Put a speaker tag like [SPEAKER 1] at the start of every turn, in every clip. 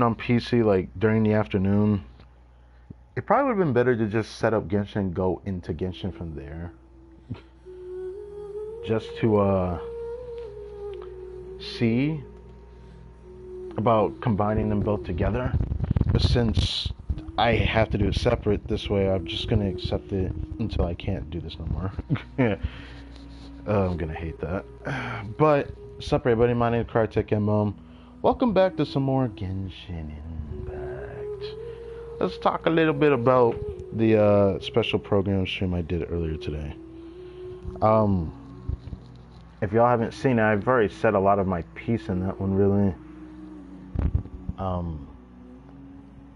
[SPEAKER 1] on PC like during the afternoon, it probably would have been better to just set up Genshin and go into Genshin from there. Just to see about combining them both together. But since I have to do it separate this way, I'm just gonna accept it until I can't do this no more. I'm gonna hate that. But what's up, everybody? My name is Crytek and welcome back to some more Genshin Impact. Let's talk a little bit about the special program stream I did earlier today. If y'all haven't seen it, I've already said a lot of my piece in that one, really.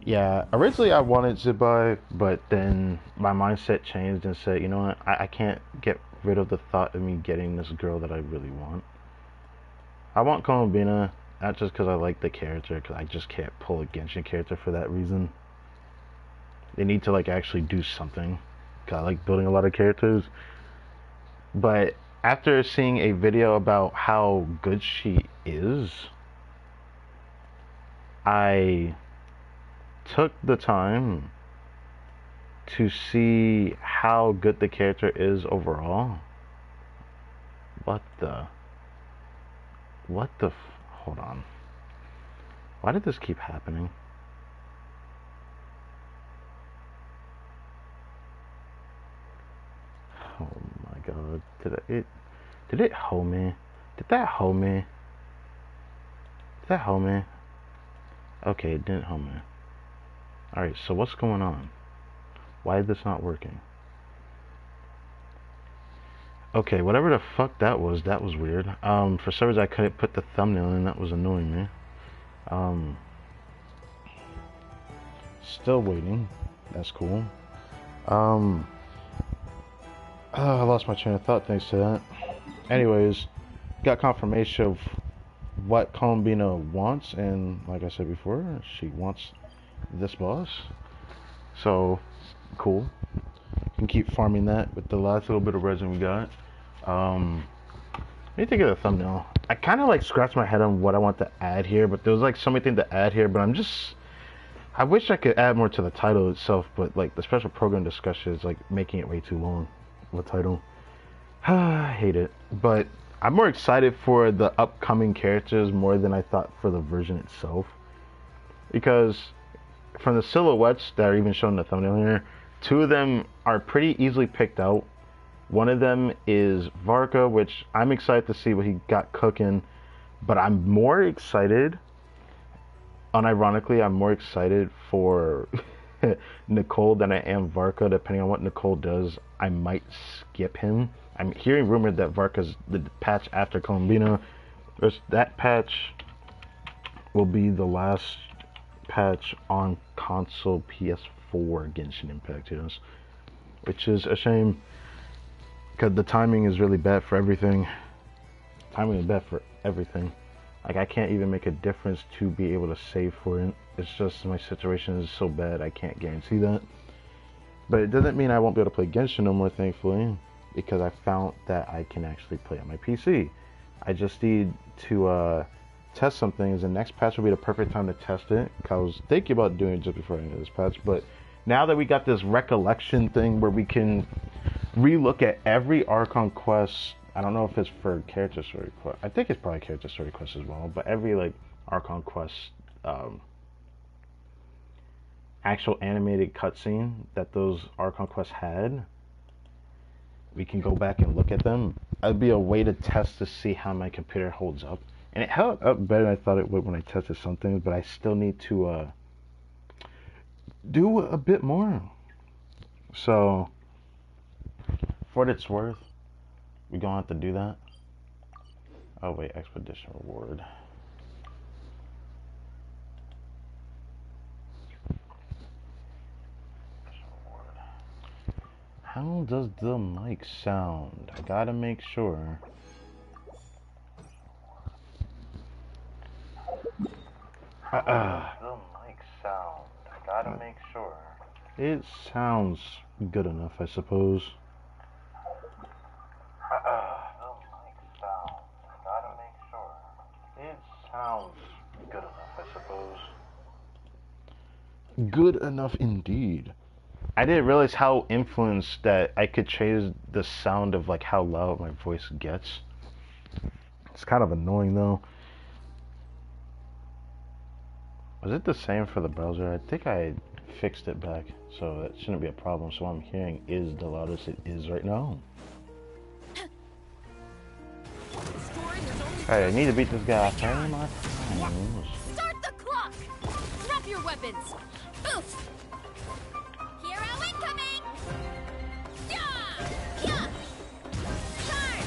[SPEAKER 1] Yeah, originally I wanted to buy, but then my mindset changed and said, you know what, I can't get rid of the thought of me getting this girl that I really want. I want Columbina, not just because I like the character, because I just can't pull a Genshin character for that reason. They need to like actually do something, because I like building a lot of characters. But after seeing a video about how good she is, I took the time to see how good the character is overall. What the hold on. Why did this keep happening? Oh my god. Did it hoe me? Did that hoe me? Did that hoe me? Okay, it didn't hoe me. Alright, so what's going on? Why is this not working? Okay, whatever the fuck that was weird. For some reason I couldn't put the thumbnail in, that was annoying me. Still waiting. That's cool. I lost my train of thought thanks to that. Anyways, got confirmation of what Columbina wants, and like I said before, she wants this boss. So, cool. Can keep farming that with the last little bit of resin we got. Let me think of the thumbnail. I kind of like scratched my head on what I want to add here, but there was like so many things to add here, but I wish I could add more to the title itself, but like the special program discussion is like making it way too long of a title. I hate it, but I'm more excited for the upcoming characters more than I thought for the version itself, because from the silhouettes that are even shown in the thumbnail here, two of them are pretty easily picked out. One of them is Varka, which I'm excited to see what he got cooking, but I'm more excited, unironically, I'm more excited for Nicole than I am Varka. Depending on what Nicole does, I might skip him. I'm hearing rumored that Varka's the patch after Columbina. That patch will be the last patch on console PS4 Genshin Impact, yes. Which is a shame, because the timing is really bad for everything. Timing is bad for everything. Like, I can't even make a difference to be able to save for it. It's just my situation is so bad, I can't guarantee that. But it doesn't mean I won't be able to play Genshin no more, thankfully, because I found that I can actually play on my PC. I just need to test some things, and next patch will be the perfect time to test it, because I was thinking about doing it just before I ended this patch. But now that we got this recollection thing where we can relook at every Archon quest, I don't know if it's for character story quest. I think it's probably character story quest as well. But every like Archon quest, actual animated cutscene that those Archon quests had, we can go back and look at them. It'd be a way to test to see how my computer holds up, and it held up better than I thought it would when I tested some things. But I still need to do a bit more. So, for what it's worth, we gonna have to do that. Oh wait, expedition reward. How does the mic sound? I gotta make sure. The mic sound. I gotta make sure. It sounds good enough, I suppose. The mic sound. I gotta make sure. It sounds good enough, I suppose. Good enough indeed. I didn't realize how influenced that I could change the sound of like how loud my voice gets. It's kind of annoying though. Was it the same for the browser? I think I fixed it back, so that shouldn't be a problem. So what I'm hearing is the loudest it is right now. Alright, I need to beat this guy off. Start
[SPEAKER 2] the clock! Drop your weapons! Oof! Hero incoming! Yeah! Yeah! Charge!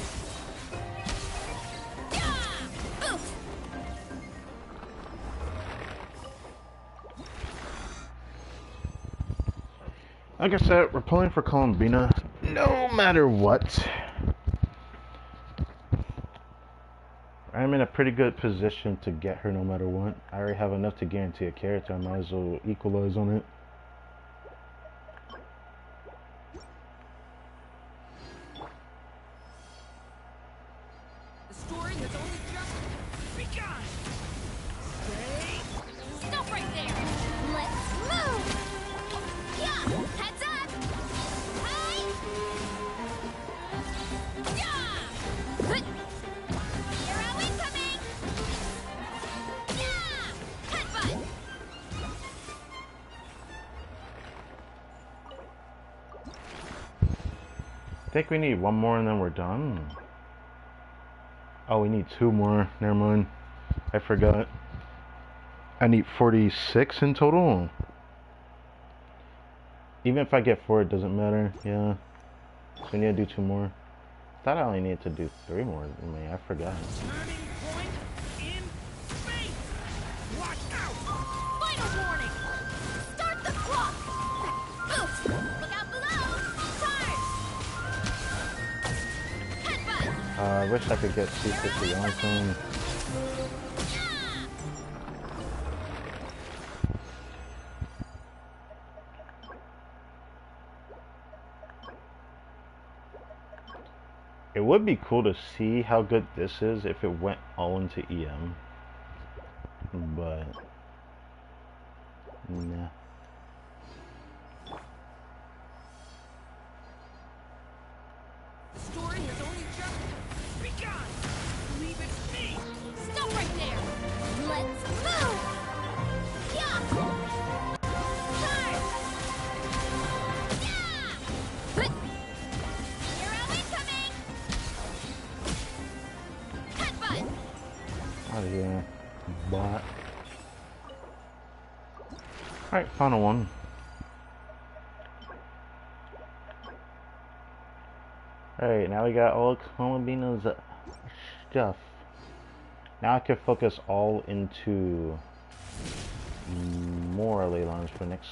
[SPEAKER 2] Yeah! Oof!
[SPEAKER 1] Like I said, we're pulling for Columbina no matter what. I'm in a pretty good position to get her no matter what. I already have enough to guarantee a character. I might as well equalize on it.
[SPEAKER 2] The story has only just begun! Stay! Stop right there! Let's move! Yeah! Heads up! Hi! Yeah! Hut! Hero incoming! Yeah! Headbutt!
[SPEAKER 1] I think we need one more and then we're done. Oh, we need two more. Never mind. I forgot. I need 46 in total. Even if I get 4, it doesn't matter. Yeah. So we need to do 2 more. I thought I only needed to do 3 more. I mean, I forgot.
[SPEAKER 2] Turning point in space! Watch out! Final warning! Start the clock! Oof! Look out below! Charge! Headbutt!
[SPEAKER 1] I wish I could get C50 on some. It would be cool to see how good this is if it went all into EM. But nah.
[SPEAKER 2] The story has only just begun! Leave it to me! Stop right there! Let's move! Yeah! Charge! Yeah! Hut! Hero incoming! Headbutt!
[SPEAKER 1] Out of here. Bot. Alright, final one. Alright, now we got all Columbina's stuff. Now I can focus all into more ley lines for the next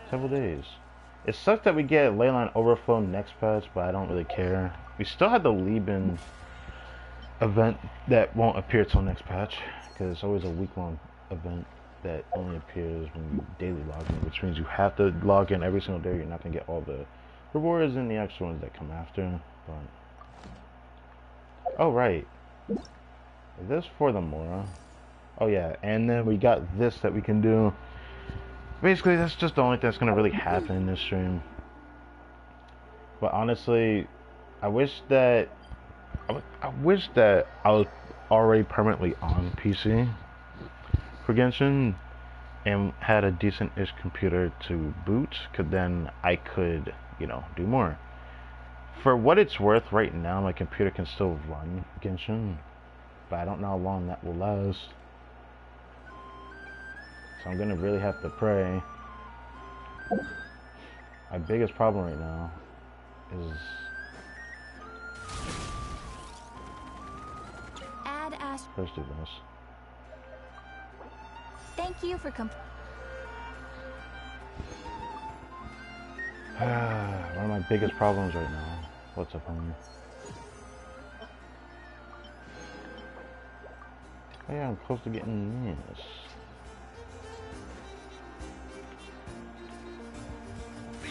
[SPEAKER 1] several days. It sucks that we get ley line overflow next patch, but I don't really care. We still have the Lieben event that won't appear till next patch, because it's always a week-long event that only appears when you daily log in, which means you have to log in every single day. You're not going to get all the rewards and the extra ones that come after. But oh right, is this for the Mora? Oh yeah, and then we got this that we can do. Basically, that's just the only thing that's going to really happen in this stream. But honestly, I wish that I was already permanently on PC for Genshin and had a decent-ish computer to boot, cause then I could, you know, do more. For what it's worth, right now my computer can still run Genshin, but I don't know how long that will last. So I'm gonna really have to pray. My biggest problem right now is first do this.
[SPEAKER 2] Thank you for
[SPEAKER 1] One of my biggest problems right now. What's up, homie? Oh yeah, I'm close to getting this.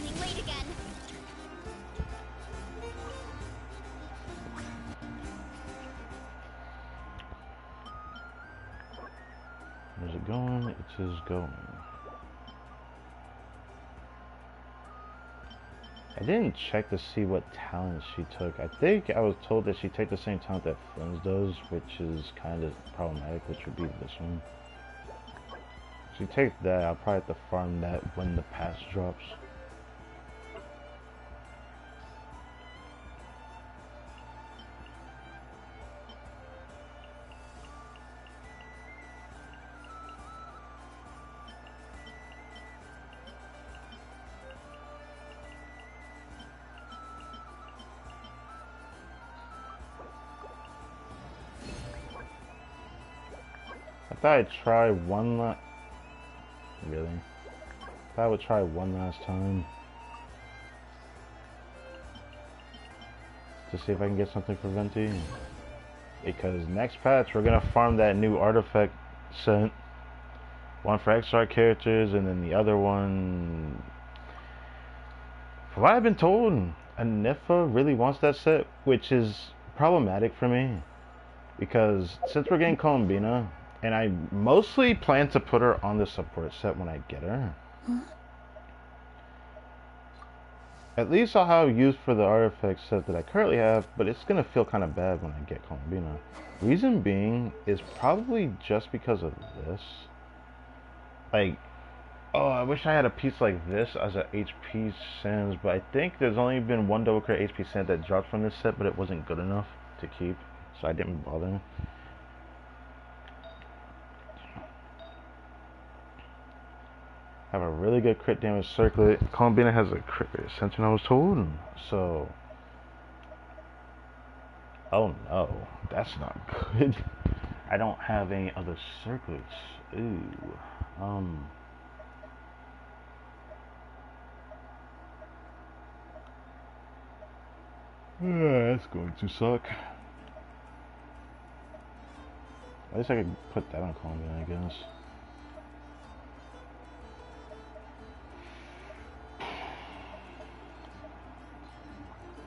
[SPEAKER 2] running late again.
[SPEAKER 1] Where's it going? It is going. I didn't check to see what talent she took. I think I was told that she took the same talent that Friends does, which is kind of problematic, which would be this one. If she takes that, I'll probably have to farm that when the patch drops. I thought I'd try one last... Really? I thought I would try one last time. To see if I can get something for Venti. Because next patch, we're gonna farm that new artifact set. One for XR characters, and then the other one... From what I've been told, Anifa really wants that set, which is problematic for me. Because since we're getting Columbina, and I mostly plan to put her on the support set when I get her. At least I'll have use for the artifact set that I currently have, but it's going to feel kind of bad when I get Columbina. Reason being is probably just because of this. Like, oh, I wish I had a piece like this as a HP Sans, but I think there's only been one double crit HP Sans that dropped from this set, but it wasn't good enough to keep, so I didn't bother. Have a really good crit damage circlet. Columbina has a crit rate ascension, I was told, so... Oh no, that's not good. I don't have any other circlets. Ooh. That's going to suck. At least I could put that on Columbia, I guess.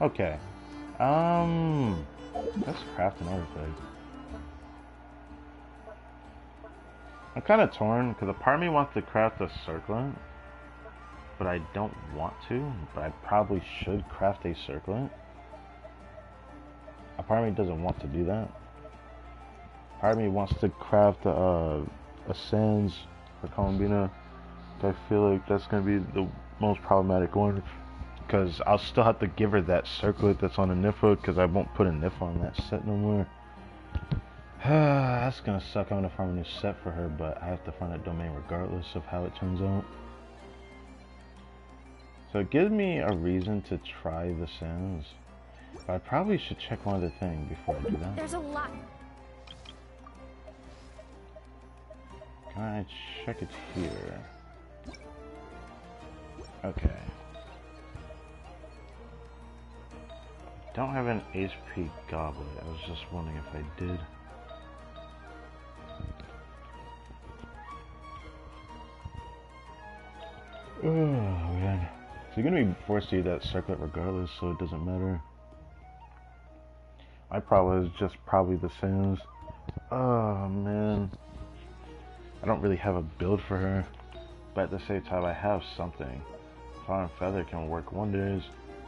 [SPEAKER 1] Okay. Let's craft an artifact. I'm kind of torn, because a part of me wants to craft a circlet, but I don't want to, but I probably should craft a circlet. A part of me doesn't want to do that. Part of me wants to craft a Sans for Columbina. I feel like that's going to be the most problematic one. Because I'll still have to give her that circlet that's on a Nifa, because I won't put a Nifa on that set no more. That's going to suck. I'm going to farm a new set for her, but I have to farm that domain regardless of how it turns out. So it gives me a reason to try the Sans. But I probably should check one other thing before I do that.
[SPEAKER 2] There's a lot.
[SPEAKER 1] Can I check it here? Okay. Don't have an HP goblet. I was just wondering if I did. Oh man. So you're gonna be forced to use that circlet regardless, so it doesn't matter. My problem is just probably the Sans. Oh man. I don't really have a build for her, but at the same time I have something. Fire and Feather can work wonders.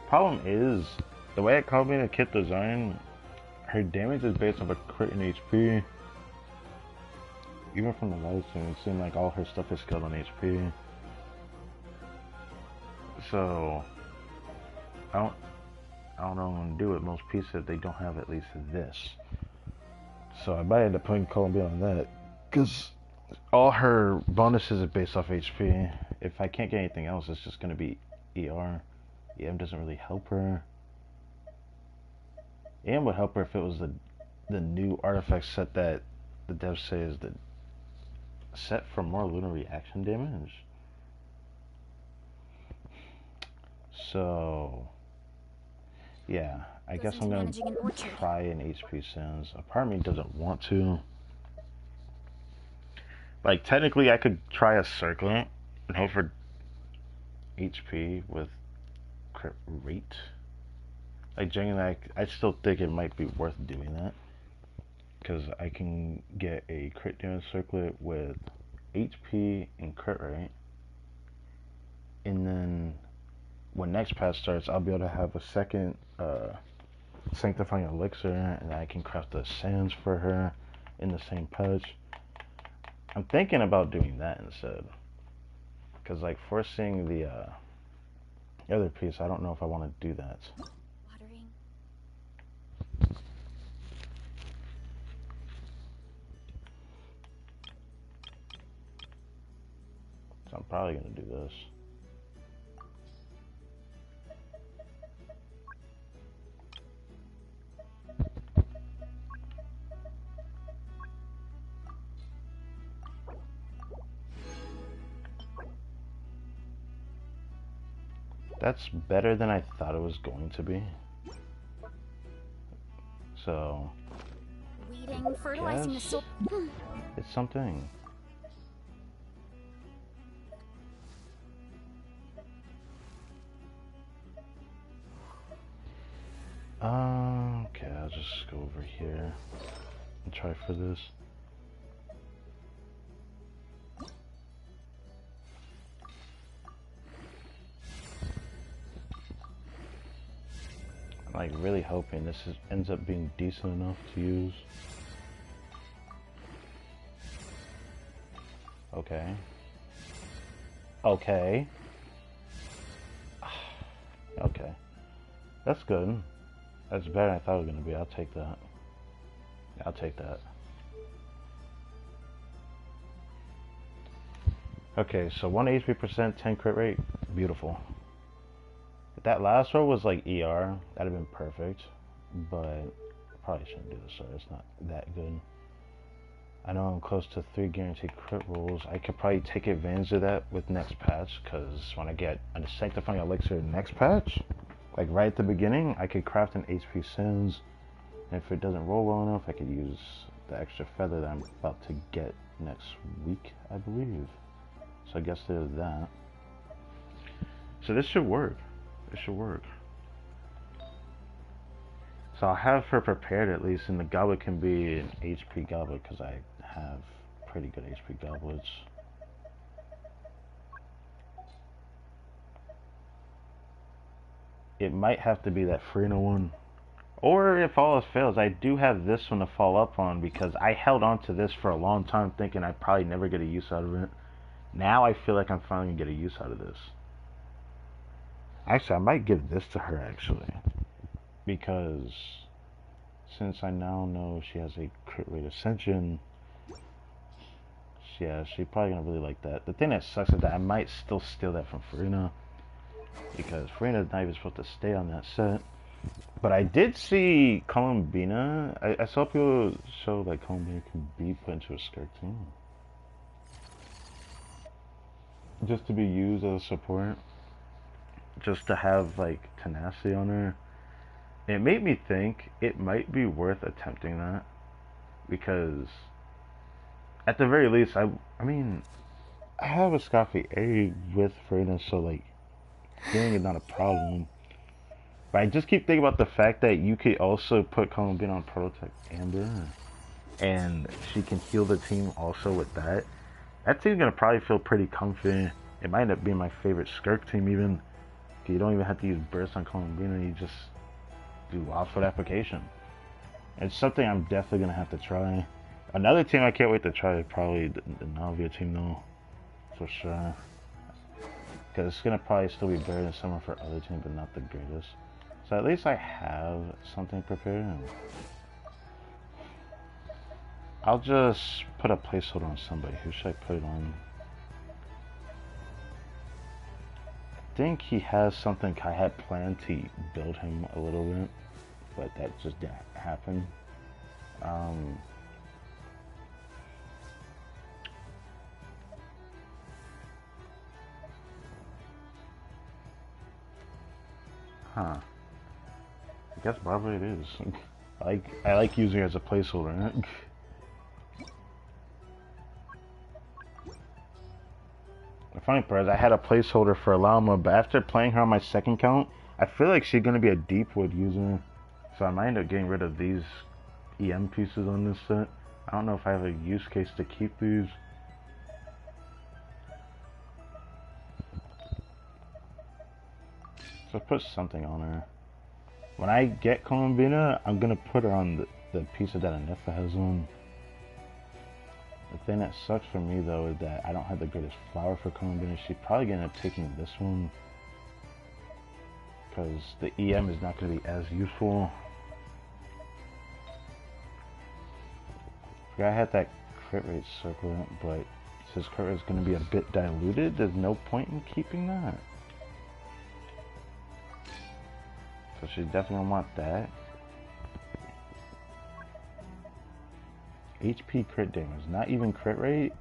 [SPEAKER 1] Problem is, the way it called me to kit design, her damage is based off a crit and HP. Even from the live stream, it seemed like all her stuff is scaled on HP. So I don't know what I'm gonna do with most pieces if they don't have at least this. So I might end up putting Columbia on that, because all her bonuses are based off HP. If I can't get anything else, it's just gonna be ER. EM doesn't really help her. EM would help her if it was the new artifact set that the devs say is the set for more lunar reaction damage. So yeah, I guess I'm gonna try an HP Sans. A part of me doesn't want to. Like, technically I could try a circlet and hope for HP with crit rate. Like, genuinely, I still think it might be worth doing that, because I can get a crit damage circlet with HP and crit rate, and then when next patch starts, I'll be able to have a second sanctifying elixir, and I can craft the sands for her in the same patch. I'm thinking about doing that instead, because like forcing the other piece, I don't know if I want to do that.
[SPEAKER 2] Watering.
[SPEAKER 1] So I'm probably gonna do this. That's better than I thought it was going to be. So
[SPEAKER 2] Weeding, fertilizing the soil.
[SPEAKER 1] it's something. Okay, I'll just go over here and try for this. I'm like really hoping this ends up being decent enough to use. Okay. Okay. Okay. That's good. That's better than I thought it was going to be. I'll take that. I'll take that. Okay, so 1 HP percent, 10 crit rate. Beautiful. If that last roll was like ER, that'd have been perfect. But I probably shouldn't do this, so it's not that good. I know I'm close to 3 guaranteed crit rolls. I could probably take advantage of that with next patch, because when I get a sanctifying elixir next patch, like right at the beginning, I could craft an HP Sins, and if it doesn't roll well enough, I could use the extra feather that I'm about to get next week, I believe. So I guess there's that. So this should work. It should work. So I'll have her prepared at least, and the goblet can be an HP goblet, because I have pretty good HP goblets. It might have to be that Farina one. Or if all else fails, I do have this one to fall up on, because I held on to this for a long time thinking I'd probably never get a use out of it. Now I feel like I'm finally going to get a use out of this. Actually, I might give this to her, actually. Because since I now know she has a crit rate ascension, yeah, she's probably going to really like that. The thing that sucks is that I might still steal that from Farina, because Farina's not even supposed to stay on that set. But I did see Columbina. I saw people show that Columbina can be put into a skirt team, just to be used as a support, just to have like tenacity on her. It made me think it might be worth attempting that, because at the very least, I mean, I have a Scoffy A with Farina, so like healing is not a problem. But I just keep thinking about the fact that you could also put Columbine on Protect Amber, and she can heal the team also with that. That team's gonna probably feel pretty comfy. It might end up being my favorite Skirk team even. You don't even have to use Burst on Columbine, you just do Offload Application. It's something I'm definitely gonna have to try. Another team I can't wait to try is probably the Navia team though, for sure. Because it's gonna probably still be better than some of her other teams, but not the greatest. So at least I have something prepared. I'll just put a placeholder on somebody. Who should I put it on? I think he has something. I had planned to build him a little bit, but that just didn't happen. Huh. I guess probably it is. I like using it as a placeholder. The funny part is I had a placeholder for Llama, but after playing her on my second count, I feel like she's gonna be a Deepwood user, so I might end up getting rid of these EM pieces on this set. I don't know if I have a use case to keep these. So put something on her. When I get Columbina, I'm gonna put her on the piece that Anifa has on. The thing that sucks for me though is that I don't have the greatest flower for Columbina. She's probably gonna end up taking this one because the EM is not gonna be as useful. I had that crit rate circle, but since crit rate is gonna be a bit diluted, there's no point in keeping that. So she definitely gonna want that. HP crit damage, not even crit rate,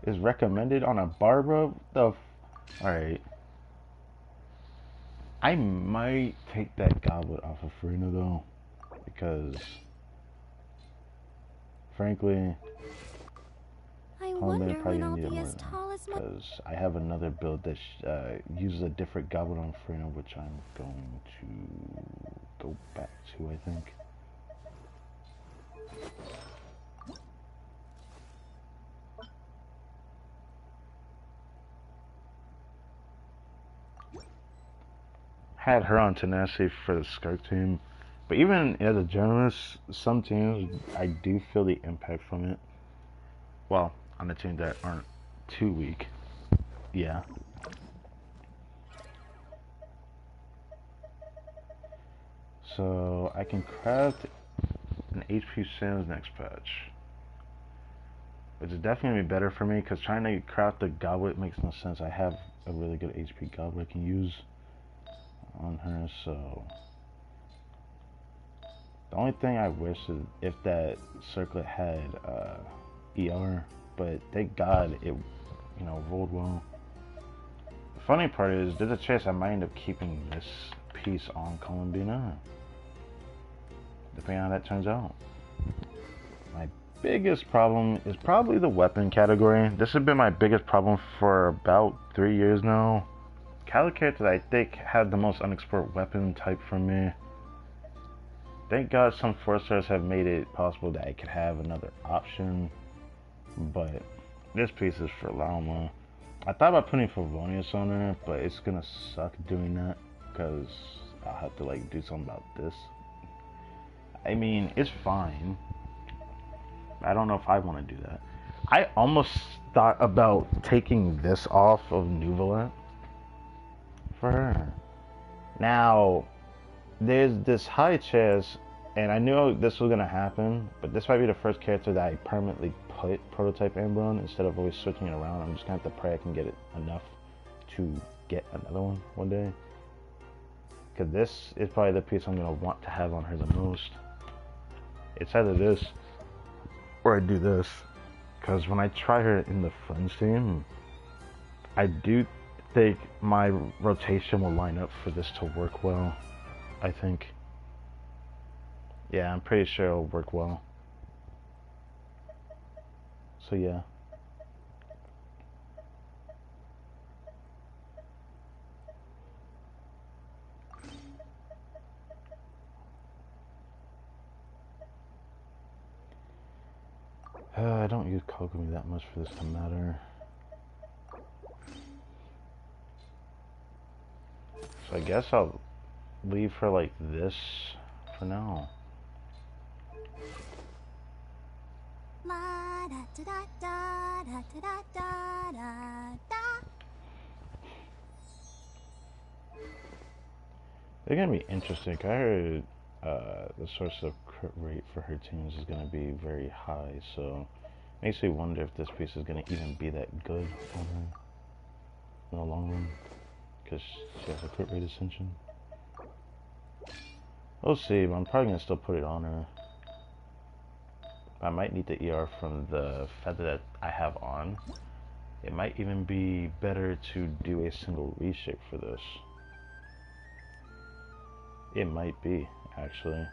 [SPEAKER 1] is recommended on a Barbara. Alright. I might take that goblet off of Farina though, because frankly,
[SPEAKER 2] I
[SPEAKER 1] I'm
[SPEAKER 2] wonder
[SPEAKER 1] probably
[SPEAKER 2] when
[SPEAKER 1] gonna
[SPEAKER 2] I'll
[SPEAKER 1] need it
[SPEAKER 2] be
[SPEAKER 1] more
[SPEAKER 2] as tall as my...
[SPEAKER 1] because I have another build that uses a different goblet on Farina, which I'm going to go back to, I think. Had her on tenacity for the Skirk team, but even as a journalist, some teams I do feel the impact from it. Well, on the teams that aren't too weak, yeah. So I can craft an HP Sans next patch, which is definitely gonna be better for me because trying to craft a goblet makes no sense. I have a really good HP goblet I can use on her, so the only thing I wish is if that circlet had ER, but thank God it, you know, rolled well. The funny part is there's a chance I might end up keeping this piece on Columbina, depending on how that turns out. My biggest problem is probably the weapon category. This has been my biggest problem for about 3 years now. Cali characters I think have the most unexplored weapon type for me. Thank God some 4-stars have made it possible that I could have another option, but this piece is for Lauma. I thought about putting Favonius on her, but it's gonna suck doing that because I'll have to like do something about this. I mean, it's fine. I don't know if I want to do that. I almost thought about taking this off of Nuvolet for her. Now, there's this high chance, and I knew this was going to happen, but this might be the first character that I permanently put Prototype Amber on instead of always switching it around. I'm just going to have to pray I can get it enough to get another one day. Because this is probably the piece I'm going to want to have on her the most. It's either this or I do this. Because when I try her in the Friends team, I do think my rotation will line up for this to work well. I think. Yeah, I'm pretty sure it'll work well. So yeah. I don't use Kokomi that much for this to matter. So I guess I'll leave her like this for now. They're gonna be interesting. I heard the source of crit rate for her teams is gonna be very high, so makes me wonder if this piece is gonna even be that good on her in the long run, because she has a crit rate ascension. We'll see, but I'm probably gonna still put it on her. I might need the ER from the feather that I have on. It might even be better to do a single reshape for this. It might be, actually.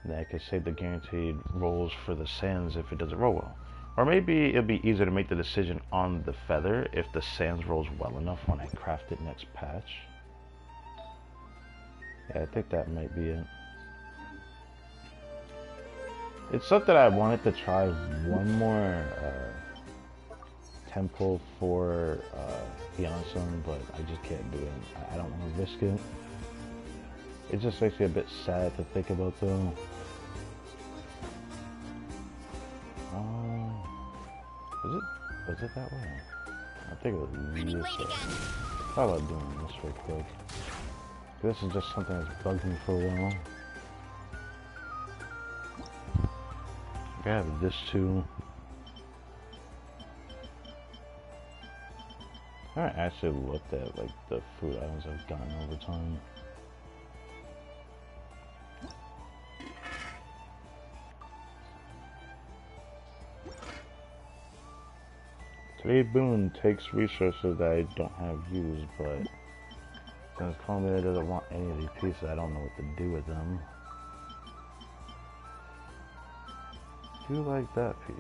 [SPEAKER 1] Then I could save the guaranteed rolls for the sands if it doesn't roll well. Or maybe it'll be easier to make the decision on the feather if the sands rolls well enough when I craft it next patch. Yeah, I think that might be it. It's something I wanted to try one more can pull for Beyonce, but I just can't do it. I don't want to risk it. It just makes me a bit sad to think about, though. Was it that way? I think it was this way. How about doing this real quick? This is just something that's bugged me for a while. I have this too. I haven't actually looked at like the food items I've gotten over time. Today's boon takes resources that I don't have used, but since Columbia doesn't want any of these pieces, I don't know what to do with them. I do like that piece.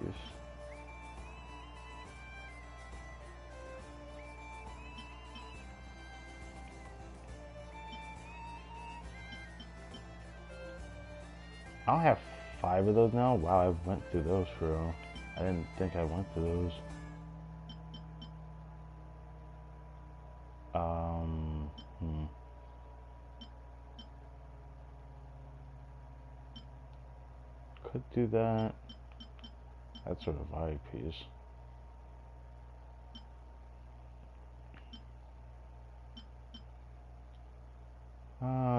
[SPEAKER 1] I don't have 5 of those now. Wow, I went through those for real. I didn't think I went through those. Could do that. That's sort of a piece.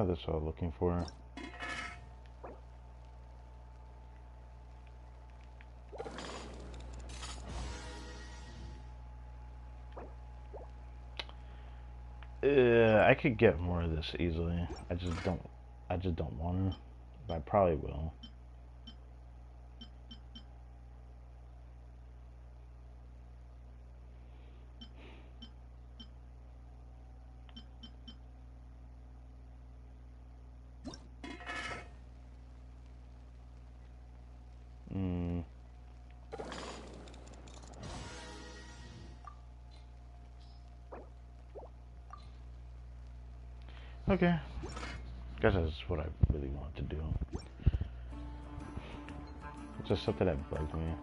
[SPEAKER 1] That's what I'm looking for. I could get more of this easily. I just don't want to, but I probably will. Okay. Guess that's what I really want to do. It's just something that bugs me.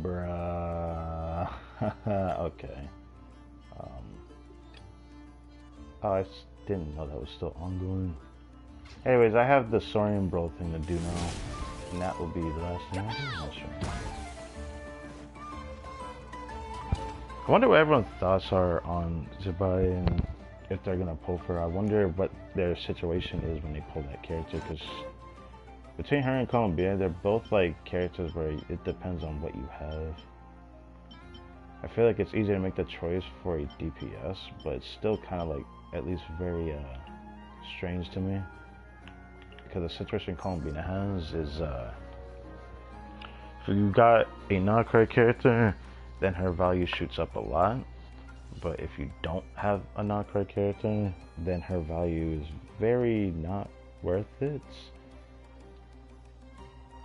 [SPEAKER 1] Bruh. Okay. Oh, I didn't know that was still ongoing. Anyways, I have the Saurian Bro thing to do now. And that will be the last thing I do. I'm not sure. I wonder what everyone's thoughts are on Zibai and if they're gonna pull for her. I wonder what their situation is when they pull that character, because between her and Columbia, they're both like characters where it depends on what you have. I feel like it's easier to make the choice for a DPS, but it's still kind of like at least very strange to me, because the situation Columbia has is if you got a non-card character, then her value shoots up a lot. But if you don't have a non-card character, then her value is very not worth it.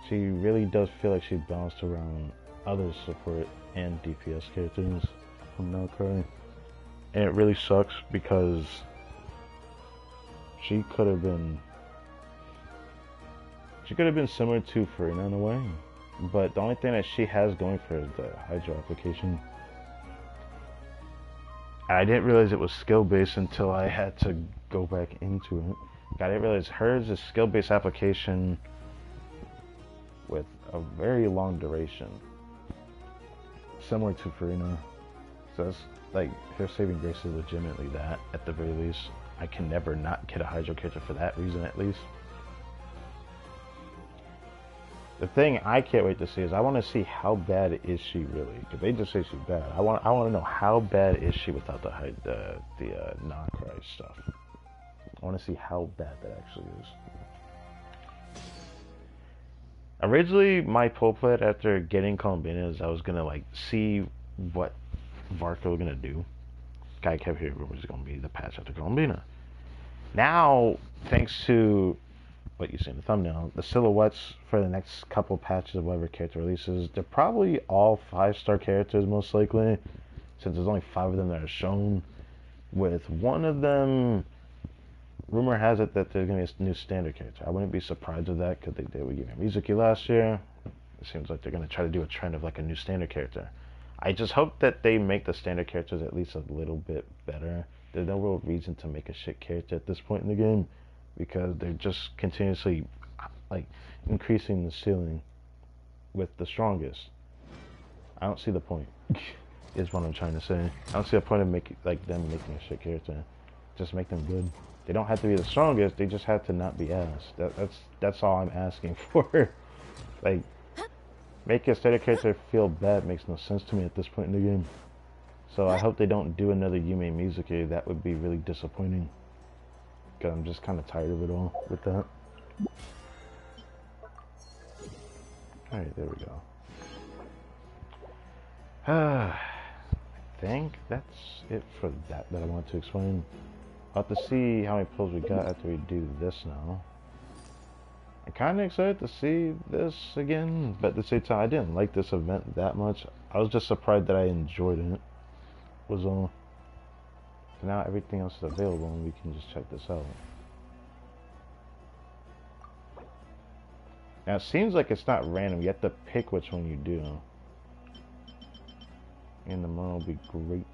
[SPEAKER 1] She really does feel like she's balanced around other support and DPS characters from non-card. And it really sucks because she could have been similar to Farina in a way. But the only thing that she has going for her is the Hydro application. I didn't realize it was skill-based until I had to go back into it. I didn't realize hers is skill-based application with a very long duration. Similar to Farina. So that's like, her saving grace is legitimately that, at the very least. I can never not get a Hydro character for that reason, at least. The thing I can't wait to see is I want to see how bad is she really, because they just say she's bad. I want to know how bad is she without the non-cry stuff. I want to see how bad that actually is. Originally, my pull plan after getting Columbina is I was gonna like see what Varka was gonna do. Guy kept hearing rumors it's gonna be the patch after Columbina. Now, thanks to what you see in the thumbnail, the silhouettes for the next couple patches of whatever character releases, they're probably all 5-star characters most likely, since there's only 5 of them that are shown, with one of them rumor has it that there's gonna be a new standard character. I wouldn't be surprised with that because they did with Yume Mizuki last year. It seems like they're gonna try to do a trend of like a new standard character. I just hope that they make the standard characters at least a little bit better. There's no real reason to make a shit character at this point in the game because they're just continuously like increasing the ceiling with the strongest. I don't see the point. Is what I'm trying to say. I don't see the point of making them making a shit character. Just make them good. They don't have to be the strongest. They just have to not be ass. That's all I'm asking for. Like, make a standard character feel bad makes no sense to me at this point in the game. So I hope they don't do another Yume Mizuki. That would be really disappointing. Because I'm just kind of tired of it all with that. Alright, there we go. I think that's it for that I want to explain. I'll have to see how many pulls we got after we do this now. I'm kind of excited to see this again, but at the same time, I didn't like this event that much. I was just surprised that I enjoyed it, was all. So now everything else is available and we can just check this out. Now it seems like it's not random, you have to pick which one you do. And the moon will be great.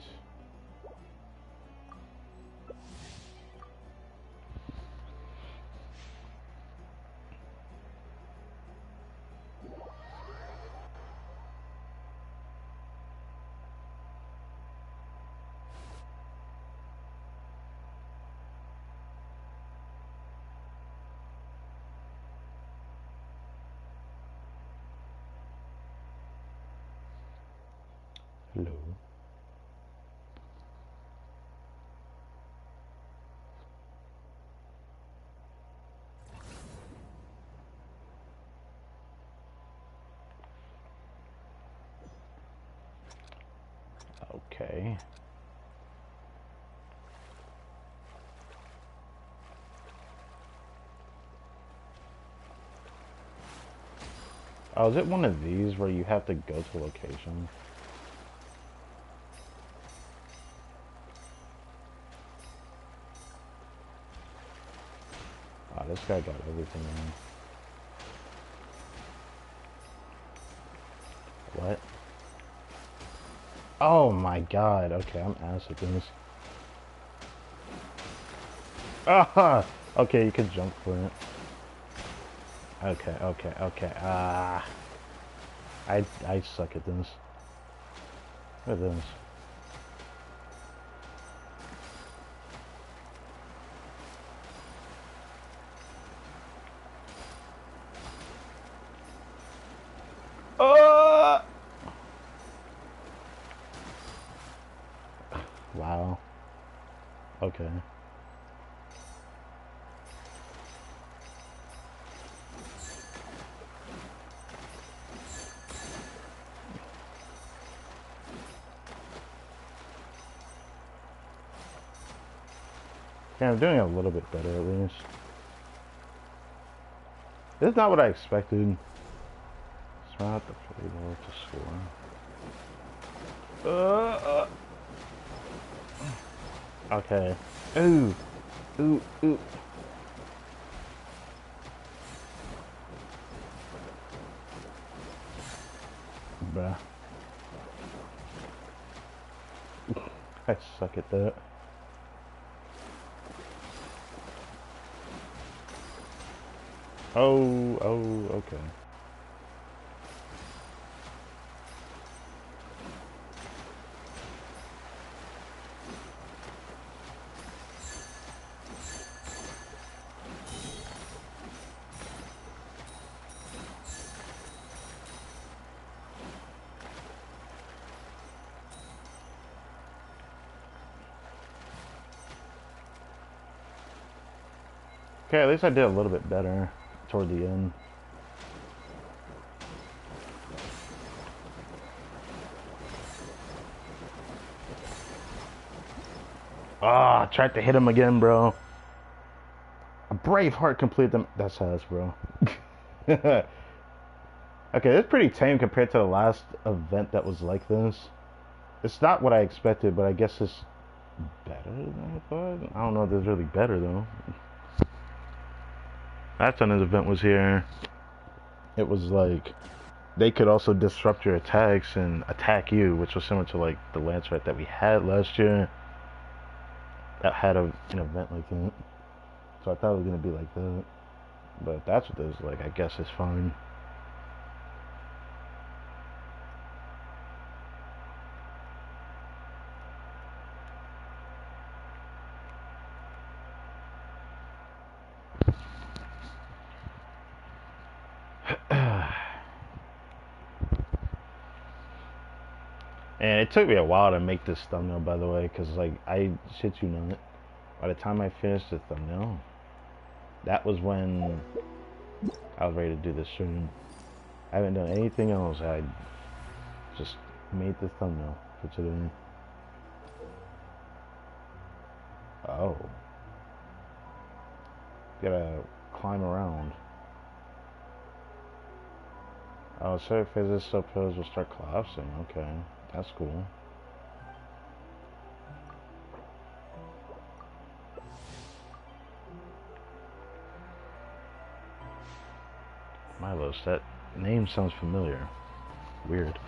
[SPEAKER 1] Hello. Okay. Oh, is it one of these where you have to go to a location? Oh, this guy got everything in. What? Oh my god, okay, I'm ass at this. Ah! Okay, you can jump for it. Okay. I suck at this. Look at this. Wow. Okay. Yeah, I'm doing a little bit better at least. This is not what I expected. So I have to play more to score. Okay. Ooh. Ooh. Bruh. I suck at that. Oh, okay. Okay, at least I did a little bit better toward the end. Ah, tried to hit him again, bro. A brave heart completed them. That's us, bro. Okay, it's pretty tame compared to the last event that was like this. It's not what I expected, but I guess it's better than I thought. I don't know if it's really better, though. Last time this event was here, it was like they could also disrupt your attacks and attack you, which was similar to like the lance rat that we had last year. That had an event like that. So I thought it was gonna be like that. But if that's what this is like, I guess it's fine. And it took me a while to make this thumbnail, by the way, because like I shit you not, by the time I finished the thumbnail, that was when I was ready to do this stream. I haven't done anything else. I just made this thumbnail for today. Oh, gotta climb around. Oh, so physics subpills will start collapsing. Okay, that's cool. Milos, that name sounds familiar. Weird.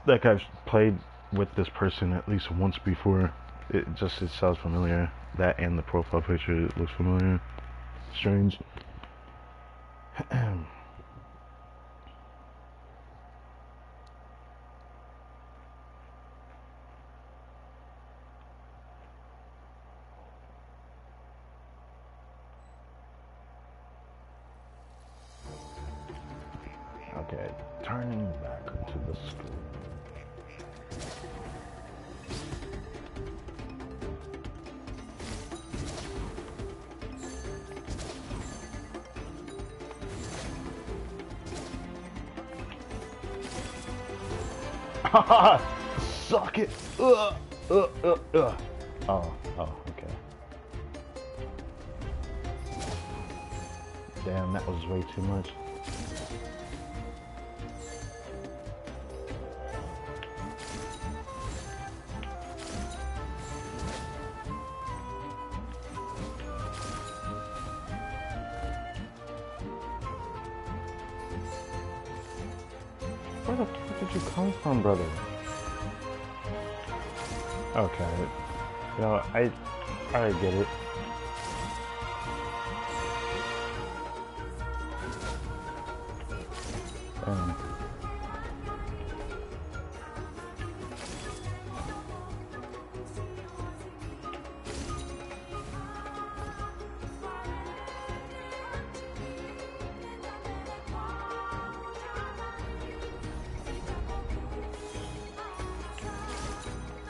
[SPEAKER 1] Like I've played with this person at least once before. It sounds familiar. That and the profile picture looks familiar. Strange. Okay, turning back to the screen. Suck it! Oh, okay. Damn, that was way too much. Where the fuck did you come from, brother? Okay. You know, I get it. Um,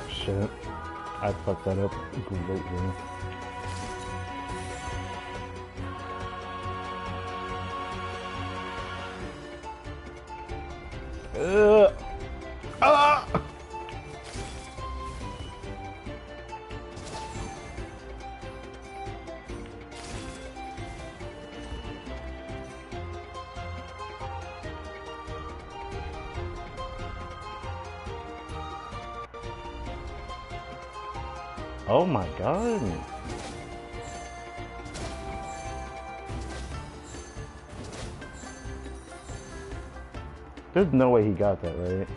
[SPEAKER 1] shit. I fucked that up greatly. Ah! Oh my god. There's no way he got that, right?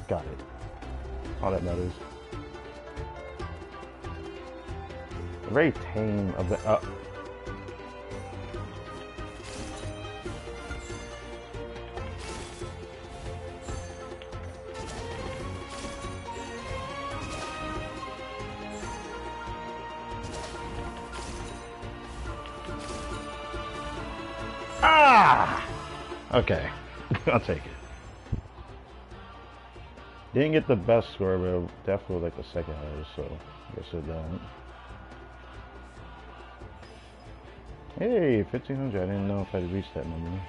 [SPEAKER 1] Got it. All that matters. Very tame of the. Okay, I'll take it. Didn't get the best score, but definitely like the second highest, so I guess it done. Hey, 1500. I didn't know if I'd reached that number.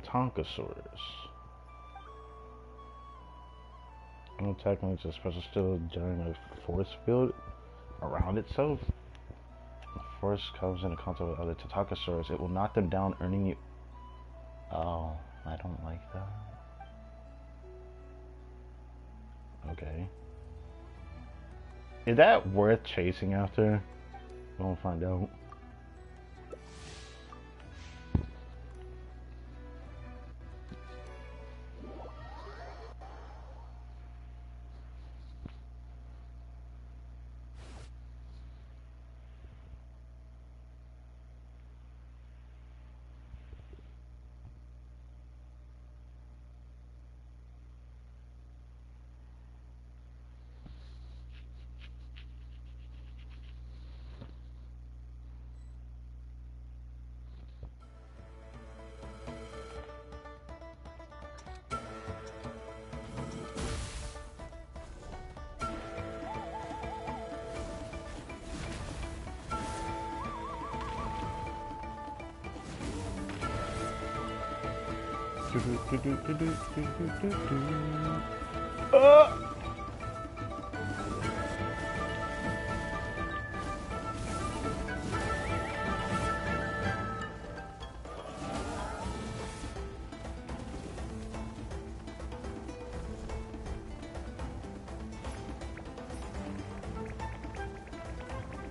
[SPEAKER 1] Tatankasaurus. No attack makes a special still generating a force field around itself. The force comes into contact with other Tatankasaurus. It will knock them down, earning you. Oh, I don't like that. Okay. Is that worth chasing after? We'll find out.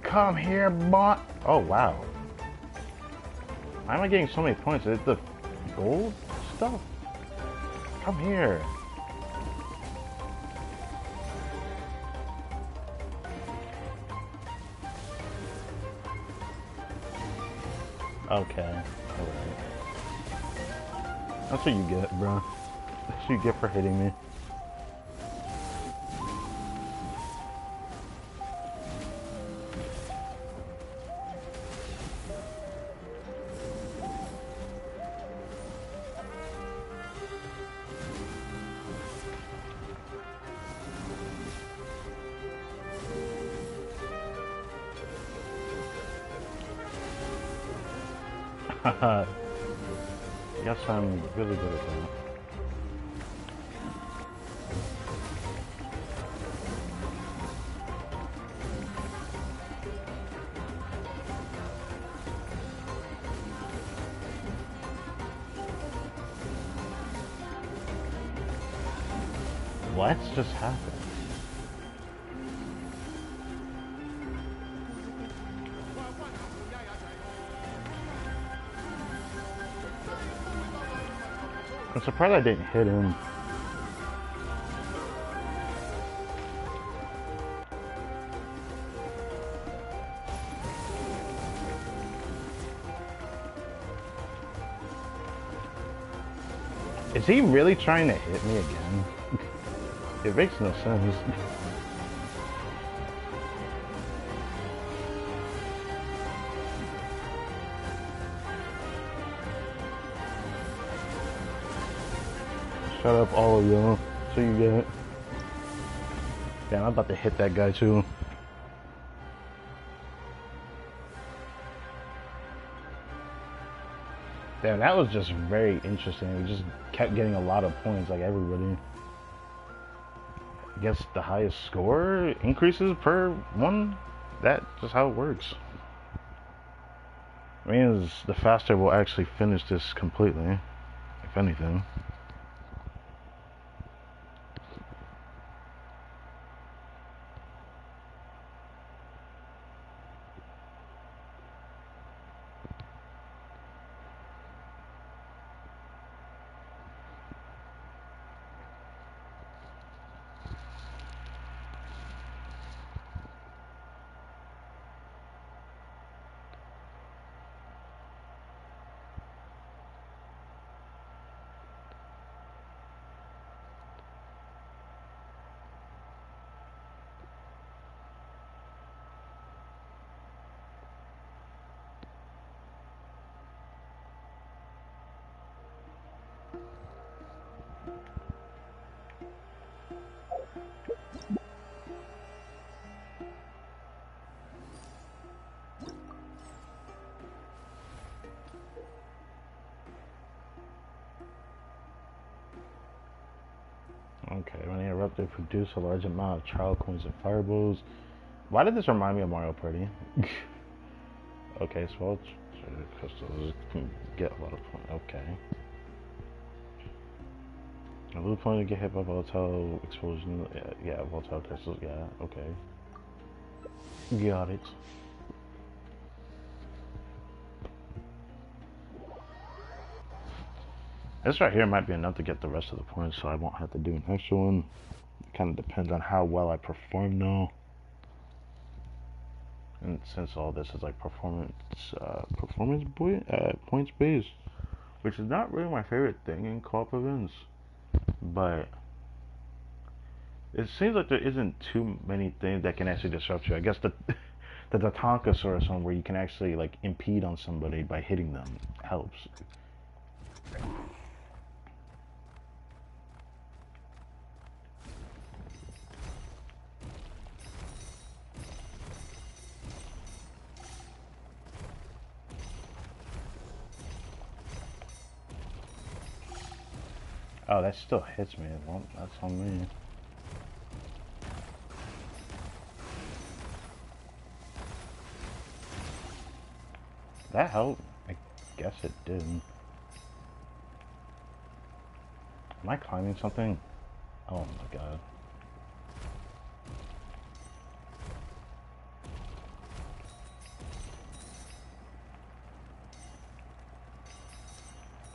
[SPEAKER 1] Come here, bot. Oh wow. Why am I getting so many points? Is it the gold stuff? Come here. Okay. Alright. That's what you get, bro. That's what you get for hitting me. Yes, I'm really good at that. What just happened? I'm surprised I didn't hit him. Is he really trying to hit me again? It makes no sense. Shut up, all of y'all. So you get. Damn, I'm about to hit that guy too. Damn, that was just very interesting. We just kept getting a lot of points, like everybody. I guess the highest score increases per one. That's just how it works. I mean, the faster we'll actually finish this completely, if anything. erupt, they produce a large amount of trial coins and fireballs. Why did this remind me of Mario Party? Okay, so crystals can get a lot of points. Okay. A little point to get hit by volatile explosion. Yeah, volatile crystals. Yeah, okay. Got it. This right here might be enough to get the rest of the points, so I won't have to do an extra one. It kind of depends on how well I perform, though. And since all this is like performance points based, which is not really my favorite thing in co-op events, but it seems like there isn't too many things that can actually disrupt you. I guess the Tatankasaurus one where you can actually like impede on somebody by hitting them helps. Oh, that still hits me. Well, that's on me. That helped? I guess it did. Am I climbing something? Oh my god.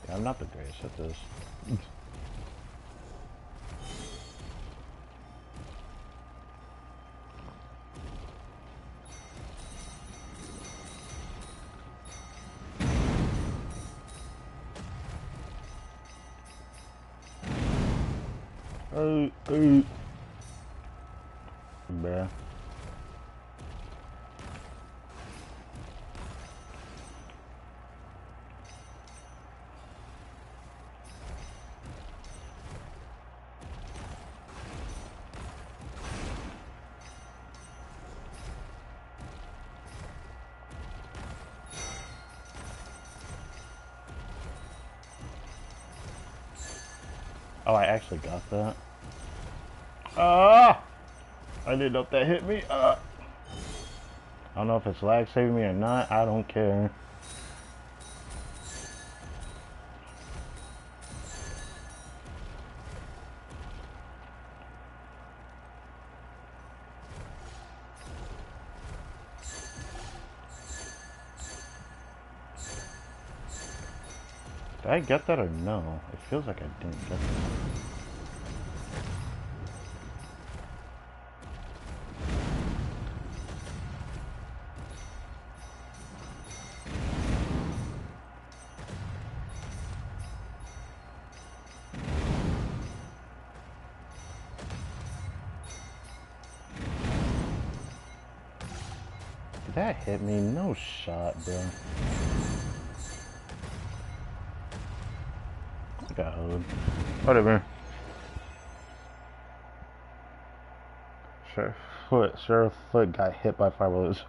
[SPEAKER 1] Yeah, I'm not the greatest at this. Bruh. Oh, I actually got that. Ah! I didn't know if that hit me. I don't know if it's lag saving me or not. I don't care. Did I get that or no? It feels like I didn't get that. Did that hit me? No shot, bro. I got hold. Whatever. Sheriff Foot got hit by fireballs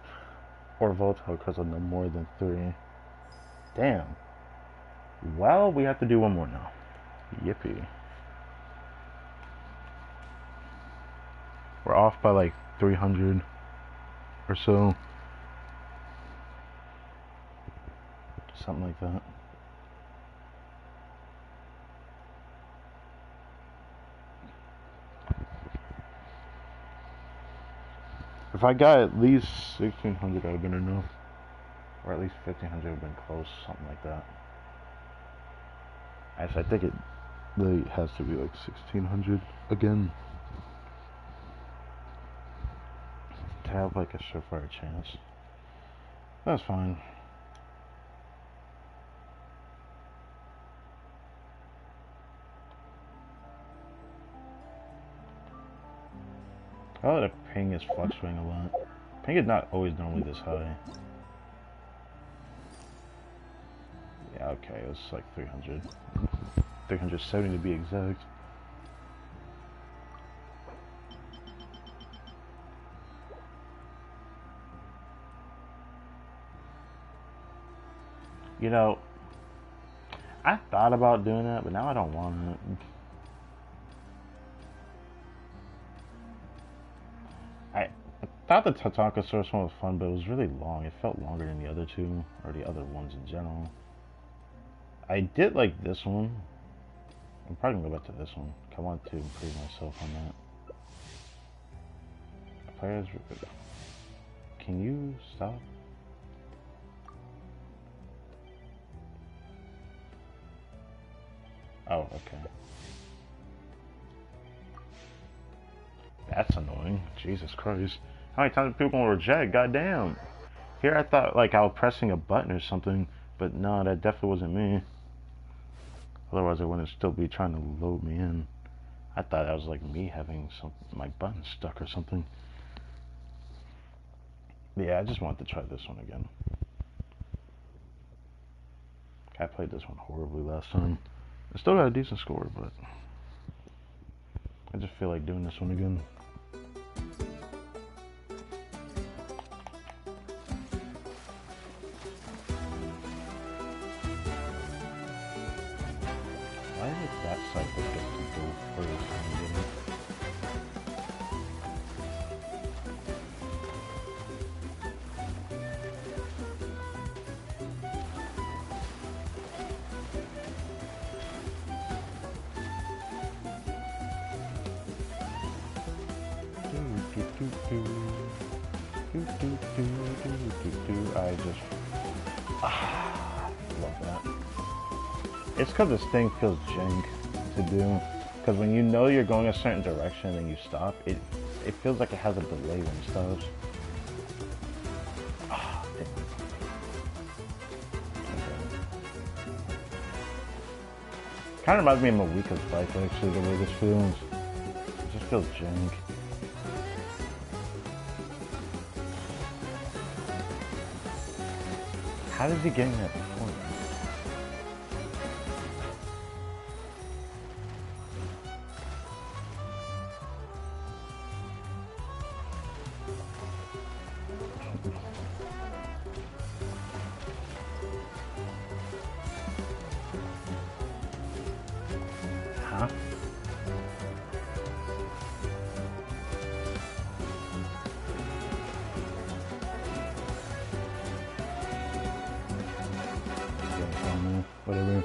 [SPEAKER 1] or volatile crystal no more than 3. Damn. Well, we have to do one more now. Yippee. We're off by like 300 or so. Something like that. If I got at least 1600, that would have been enough. Or at least 1500 would have been close, something like that. Actually, I think it really has to be like 1600 again to have like a surefire chance. That's fine. Oh, the ping is fluctuating a lot. Ping is not always normally this high. Yeah, okay, it was like 300. 370 to be exact. You know, I thought about doing that, but now I don't want it. I thought the Tatanka source one was fun, but it was really long. It felt longer than the other two, or the other ones in general. I did like this one. I'm probably gonna go back to this one. I want to improve myself on that. Players, can you stop? Oh, okay. That's annoying. Jesus Christ. How many times are people gonna reject? Goddamn. Here I thought like I was pressing a button or something, but no, that definitely wasn't me. Otherwise I wouldn't still be trying to load me in. I thought that was like me having my button stuck or something. But yeah, I just wanted to try this one again. I played this one horribly last time. I still got a decent score, but I just feel like doing this one again. Why did that cycle get to go first? I just love that. It's because this thing feels jank to do. Because when you know you're going a certain direction and you stop, it feels like it has a delay when it stops. Kind of reminds me of Mawika's life, actually, the way this feels. It just feels jank. How is he getting that point? Huh? Whatever.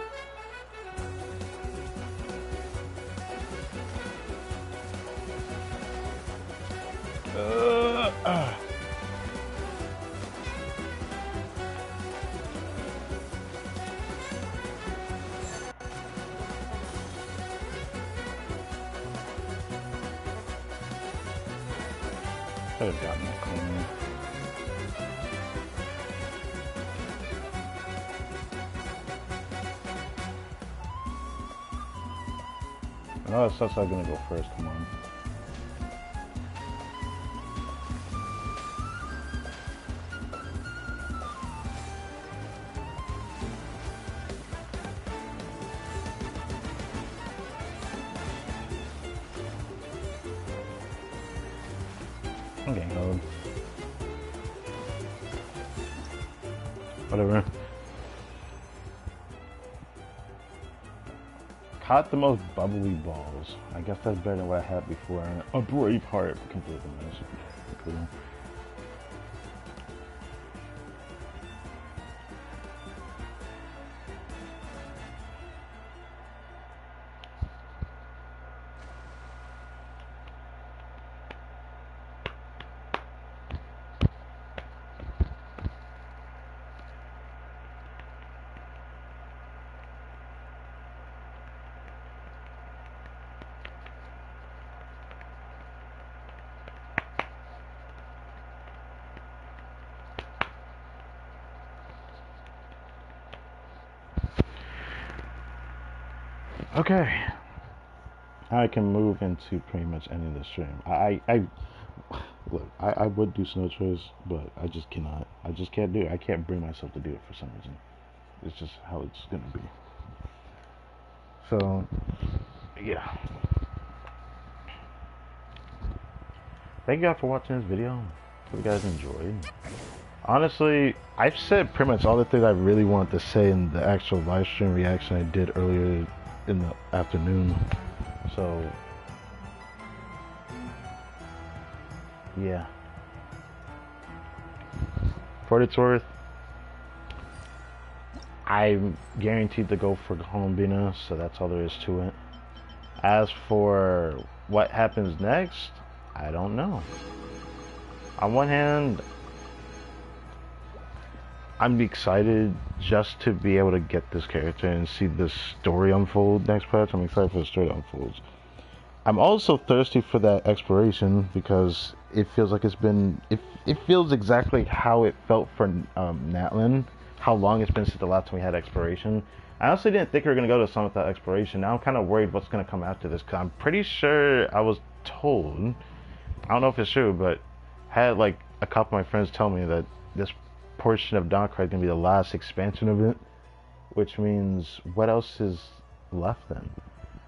[SPEAKER 1] Could have gotten that corner. Oh, that's not gonna go first. Come on. I'm getting held. Whatever. Caught the most bubbly balls. I guess that's better than what I had before. A brave heart completely missed. Cool. Okay. Now I can move into pretty much ending the stream. Look, I would do snow trails, but I just cannot. I just can't do it. I can't bring myself to do it for some reason. It's just how it's gonna be. So, yeah. Thank you guys for watching this video. Hope you guys enjoyed. Honestly, I've said pretty much all the things I really wanted to say in the actual live stream reaction I did earlier in the afternoon. So Yeah. For what it's worth, I'm guaranteed to go for Colombina, so that's all there is to it. As for what happens next, I don't know. On one hand, I'm excited just to be able to get this character and see this story unfold next patch. I'm excited for the story to unfold. I'm also thirsty for that exploration because it feels like it feels exactly how it felt for Natlin. How long it's been since the last time we had exploration. I honestly didn't think we were going to go to Summit without exploration. Now I'm kind of worried what's going to come after this because I'm pretty sure I was told, I don't know if it's true, but had like a couple of my friends tell me that this portion of Donkrite is going to be the last expansion of it, which means what else is left then?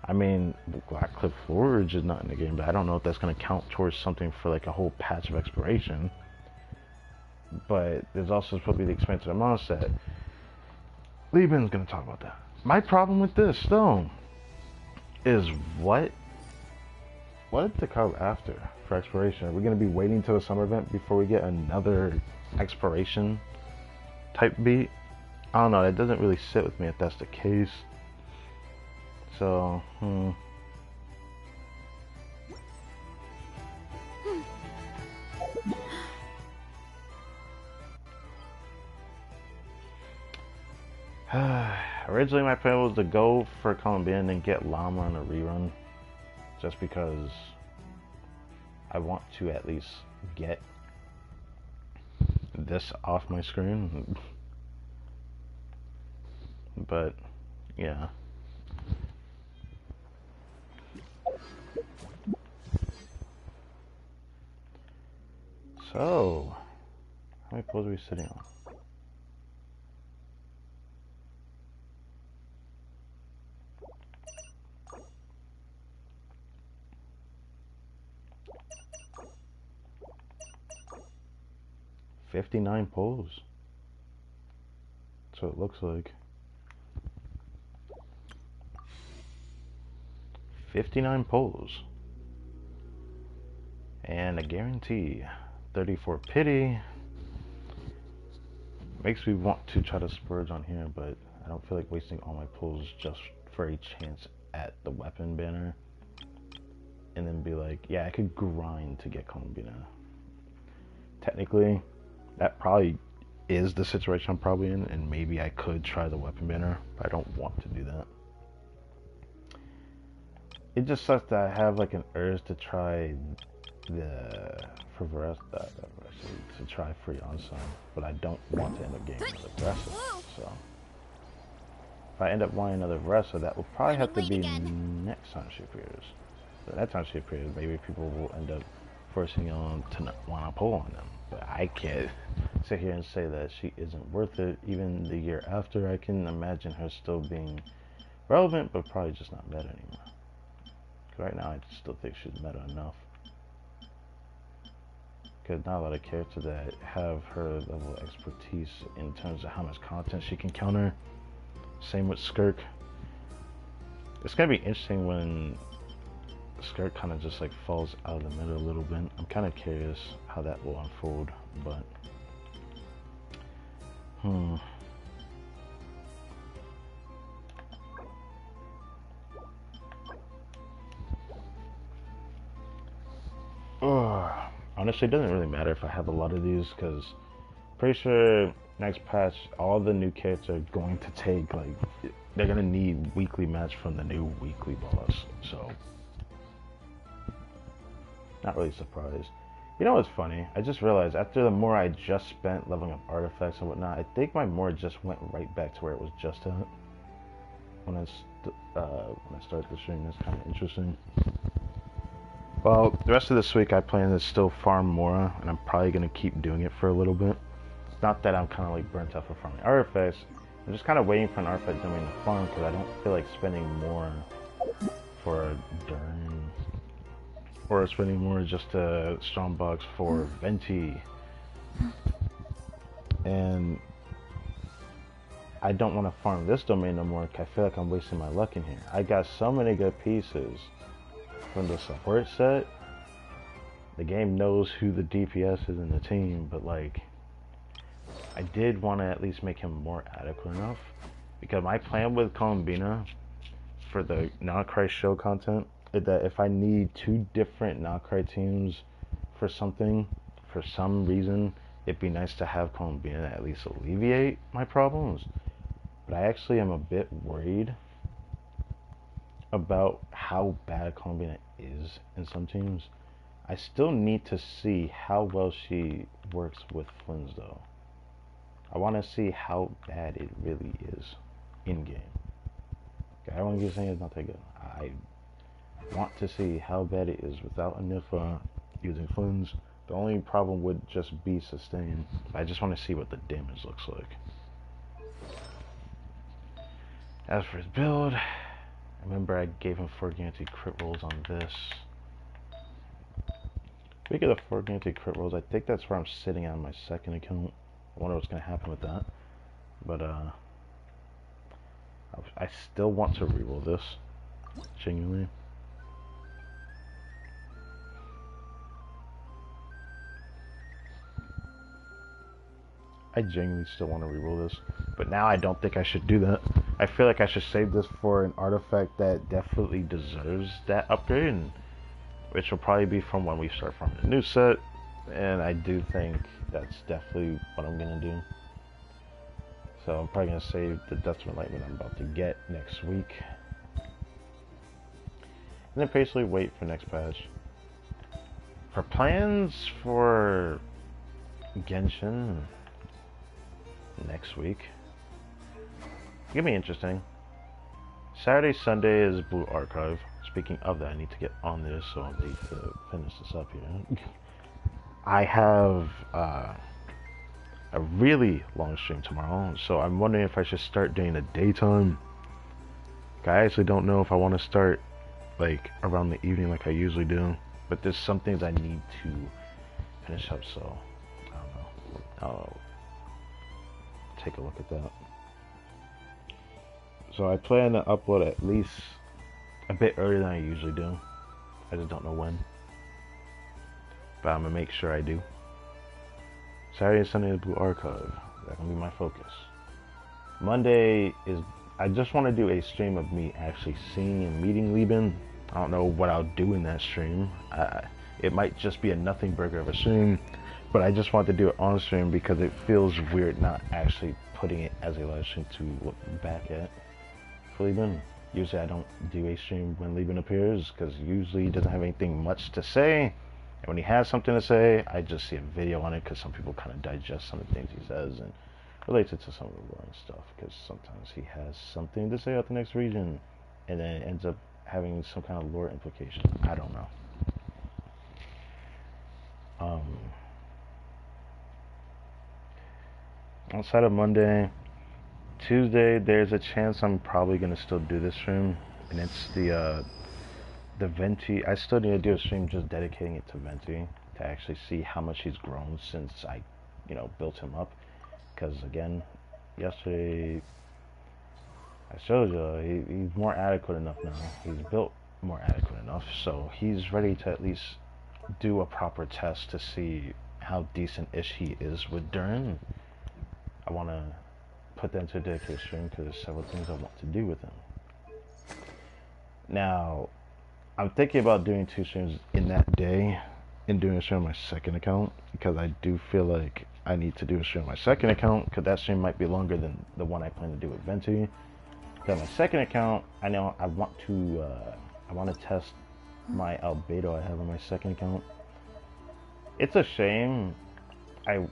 [SPEAKER 1] I mean, Blackcliff Forge is not in the game, but I don't know if that's going to count towards something for like a whole patch of exploration. But there's also supposed to be the expansion of Mondstadt. Liebman's going to talk about that. My problem with this, though, is what to come after for exploration? Are we going to be waiting till the summer event before we get another exploration type beat? I don't know, that doesn't really sit with me if that's the case. So, Originally my plan was to go for Columbian and get Llama on a rerun, just because I want to at least get this off my screen. But yeah. So, how many poles are we sitting on? $59 poles. That's what it looks like. 59 poles. And a guarantee. 34 pity. Makes me want to try to splurge on here, but I don't feel like wasting all my pulls just for a chance at the weapon banner. And then be like, yeah, I could grind to get Columbina. Technically, that probably is the situation I'm probably in, and maybe I could try the weapon banner, but I don't want to do that. It just sucks that I have like an urge to try to try free on some, but I don't want to end up getting another Vressa. So if I end up wanting another Vressa, that will probably have to be next time she appears. So that time she appears, maybe people will end up forcing on to not want to pull on them. But I can't sit here and say that she isn't worth it. Even the year after, I can imagine her still being relevant, but probably just not meta anymore. Right now, I still think she's meta enough. Because not a lot of characters that have her level of expertise in terms of how much content she can counter. Same with Skirk. It's going to be interesting when Skirk kind of just like falls out of the meta a little bit. I'm kind of curious how that will unfold, but honestly, it doesn't really matter if I have a lot of these, because pretty sure next patch all the new characters are going to take like, they're gonna need weekly match from the new weekly boss, so not really surprised. You know what's funny? I just realized after the more I just spent leveling up artifacts and whatnot, I think my more just went right back to where it was just at when I started the stream. That's kind of interesting. Well, the rest of this week I plan to still farm Mora, and I'm probably going to keep doing it for a little bit. It's not that I'm kind of like burnt out for farming artifacts. I'm just kind of waiting for an artifact domain to farm because I don't feel like spending more for Durn, or spending more just a strongbox for Venti. And I don't want to farm this domain no more because I feel like I'm wasting my luck in here. I got so many good pieces from the support set The game knows who the DPS is in the team, but like, I did want to at least make him more adequate enough. Because my plan with Columbina for the Nocry show content is that if I need 2 different Nocry teams for something, for some reason, it'd be nice to have Columbina at least alleviate my problems. But I actually am a bit worried about how bad Columbina is in some teams. I still need to see how well she works with Flynn's though. I want to see how bad it really is in game. I don't want to keep saying it's not that good. I want to see how bad it is without a Nifa using Flynn's. The only problem would just be sustain. I just want to see what the damage looks like. As for his build, I remember I gave him 4 guaranteed crit rolls on this. Speaking of the 4 guaranteed crit rolls, I think that's where I'm sitting on my second account. I wonder what's going to happen with that. But I still want to reroll this, genuinely. I genuinely still want to reroll this, but now I don't think I should do that. I feel like I should save this for an artifact that definitely deserves that upgrade, which will probably be from when we start from the new set, and I do think that's definitely what I'm going to do. So I'm probably going to save the Dustman Enlightenment I'm about to get next week. And then basically wait for next patch. For plans for Genshin next week, it's going to be interesting. Saturday, Sunday is Blue Archive. Speaking of that, I need to get on this, so I'll need to finish this up here. I have a really long stream tomorrow, so I'm wondering if I should start during the daytime. I actually don't know if I want to start like around the evening like I usually do, but there's some things I need to finish up, so I don't know. I'll take a look at that. So I plan to upload at least a bit earlier than I usually do. I just don't know when, but I'm gonna make sure I do. Saturday and Sunday is Blue Archive. That's gonna be my focus. Monday is, I just want to do a stream of me actually seeing and meeting Lieben. I don't know what I'll do in that stream. It might just be a nothing burger of a stream, but I just want to do it on stream because it feels weird not actually putting it as a live stream to look back at for Lieben. Usually I don't do a stream when Lieben appears because usually he doesn't have anything much to say. And when he has something to say, I just see a video on it because some people kind of digest some of the things he says and relates it to some of the lore and stuff, because sometimes he has something to say about the next region and then it ends up having some kind of lore implication. I don't know. Outside of Monday, Tuesday, there's a chance I'm probably gonna still do this stream, and it's the Venti. I still need to do a stream just dedicating it to Venti to actually see how much he's grown since I, built him up. Because again, yesterday I showed you he's more adequate enough now. He's built more adequate enough, so he's ready to at least do a proper test to see how decent-ish he is with Durin. I want to put that into a dedicated stream because there's several things I want to do with him. Now, I'm thinking about doing 2 streams in that day and doing a stream on my second account, because I do feel like I need to do a stream on my second account because that stream might be longer than the one I plan to do with Venti. Then my second account, I know I want to test my albedo I have on my second account. It's a shame I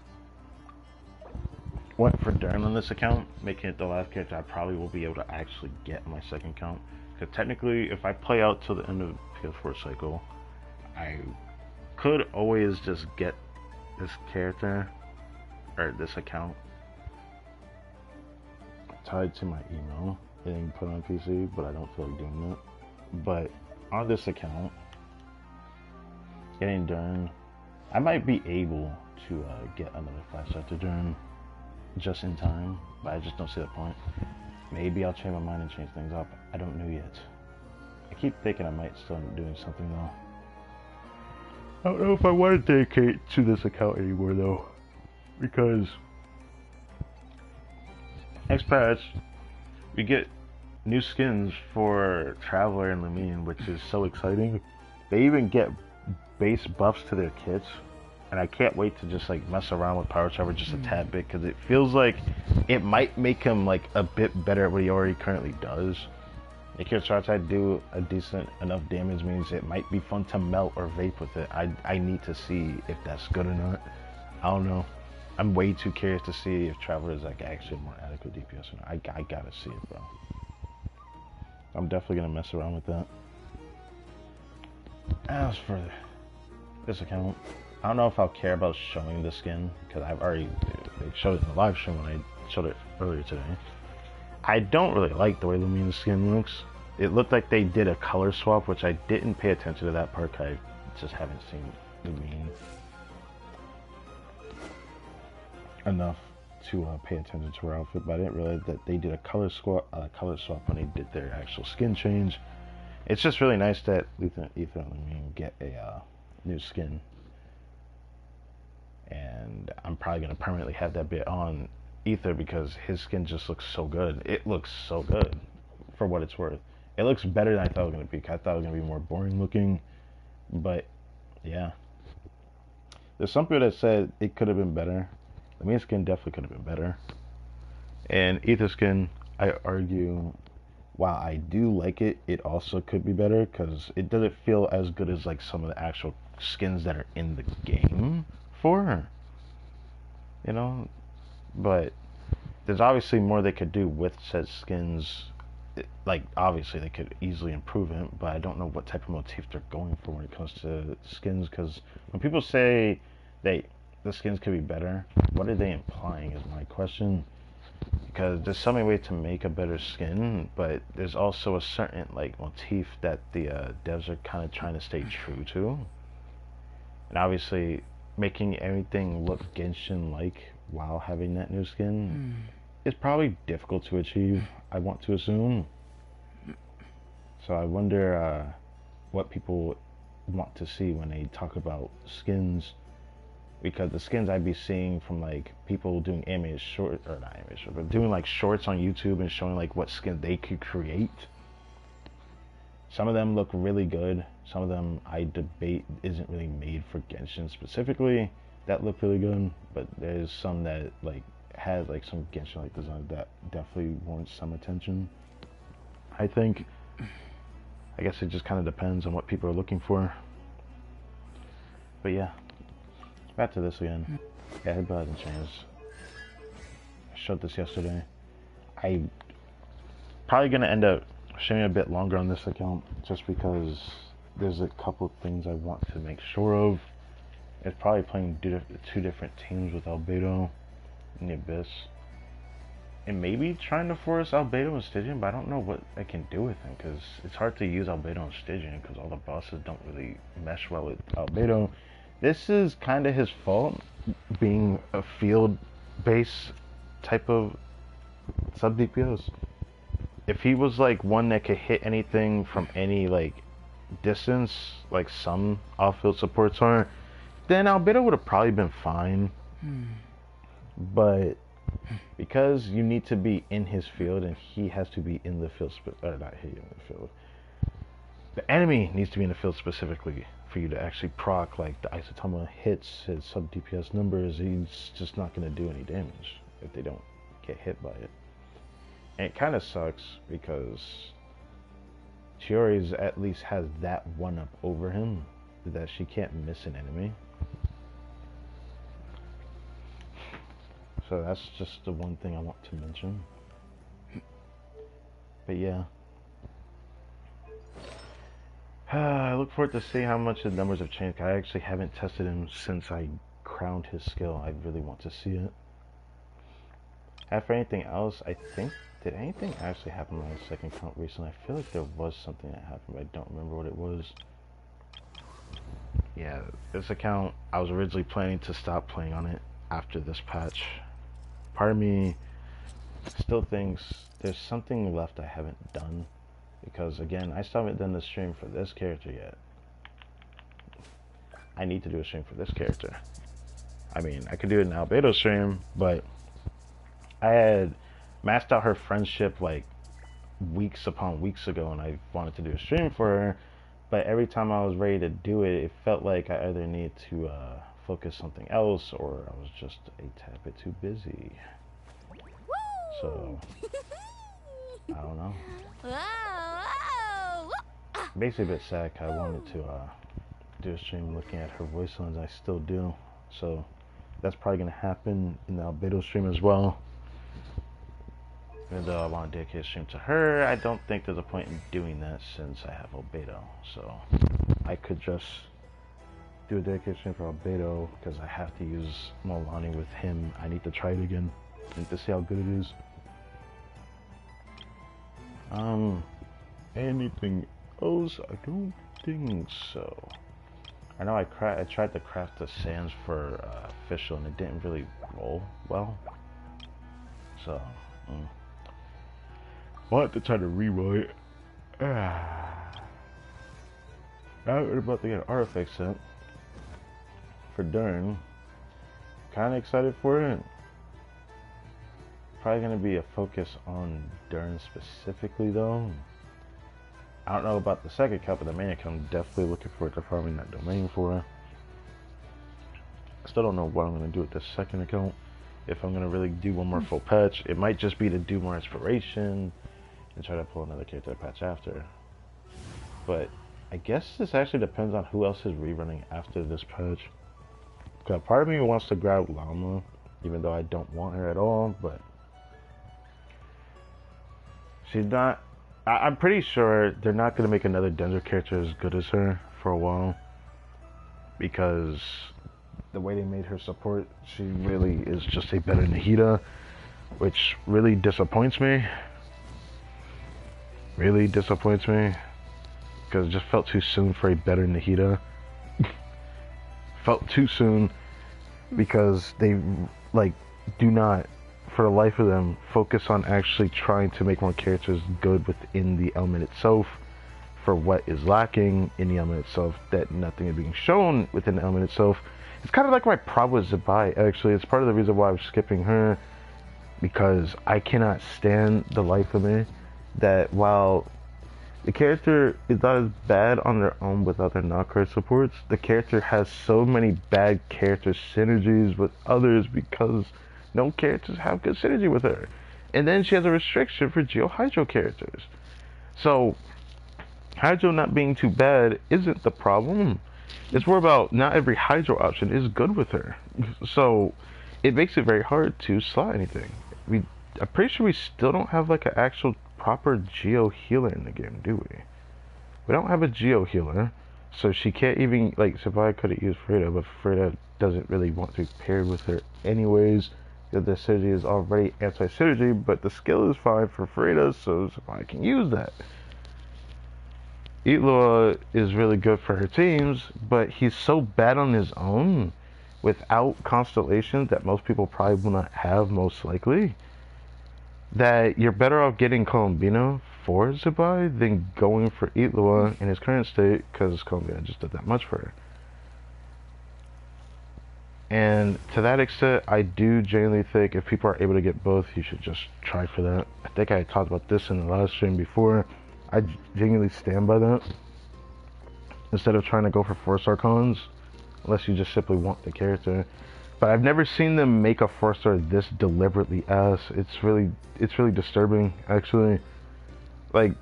[SPEAKER 1] went for Durin on this account, making it the last character I probably will be able to actually get on my second account. Because technically, if I play out till the end of the PS4 cycle, I could always just get this character, or this account, tied to my email and then put on PC, but I don't feel like doing that. But on this account, getting Durin, I might be able to get another 5-star to Durin just in time, but I just don't see the point. Maybe I'll change my mind and change things up. I don't know yet. I keep thinking I might still end up doing something though. I don't know if I want to dedicate to this account anymore though, because next patch we get new skins for Traveler and Lumine, which is so exciting. They even get base buffs to their kits, and I can't wait to just like mess around with Power Traveler just a tad bit, because it feels like it might make him like a bit better at what he already currently does. If your charge I do a decent enough damage means it might be fun to melt or vape with it. I need to see if that's good or not. I don't know. I'm way too curious to see if Traveler is like actually more adequate DPS or not. I gotta see it, bro. I'm definitely gonna mess around with that. As for this account, I don't know if I'll care about showing the skin, because I've already showed it in the live stream when I showed it earlier today. I don't really like the way Lumina's skin looks. It looked like they did a color swap, which I didn't pay attention to that part. I just haven't seen Lumine enough to pay attention to her outfit, but I didn't realize that they did a color swap when they did their actual skin change. It's just really nice that Ethan and Lumine get a new skin, and I'm probably gonna permanently have that bit on Ether because his skin just looks so good. It looks so good for what it's worth. It looks better than I thought it was gonna be. I thought it was gonna be more boring looking, but yeah. There's some people that said it could have been better. The main skin definitely could have been better. And Ether skin, I argue, while I do like it, it also could be better because it doesn't feel as good as like some of the actual skins that are in the game for her. You know? But there's obviously more they could do with said skins. Like, obviously they could easily improve it, but I don't know what type of motif they're going for when it comes to skins, because when people say the skins could be better, what are they implying is my question. Because there's so many ways to make a better skin, but there's also a certain like motif that the devs are kind of trying to stay true to. And obviously making everything look Genshin like while having that new skin is probably difficult to achieve, I want to assume. So I wonder what people want to see when they talk about skins, because the skins I'd be seeing from like people doing animated short, or not animated short, but doing like shorts on YouTube and showing like what skin they could create. Some of them look really good. Some of them I debate isn't really made for Genshin specifically. That look really good, but there's some that like has like some Genshin like design that definitely warrants some attention. I think. I guess it just kind of depends on what people are looking for. But yeah, back to this again. Yeah, it hasn't changed. I showed this yesterday. I'm probably gonna end up showing a bit longer on this account just because there's a couple of things I want to make sure of. It's probably playing two different teams with Albedo in the Abyss. And maybe trying to force Albedo and Stygian, but I don't know what I can do with him, because it's hard to use Albedo and Stygian because all the bosses don't really mesh well with Albedo. This is kind of his fault, being a field-based type of sub-DPS. If he was like one that could hit anything from any like distance, like some off-field supports are, then Albedo would have probably been fine. But because you need to be in his field and he has to be in the field, not he in the field. The enemy needs to be in the field specifically for you to actually proc like the Isotoma hits his sub DPS numbers. He's just not going to do any damage if they don't get hit by it. And it kind of sucks because Chiori's at least has that one up over him, that she can't miss an enemy. So that's just the one thing I want to mention. But yeah. I look forward to seeing how much the numbers have changed. I actually haven't tested him since I crowned his skill. I really want to see it. After anything else, I think, did anything actually happen on my second count recently? I feel like there was something that happened, but I don't remember what it was. Yeah, this account, I was originally planning to stop playing on it after this patch. Part of me still thinks there's something left I haven't done, because again, I still haven't done the stream for this character yet. I need to do a stream for this character. I mean, I could do an Albedo stream, but I had maxed out her friendship like weeks upon weeks ago, and I wanted to do a stream for her. But every time I was ready to do it, it felt like I either needed to focus something else, or I was just a tad bit too busy. So I don't know. Basically a bit sad. I wanted to do a stream looking at her voice lines. I still do. So that's probably gonna happen in the Albedo stream as well. Even though I want to dedicate a stream to her, I don't think there's a point in doing that since I have Albedo. So I could just do a dedicated stream for Albedo because I have to use Milani with him. I need to try it again. I need to see how good it is. Anything else? I don't think so. I know I tried to craft the sands for official and it didn't really roll well. So, I'll have to try to reroll it. Now we're about to get an artifact set for Dern. Kinda excited for it. Probably gonna be a focus on Dern specifically though. I don't know about the second account, but the main account I'm definitely looking forward to farming that domain for. I still don't know what I'm gonna do with this second account. If I'm gonna really do one more full patch, it might just be to do more inspiration and try to pull another character patch after. But I guess this actually depends on who else is rerunning after this patch. Cause part of me wants to grab Llama, even though I don't want her at all, but she's not. I'm pretty sure they're not gonna make another Denzer character as good as her for a while, because the way they made her support, she really is just a better Nahida, which really disappoints me. Really disappoints me, because it just felt too soon for a better Nahida. Felt too soon because they like do not, for the life of them, focus on actually trying to make more characters good within the element itself for what is lacking in the element itself, that nothing is being shown within the element itself. It's kind of like my problem with Zabai, actually. It's part of the reason why I'm skipping her, because I cannot stand the life of me that while the character is not as bad on their own with other non-card supports, the character has so many bad character synergies with others because no characters have good synergy with her. And then she has a restriction for Geo Hydro characters. So Hydro not being too bad isn't the problem. It's more about not every Hydro option is good with her. So it makes it very hard to slot anything. I'm pretty sure we still don't have like an actual proper Geo healer in the game, do we? We don't have a Geo healer. So she can't even, like, Savai could have used Freda, but Freda doesn't really want to be paired with her anyways. The synergy is already anti-synergy, but the skill is fine for Freda, so Savai can use that. Itlua is really good for her teams, but he's so bad on his own without constellations that most people probably will not have, most likely, that you're better off getting Colombino for Zabai than going for Itlua in his current state, because Colombino just did that much for her. And to that extent, I do genuinely think if people are able to get both, you should just try for that. I think I talked about this in the last stream before. I genuinely stand by that. Instead of trying to go for 4-star cons, unless you just simply want the character. But I've never seen them make a 4-star this deliberately ass. It's really disturbing, actually. Like,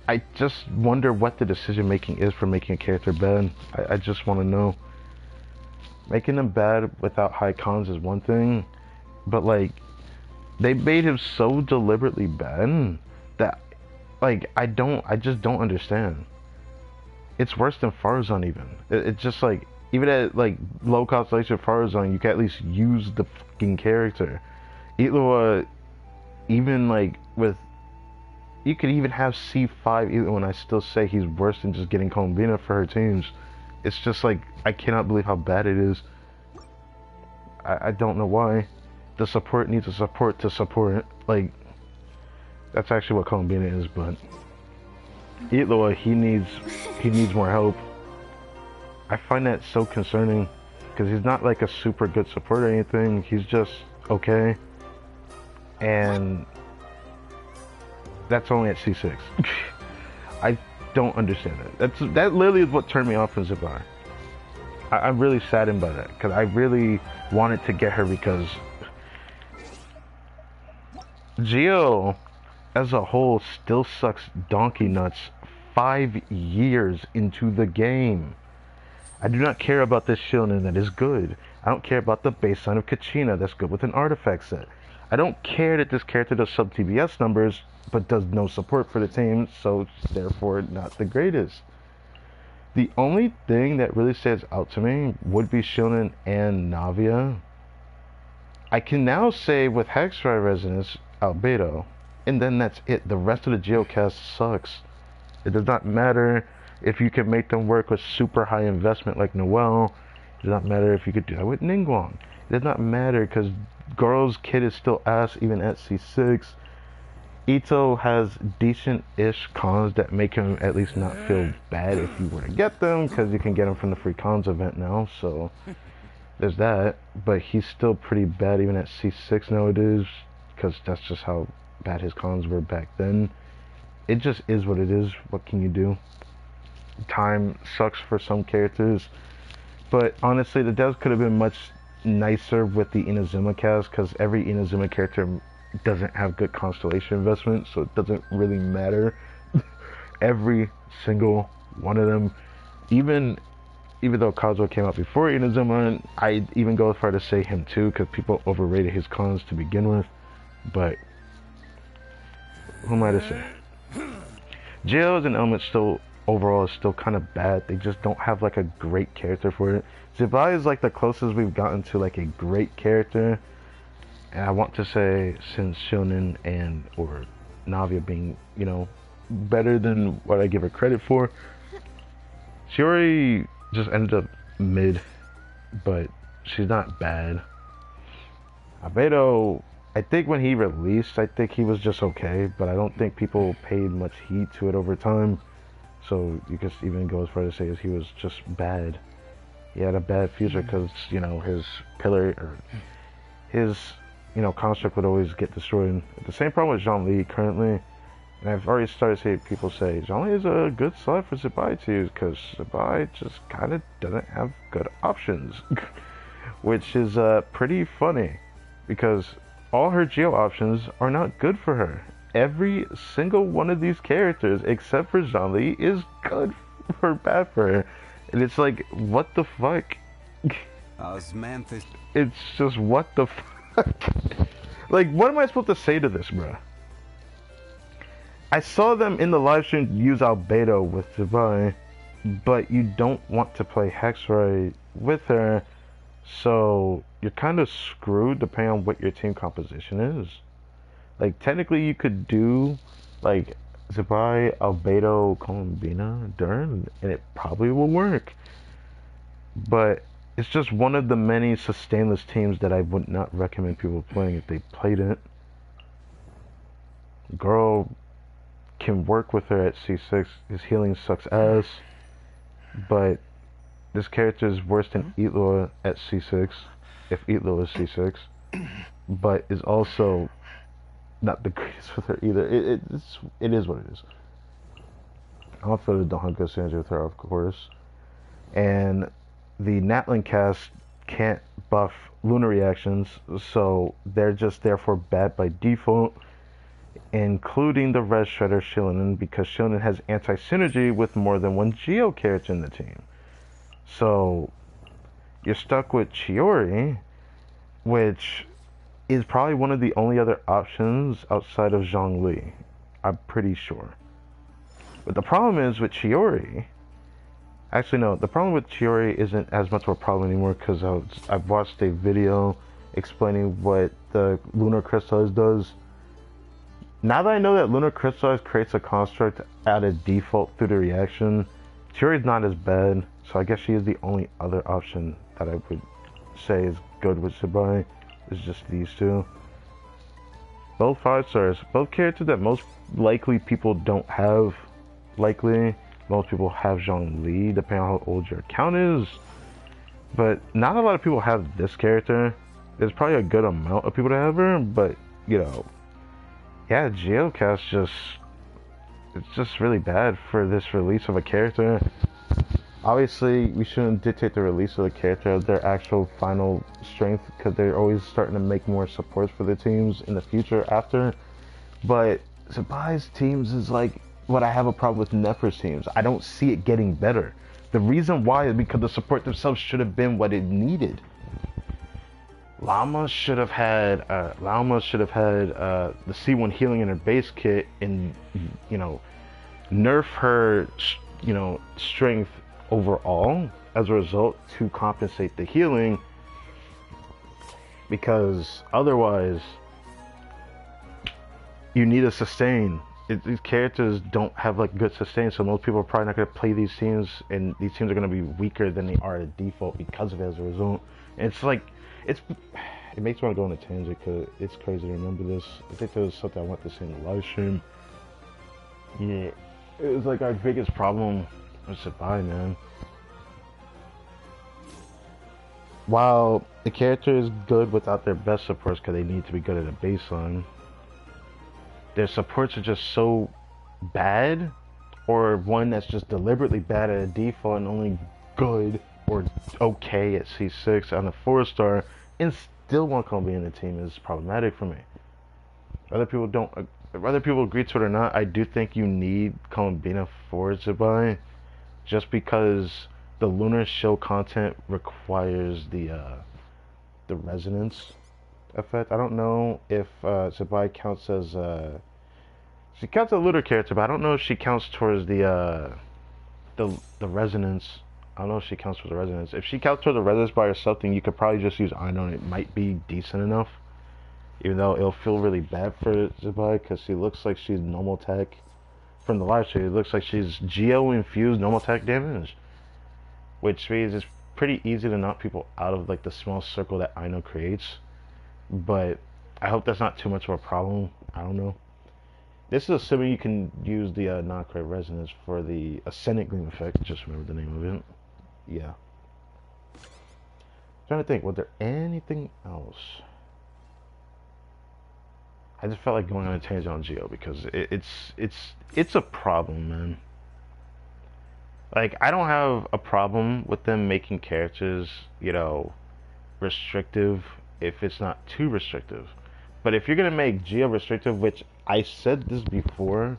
[SPEAKER 1] I just wonder what the decision making is for making a character bad. I just want to know. Making them bad without high cons is one thing, but like, they made him so deliberately bad that, like, I just don't understand. It's worse than Farazan even. It's just like, even at like low constellation Farazan, you can at least use the fucking character. Itlua, even like with, you could even have C5 Itlua, and I still say he's worse than just getting Colombina for her teams. It's just like, I cannot believe how bad it is. I don't know why. The support needs a support to support. Like, that's actually what Colombina is, but Itlua, he needs more help. I find that so concerning because he's not like a super good support or anything. He's just okay, and that's only at C6. I don't understand that. That literally is what turned me off from Zibai. I'm really saddened by that because I really wanted to get her because Geo as a whole still sucks donkey nuts 5 years into the game. I do not care about this Shilin that is good. I don't care about the baseline of Kachina that's good with an artifact set. I don't care that this character does sub TBS numbers but does no support for the team, so therefore not the greatest. The only thing that really stands out to me would be Shilin and Navia. I can now say with Hexrai Resonance, Albedo, and then that's it. The rest of the Geocast sucks. It does not matter if you can make them work with super high investment like Noelle. It does not matter if you could do that with Ningguang. It does not matter because Girl's kid is still ass even at C6. Ito has decent-ish cons that make him at least not feel bad if you were to get them because you can get them from the free cons event now, so there's that. But he's still pretty bad even at C6 nowadays because that's just how bad his cons were back then. It just is what it is. What can you do? Time sucks for some characters, but honestly the devs could have been much nicer with the Inazuma cast because every Inazuma character doesn't have good constellation investment, so it doesn't really matter. Every single one of them, even though Kazuo came out before Inazuma, I'd even go as far to say him too because people overrated his cons to begin with. But who am I to say? Jail as an element still overall is still kind of bad. They just don't have like a great character for it. Zibai is like the closest we've gotten to like a great character. And I want to say since Shonen and or Navia being, you know, better than what I give her credit for. Shiori just ended up mid, but she's not bad. Albedo, I think when he released, I think he was just okay, but I don't think people paid much heed to it over time. So you could even go as far as say as he was just bad. He had a bad future because, you know, his pillar or his, you know, construct would always get destroyed. The same problem with Zhongli currently, and I've already started seeing people say Zhongli is a good slot for Zibai to use because Zibai just kind of doesn't have good options, which is pretty funny because all her geo options are not good for her. Every single one of these characters, except for Zhongli, is good or bad for her. And it's like, what the fuck? It's just, what the fuck? Like, what am I supposed to say to this, bruh? I saw them in the live stream use Albedo with Zibai, but you don't want to play Hexray with her, so you're kind of screwed depending on what your team composition is. Like, technically you could do, like, Zibai, Albedo, Colombina, Dern, and it probably will work. But it's just one of the many sustainless teams that I would not recommend people playing if they played it. Girl can work with her at C6. His healing sucks ass, but this character is worse than Eatlaw at C6, if Eatlaw is C6, but is also not the greatest with her either. It is what it is. I'll feel the Dohanko synergy with her, of course. And the Natlan cast can't buff lunar reactions, so they're just therefore bad by default, including the Red Shredder Shilinen, because Shilinen has anti-synergy with more than one Geo character in the team. So you're stuck with Chiori, which is probably one of the only other options outside of Zhongli. I'm pretty sure. But the problem is with Chiori. Actually, no. The problem with Chiori isn't as much of a problem anymore because I've watched a video explaining what the Lunar Crystallize does. Now that I know that Lunar Crystallize creates a construct at a default through the reaction, Chiori's not as bad. So I guess she is the only other option that I would say is good with Zibai. It's just these two. Both 5 stars. Both characters that most likely people don't have. Likely. Most people have Zhongli, depending on how old your account is. But not a lot of people have this character. There's probably a good amount of people that have her, but you know, yeah, Geocast it's just really bad for this release of a character. Obviously, we shouldn't dictate the release of the character of their actual final strength, because they're always starting to make more supports for the teams in the future after. But Sabai's teams is like what I have a problem with Nefer's teams. I don't see it getting better. The reason why is because the support themselves should have been what it needed. Llama should have had the C1 healing in her base kit, and you know, nerf her strength overall as a result to compensate the healing, because otherwise you need a sustain. These characters don't have like good sustain, so most people are probably not going to play these teams, and these teams are going to be weaker than they are at default because of it as a result. And it's like it makes me want to go on a tangent because it's crazy to remember this. I think there was something I wanted to say in the live stream. Yeah, it was like our biggest problem was Sabai, man. While the character is good without their best supports, because they need to be good at a baseline, their supports are just so bad, or one that's just deliberately bad at a default and only good or okay at C6 on a 4-star, and still want Columbia in the team is problematic for me. Whether people agree to it or not, I do think you need Columbina for Zabai, just because the Lunar Show content requires the resonance effect. I don't know if Zabai counts as she counts as a Lunar character, but I don't know if she counts towards the resonance. I don't know if she counts towards the resonance. If she counts towards the resonance by herself, then you could probably just use Aino and it might be decent enough. Even though it'll feel really bad for Zabai, because she looks like she's normal attack. From the live stream, it looks like she's Geo infused normal attack damage, which means it's pretty easy to knock people out of like the small circle that Aino creates. But I hope that's not too much of a problem. I don't know. This is assuming you can use the non-crit resonance for the Ascendant Gleam effect. Just remember the name of it. Yeah. Trying to think, was there anything else? I just felt like going on a tangent on Geo because it's a problem, man. Like, I don't have a problem with them making characters, you know, restrictive if it's not too restrictive. But if you're gonna make Geo restrictive, which I said this before,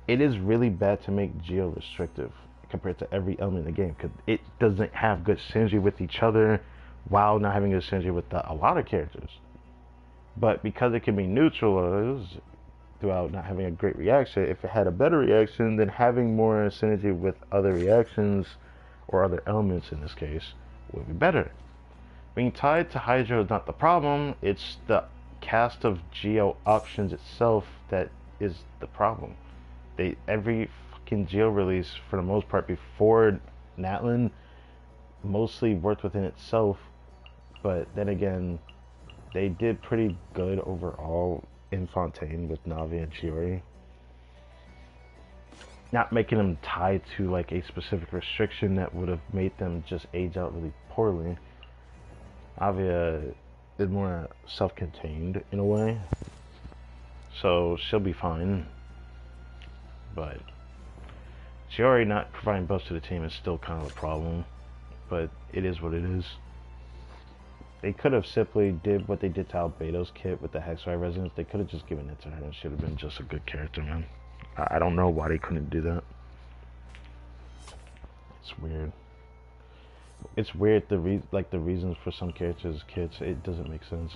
[SPEAKER 1] it is really bad to make Geo restrictive compared to every element in the game, because it doesn't have good synergy with each other while not having good synergy with a lot of characters. But because it can be neutralized throughout not having a great reaction, if it had a better reaction, then having more synergy with other reactions or other elements in this case would be better. Being tied to Hydro is not the problem, it's the cast of Geo options itself that is the problem. Every fucking Geo release, for the most part before Natlan, mostly worked within itself, but then again, they did pretty good overall in Fontaine with Navi and Chiori. Not making them tied to like a specific restriction that would have made them just age out really poorly. Avia is more self-contained in a way, so she'll be fine. But Chiori not providing buffs to the team is still kind of a problem, but it is what it is. They could have simply did what they did to Albedo's kit with the Hexfire Resonance. They could have just given it to her and she would have been just a good character, man. I don't know why they couldn't do that. It's weird. It's weird, the reasons for some characters' kits, it doesn't make sense.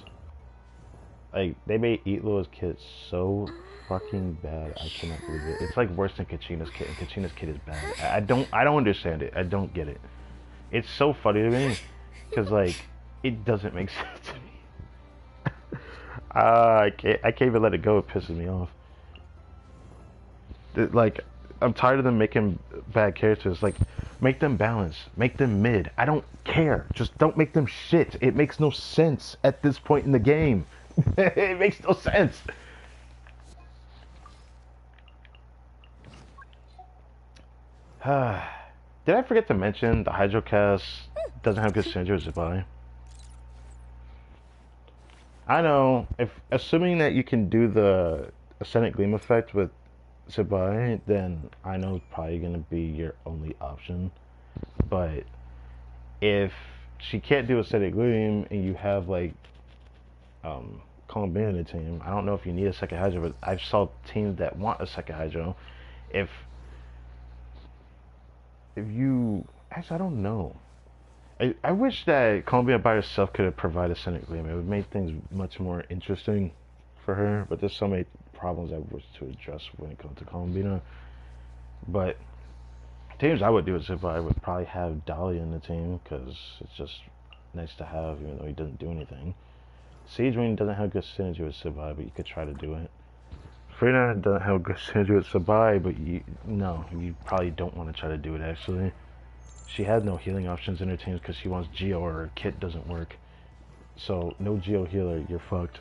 [SPEAKER 1] Like, they made Eatlo's kit so fucking bad, I cannot believe it. It's like worse than Kachina's kit, and Kachina's kit is bad. I don't understand it. I don't get it. It's so funny to me, because like, it doesn't make sense to me. I can't even let it go. It pisses me off. Like, I'm tired of them making bad characters. Like, make them balanced. Make them mid. I don't care. Just don't make them shit. It makes no sense at this point in the game. It makes no sense. Did I forget to mention the Hydrocast doesn't have good synergy with Zibai? I know, if assuming that you can do the Ascendant Gleam effect with Zibai, then I know it's probably gonna be your only option. But if she can't do Ascendant Gleam and you have like Columbine in the team, I don't know if you need a second Hydro, but I've saw teams that want a second Hydro. If you actually, I don't know. I wish that Columbia by herself could have provided Ascendant Gleam. It would make things much more interesting for her, but there's so many problems I wish to address when it comes to Columbina. But teams I would do it if I would probably have Dahlia in the team because it's just nice to have, even though he doesn't do anything. Siege Ring doesn't have good synergy with Sabai, but you could try to do it. Freyna doesn't have good synergy with Sabai, but you probably don't want to try to do it actually. She has no healing options in her teams because she wants Geo or her kit doesn't work. So no Geo healer, you're fucked.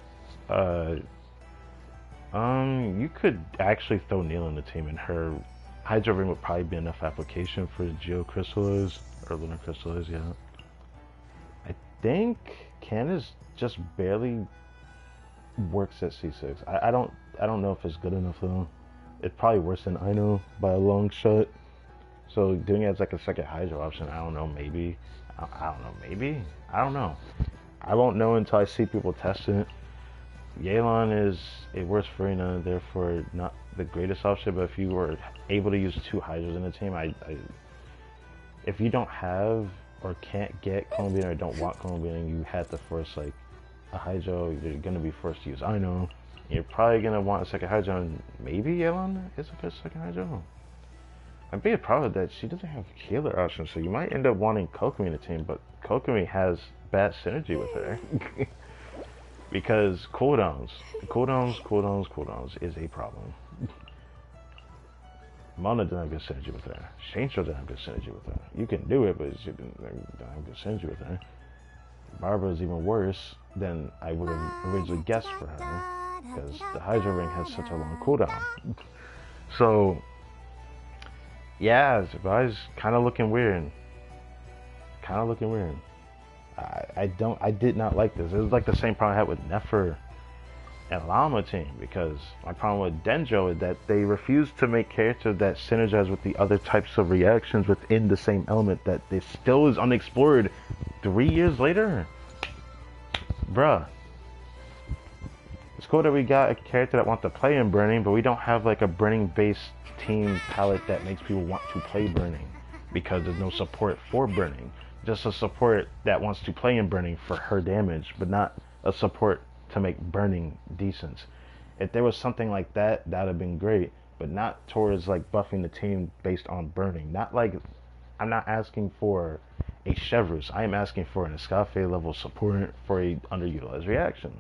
[SPEAKER 1] You could actually throw Neil in the team, and her Hydro Ring would probably be enough application for Geo Crystallize or Lunar Crystallize. Yeah, I think Candace just barely works at C6. I don't know if it's good enough though. It's probably worse than I know by a long shot. So doing it as like a second Hydro option, I don't know, maybe. I don't know, maybe. I don't know. I won't know until I see people test it. Yelan is a worse Farina, therefore not the greatest option, but if you were able to use two Hydros in the team, if you don't have or can't get Colombian or don't want Colombian, you had to force like a Hydro, you're going to be forced to use Ino. You're probably going to want a second Hydro, and maybe Yelan is a good second Hydro. My biggest problem is that she doesn't have healer options, so you might end up wanting Kokomi in the team, but Kokomi has bad synergy with her. Because cooldowns is a problem. Mona doesn't have good synergy with her. Shainstro doesn't have good synergy with her. You can do it, but she doesn't have good synergy with her. Barbara is even worse than I would have originally guessed for her, because the Hydro Ring has such a long cooldown. So, yeah, Zabai's kind of looking weird. I did not like this. It was like the same problem I had with Nefer and Llama team, because my problem with Denjo is that they refuse to make characters that synergize with the other types of reactions within the same element that they still is unexplored 3 years later. Bruh. It's cool that we got a character that wants to play in Burning, but we don't have like a Burning based team palette that makes people want to play Burning, because there's no support for Burning. Just a support that wants to play in Burning for her damage, but not a support to make Burning decent. If there was something like that, that would have been great, but not towards like buffing the team based on Burning. Not like, I'm not asking for a Chevrus, I am asking for an Escafe level support for a underutilized reaction.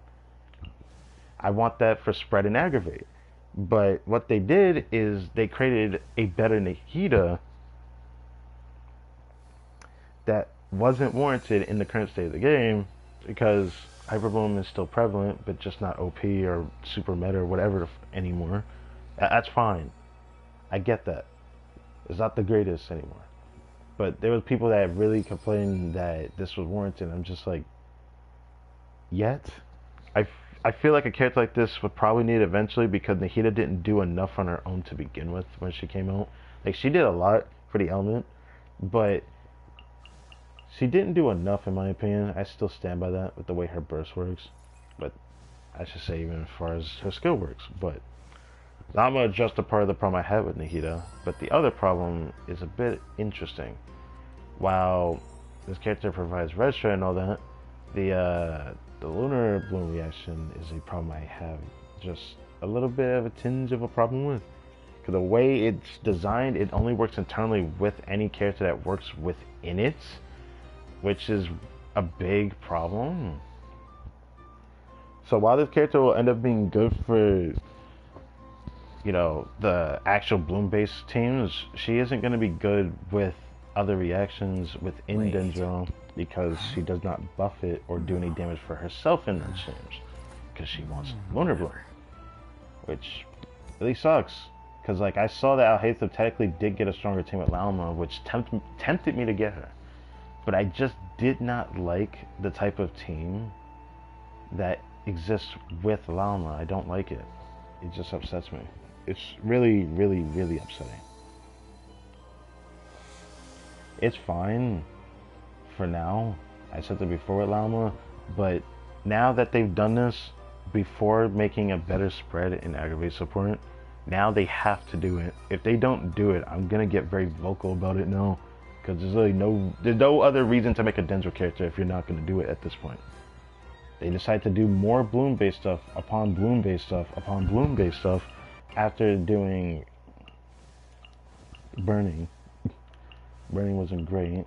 [SPEAKER 1] I want that for spread and aggravate. But what they did is they created a better Nahida that wasn't warranted in the current state of the game, because Hyperbloom is still prevalent, but just not OP or super meta or whatever anymore. That's fine. I get that. It's not the greatest anymore. But there was people that really complained that this was warranted. I'm just like, yet? I feel like a character like this would probably need it eventually, because Nahida didn't do enough on her own to begin with when she came out. Like, she did a lot for the element, but she didn't do enough in my opinion. I still stand by that with the way her burst works. But I should say even as far as her skill works. But I'm going to address the part of the problem I had with Nahida. But the other problem is a bit interesting. While this character provides red shred and all that, the Lunar Bloom reaction is a problem I have just a little bit of a tinge of a problem with. Because the way it's designed, it only works internally with any character that works within it, which is a big problem. So while this character will end up being good for, you know, the actual Bloom-based teams, she isn't going to be good with other reactions within Dendro, because she does not buff it or do any damage for herself in those teams, because she wants Lunar Bloom, which really sucks. Because, like, I saw that Alhaitham technically did get a stronger team with Lalma, which tempted me to get her. But I just did not like the type of team that exists with Lalma. I don't like it. It just upsets me. It's really, really, really upsetting. It's fine for now. I said that before with Lalma, but now that they've done this before making a better spread in aggravate support, now they have to do it. If they don't do it, I'm gonna get very vocal about it now, because there's really no other reason to make a Dendro character if you're not gonna do it at this point. They decide to do more bloom based stuff upon bloom based stuff upon bloom based stuff after doing burning. Burning wasn't great.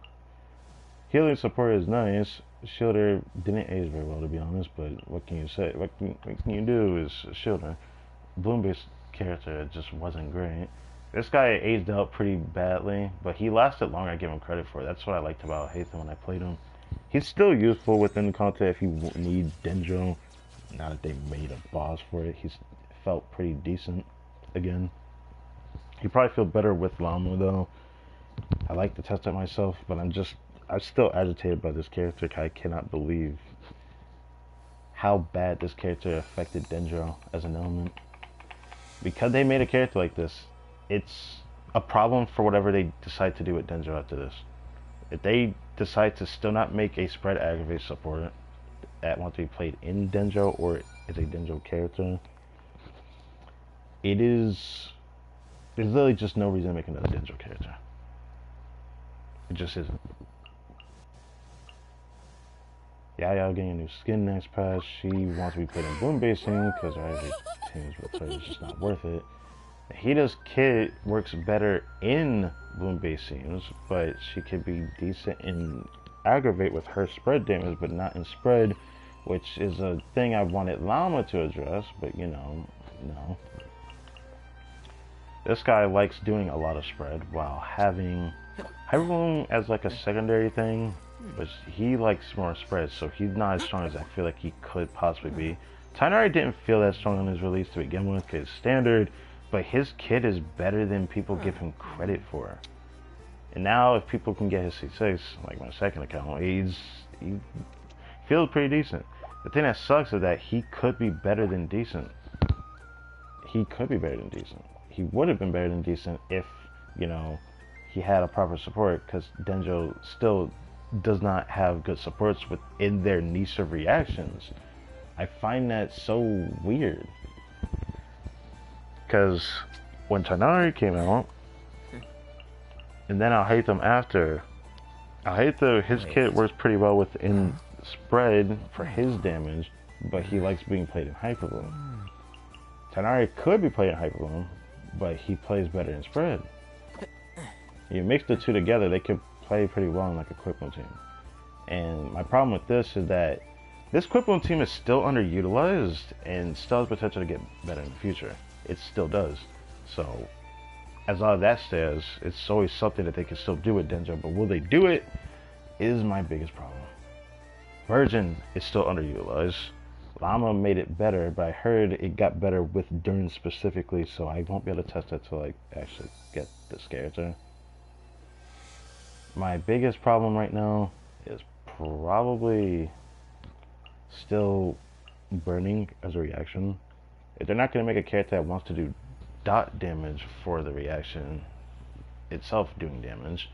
[SPEAKER 1] Healing support is nice. Shielder didn't age very well, to be honest, but what can you say? What can you do is Shielder. Bloom based character just wasn't great. This guy aged out pretty badly, but he lasted longer. I give him credit for it. That's what I liked about Haytham when I played him. He's still useful within the content if you need Dendro. Now that they made a boss for it, he's felt pretty decent again. He probably feel better with Llama though. I like to test it myself, but I'm still agitated by this character. I cannot believe how bad this character affected Dendro as an element. Because they made a character like this, it's a problem for whatever they decide to do with Dendro after this. If they decide to still not make a spread aggravate support that wants to be played in Dendro or is a Dendro character, there's literally just no reason to make another Dendro character. It just isn't. Yaya getting a new skin next patch. She wants to be played in Bloom Basing because her average teams with her is just not worth it. Hida's kit works better in Bloom Basings, but she could be decent in aggravate with her spread damage, but not in spread, which is a thing I wanted Llama to address, but you know, no. This guy likes doing a lot of spread while having Hyperbloom as like a secondary thing, but he likes more spread, so he's not as strong as I feel like he could possibly be. Tainari didn't feel that strong on his release to begin with, because standard, but his kit is better than people give him credit for. And now if people can get his C6, like my second account, he feels pretty decent. The thing that sucks is that he could be better than decent. He could be better than decent. He would have been better than decent if, you know, he had a proper support, because Dendro still does not have good supports within their niche of reactions. I find that so weird. Because when Tainari came out, and then Alhaitham after, Alhaitham, his kit works pretty well within spread for his damage, but he likes being played in Hyperbloom. Tainari could be played in Hyperbloom, but he plays better in spread. You mix the two together, they could play pretty well in like a Quickbloom team. And my problem with this is that this Quickbloom team is still underutilized and still has potential to get better in the future. It still does. So, as all of that says, it's always something that they can still do with Dendro, but will they do it is my biggest problem. Virgin is still underutilized. Llama made it better, but I heard it got better with Dern specifically, so I won't be able to test that till I actually get this character. My biggest problem right now is probably still burning as a reaction. If they're not going to make a character that wants to do dot damage for the reaction itself doing damage,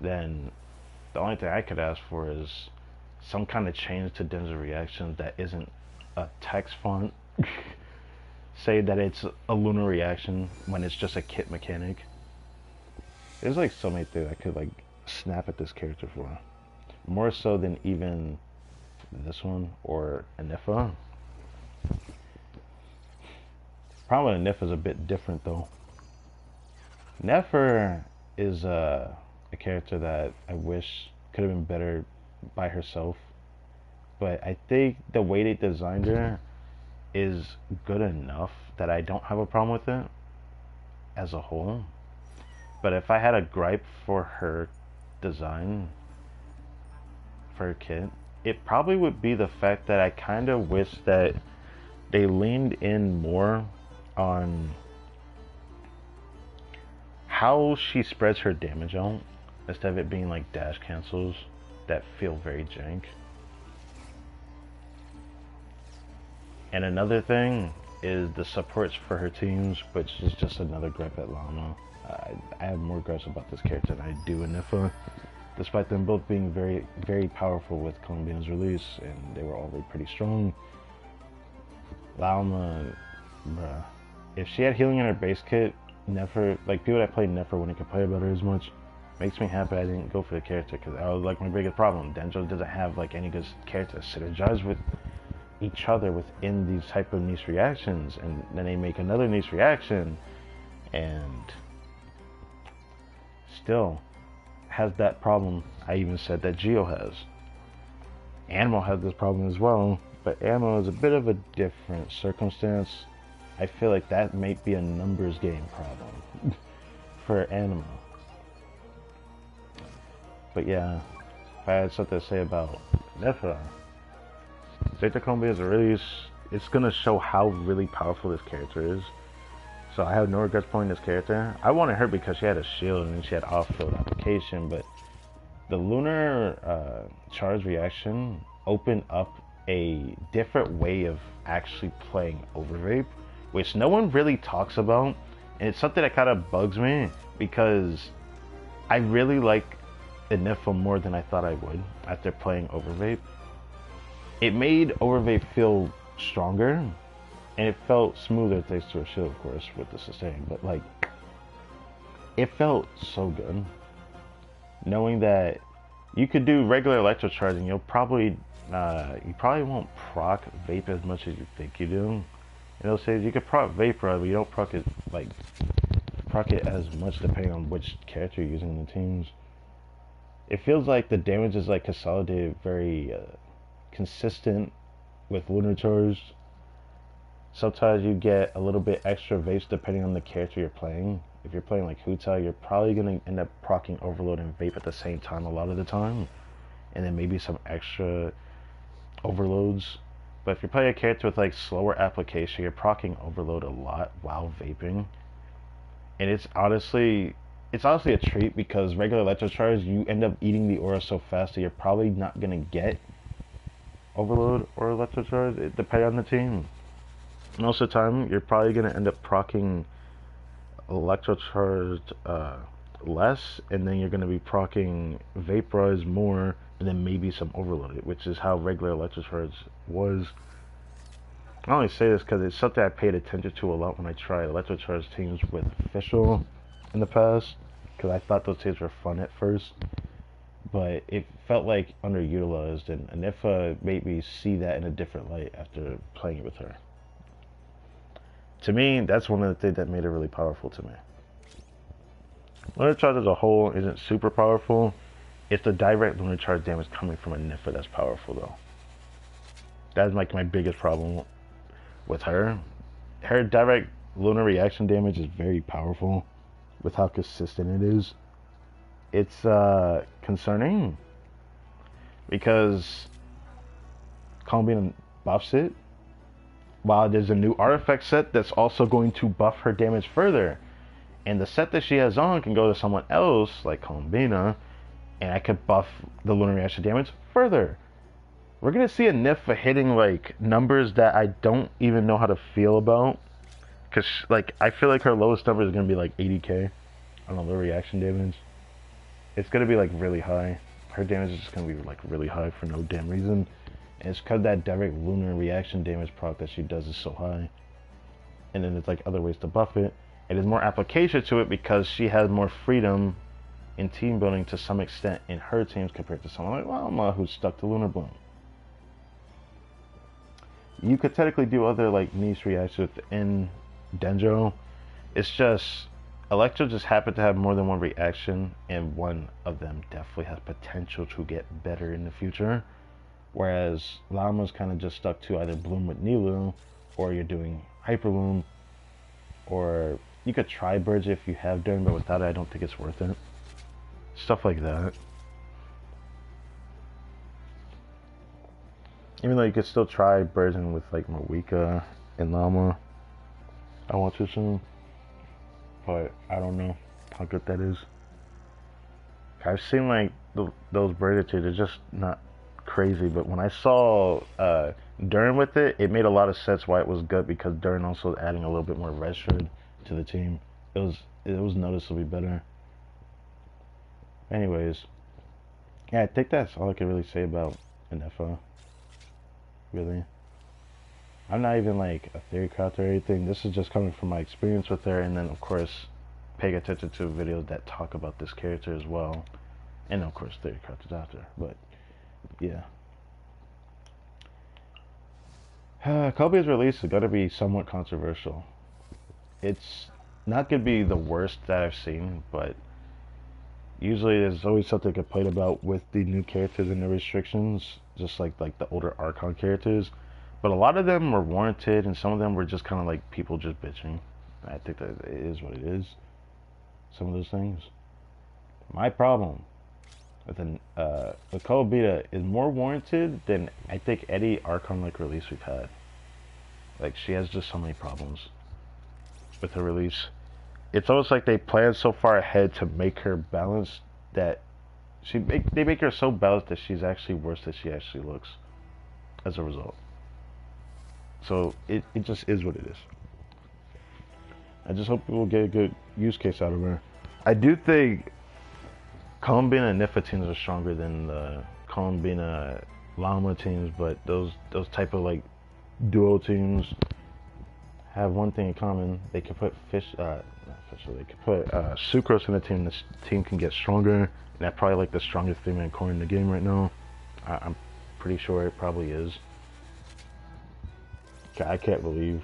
[SPEAKER 1] then the only thing I could ask for is some kind of change to Dendro reactions that isn't a text font. Say that it's a lunar reaction when it's just a kit mechanic. There's like so many things I could like snap at this character for. More so than even this one or Anifa. Problem with Anifa is a bit different though. Nefer is a character that I wish could have been better by herself. But I think the way they designed her is good enough that I don't have a problem with it as a whole. But if I had a gripe for her design, for her kit, it probably would be the fact that I kind of wish that they leaned in more on how she spreads her damage out instead of it being like dash cancels that feel very jank. And another thing is the supports for her teams, which is just another gripe at Llama. I have more gripes about this character than I do in Nifa, despite them both being very, very powerful with Colombian's release, and they were already pretty strong. Llama, bruh, if she had healing in her base kit, never, like people that play Nefer wouldn't complain about her as much. Makes me happy I didn't go for the character, because that was like my biggest problem. Denjo doesn't have like any good characters synergize with each other within these type of niche reactions, and then they make another niche reaction and still has that problem. I even said that Geo has. Animal has this problem as well, but Animal is a bit of a different circumstance. I feel like that may be a numbers game problem for Animal. But yeah, if I had something to say about Nephra, Zeta Combi is a release. It's gonna show how really powerful this character is. So I have no regrets playing this character. I wanted her because she had a shield and she had off-field application, but the lunar charge reaction opened up a different way of actually playing Overvape, which no one really talks about, and it's something that kind of bugs me because I really like Enifa more than I thought I would after playing Overvape. It made Overvape feel stronger, and it felt smoother thanks to a shield, of course, with the sustain, but like, it felt so good. Knowing that you could do regular electro charging, you probably won't proc vape as much as you think you do. And it'll say you could proc vapor, but you don't proc it as much depending on which character you're using in the teams. It feels like the damage is like consolidated, very consistent with lunar charge. Sometimes you get a little bit extra vapes depending on the character you're playing. If you're playing like Huta, you're probably going to end up proccing Overload and Vape at the same time a lot of the time. And then maybe some extra Overloads. But if you're playing a character with like slower application, you're proccing Overload a lot while vaping. And it's honestly a treat because regular Electro Charge, you end up eating the aura so fast that you're probably not going to get Overload or Electro Charge, depending on the team. Most of the time, you're probably going to end up proccing Electrocharged less, and then you're going to be proccing Vaporize more, and then maybe some Overloaded, which is how regular Electrocharge was. I only say this because it's something I paid attention to a lot when I tried Electrocharge teams with Official in the past, because I thought those teams were fun at first, but it felt like underutilized, and Anifa made me see that in a different light after playing it with her. To me, that's one of the things that made it really powerful to me. Lunar Charge as a whole isn't super powerful. It's the direct Lunar Charge damage coming from a Nifa that's powerful, though. That's like my biggest problem with her. Her direct Lunar reaction damage is very powerful with how consistent it is. It's concerning because Colombian buffs it, while there's a new artifact set that's also going to buff her damage further. And the set that she has on can go to someone else, like Colombina, and I could buff the lunar reaction damage further. We're going to see a Nifa hitting, like, numbers that I don't even know how to feel about. Because, like, I feel like her lowest number is going to be, like, 80k on the lunar reaction damage. It's going to be, like, really high. Her damage is just going to be, like, really high for no damn reason. And it's because that direct lunar reaction damage proc that she does is so high. And then there's like other ways to buff it. And there's more application to it because she has more freedom in team building to some extent in her teams compared to someone like Lama who's stuck to Lunar Bloom. You could technically do other like niche reactions within Denjo. It's just Electro just happened to have more than one reaction, and one of them definitely has potential to get better in the future. Whereas Llama's kind of just stuck to either Bloom with Nilu, or you're doing Hyper Bloom, or you could try Burge if you have Durn, but without it, I don't think it's worth it. Stuff like that. Even though you could still try Burgeon with like Mawika and Llama, I want to soon, but I don't know. how good that is. I've seen like those braided too. They're just not crazy. But when I saw Duran with it, it made a lot of sense why it was good because Duran also adding a little bit more red shred to the team. It was noticeably better. Anyways, yeah, I think that's all I can really say about Anefa. Really, I'm not even like a theory crafter or anything. This is just coming from my experience with her, and then of course paying attention to videos that talk about this character as well, and of course theory crafters after. But yeah, Kobe's release is gonna be somewhat controversial. It's not gonna be the worst that I've seen, but usually there's always something complained about with the new characters and the restrictions, just like the older Archon characters. But a lot of them were warranted, and some of them were just kind of like people just bitching. I think that it is what it is. Some of those things. My problem with the Code Beta is more warranted than I think any Archon like release we've had. Like she has just so many problems with her release. It's almost like they planned so far ahead to make her balanced that they make her so balanced that she's actually worse than she actually looks as a result. So it just is what it is. I just hope we'll get a good use case out of her. I do think Columbina and Nifa teams are stronger than the Columbina Llama teams, but those type of like duo teams have one thing in common. They can put they can put Sucrose in the team. This team can get stronger, and that's probably like the strongest 3-man core in the game right now. I'm pretty sure it probably is. I can't believe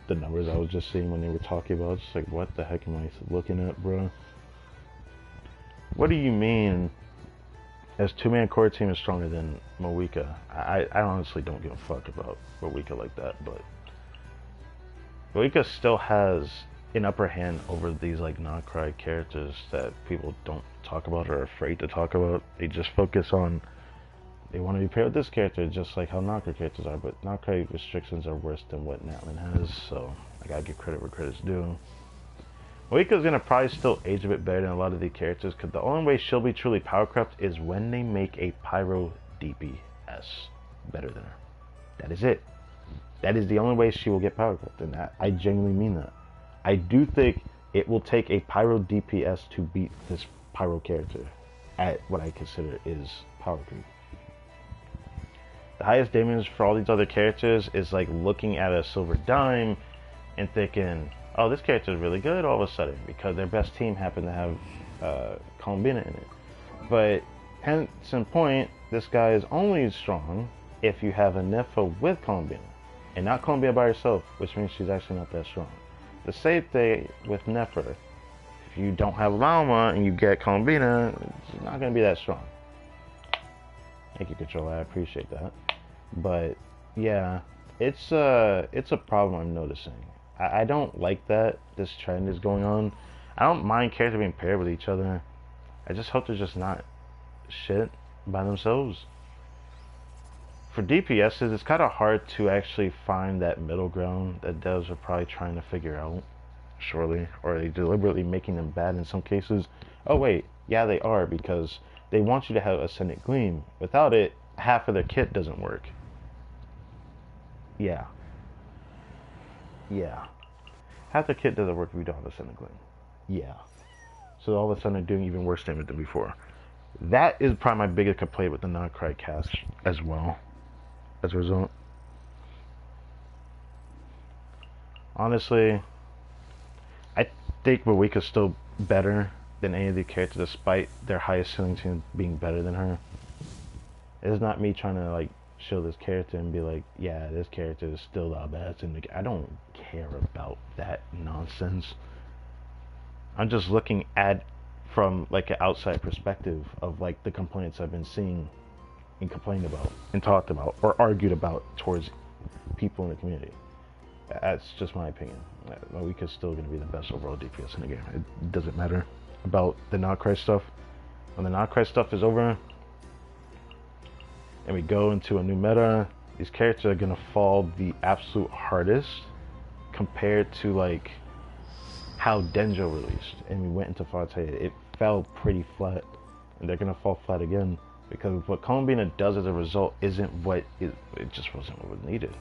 [SPEAKER 1] the numbers I was just seeing when they were talking about. It's like, what the heck am I looking at, bro? What do you mean as 2-man core team is stronger than Moeka? I honestly don't give a fuck about Moeka like that, but Moeka still has an upper hand over these like non-cry characters that people don't talk about or are afraid to talk about. They just focus on they want to be paired with this character just like how non-cry characters are, but non-cry restrictions are worse than what Natlin has, so I gotta give credit where credit's due. Moeka's gonna probably still age a bit better than a lot of the characters, because the only way she'll be truly powercraft is when they make a Pyro DPS better than her. That is it. That is the only way she will get powercraft, and I genuinely mean that. I do think it will take a Pyro DPS to beat this Pyro character at what I consider is power creep. The highest damage for all these other characters is like looking at a silver dime and thinking, oh, this character is really good all of a sudden because their best team happened to have Columbina in it. But hence in point, this guy is only strong if you have a Nefa with Columbina and not Columbina by herself, which means she's actually not that strong. The same thing with Nefer. If you don't have Llama and you get Columbina, she's not going to be that strong. Thank you, Controller. I appreciate that. But yeah, it's a problem I'm noticing. I don't like that this trend is going on. I don't mind characters being paired with each other. I just hope they're just not shit by themselves. For DPSs, it's kind of hard to actually find that middle ground that devs are probably trying to figure out, surely, or are they deliberately making them bad in some cases? Oh wait, yeah they are, because they want you to have Ascendant Gleam. Without it, half of their kit doesn't work. Yeah. Half the kit doesn't work if you don't have Ascendant Gleam. Yeah. So all of a sudden they're doing even worse damage than before. That is probably my biggest complaint with the non-cry cast as well. As a result. Honestly, I think Moeka's still better than any of the characters despite their highest ceiling team being better than her. It's not me trying to like show this character and be like, yeah, this character is still the best. And I don't care about that nonsense. I'm just looking at from like an outside perspective of like the complaints I've been seeing and complained about and talked about or argued about towards people in the community. That's just my opinion. Moeka's still going to be the best overall DPS in the game. It doesn't matter about the non-cry stuff. When the non-cry stuff is over and we go into a new meta, these characters are going to fall the absolute hardest compared to like how Denjo released, and we went into Forte, it fell pretty flat, and they're gonna fall flat again because what Columbina does as a result isn't what it just wasn't what was needed.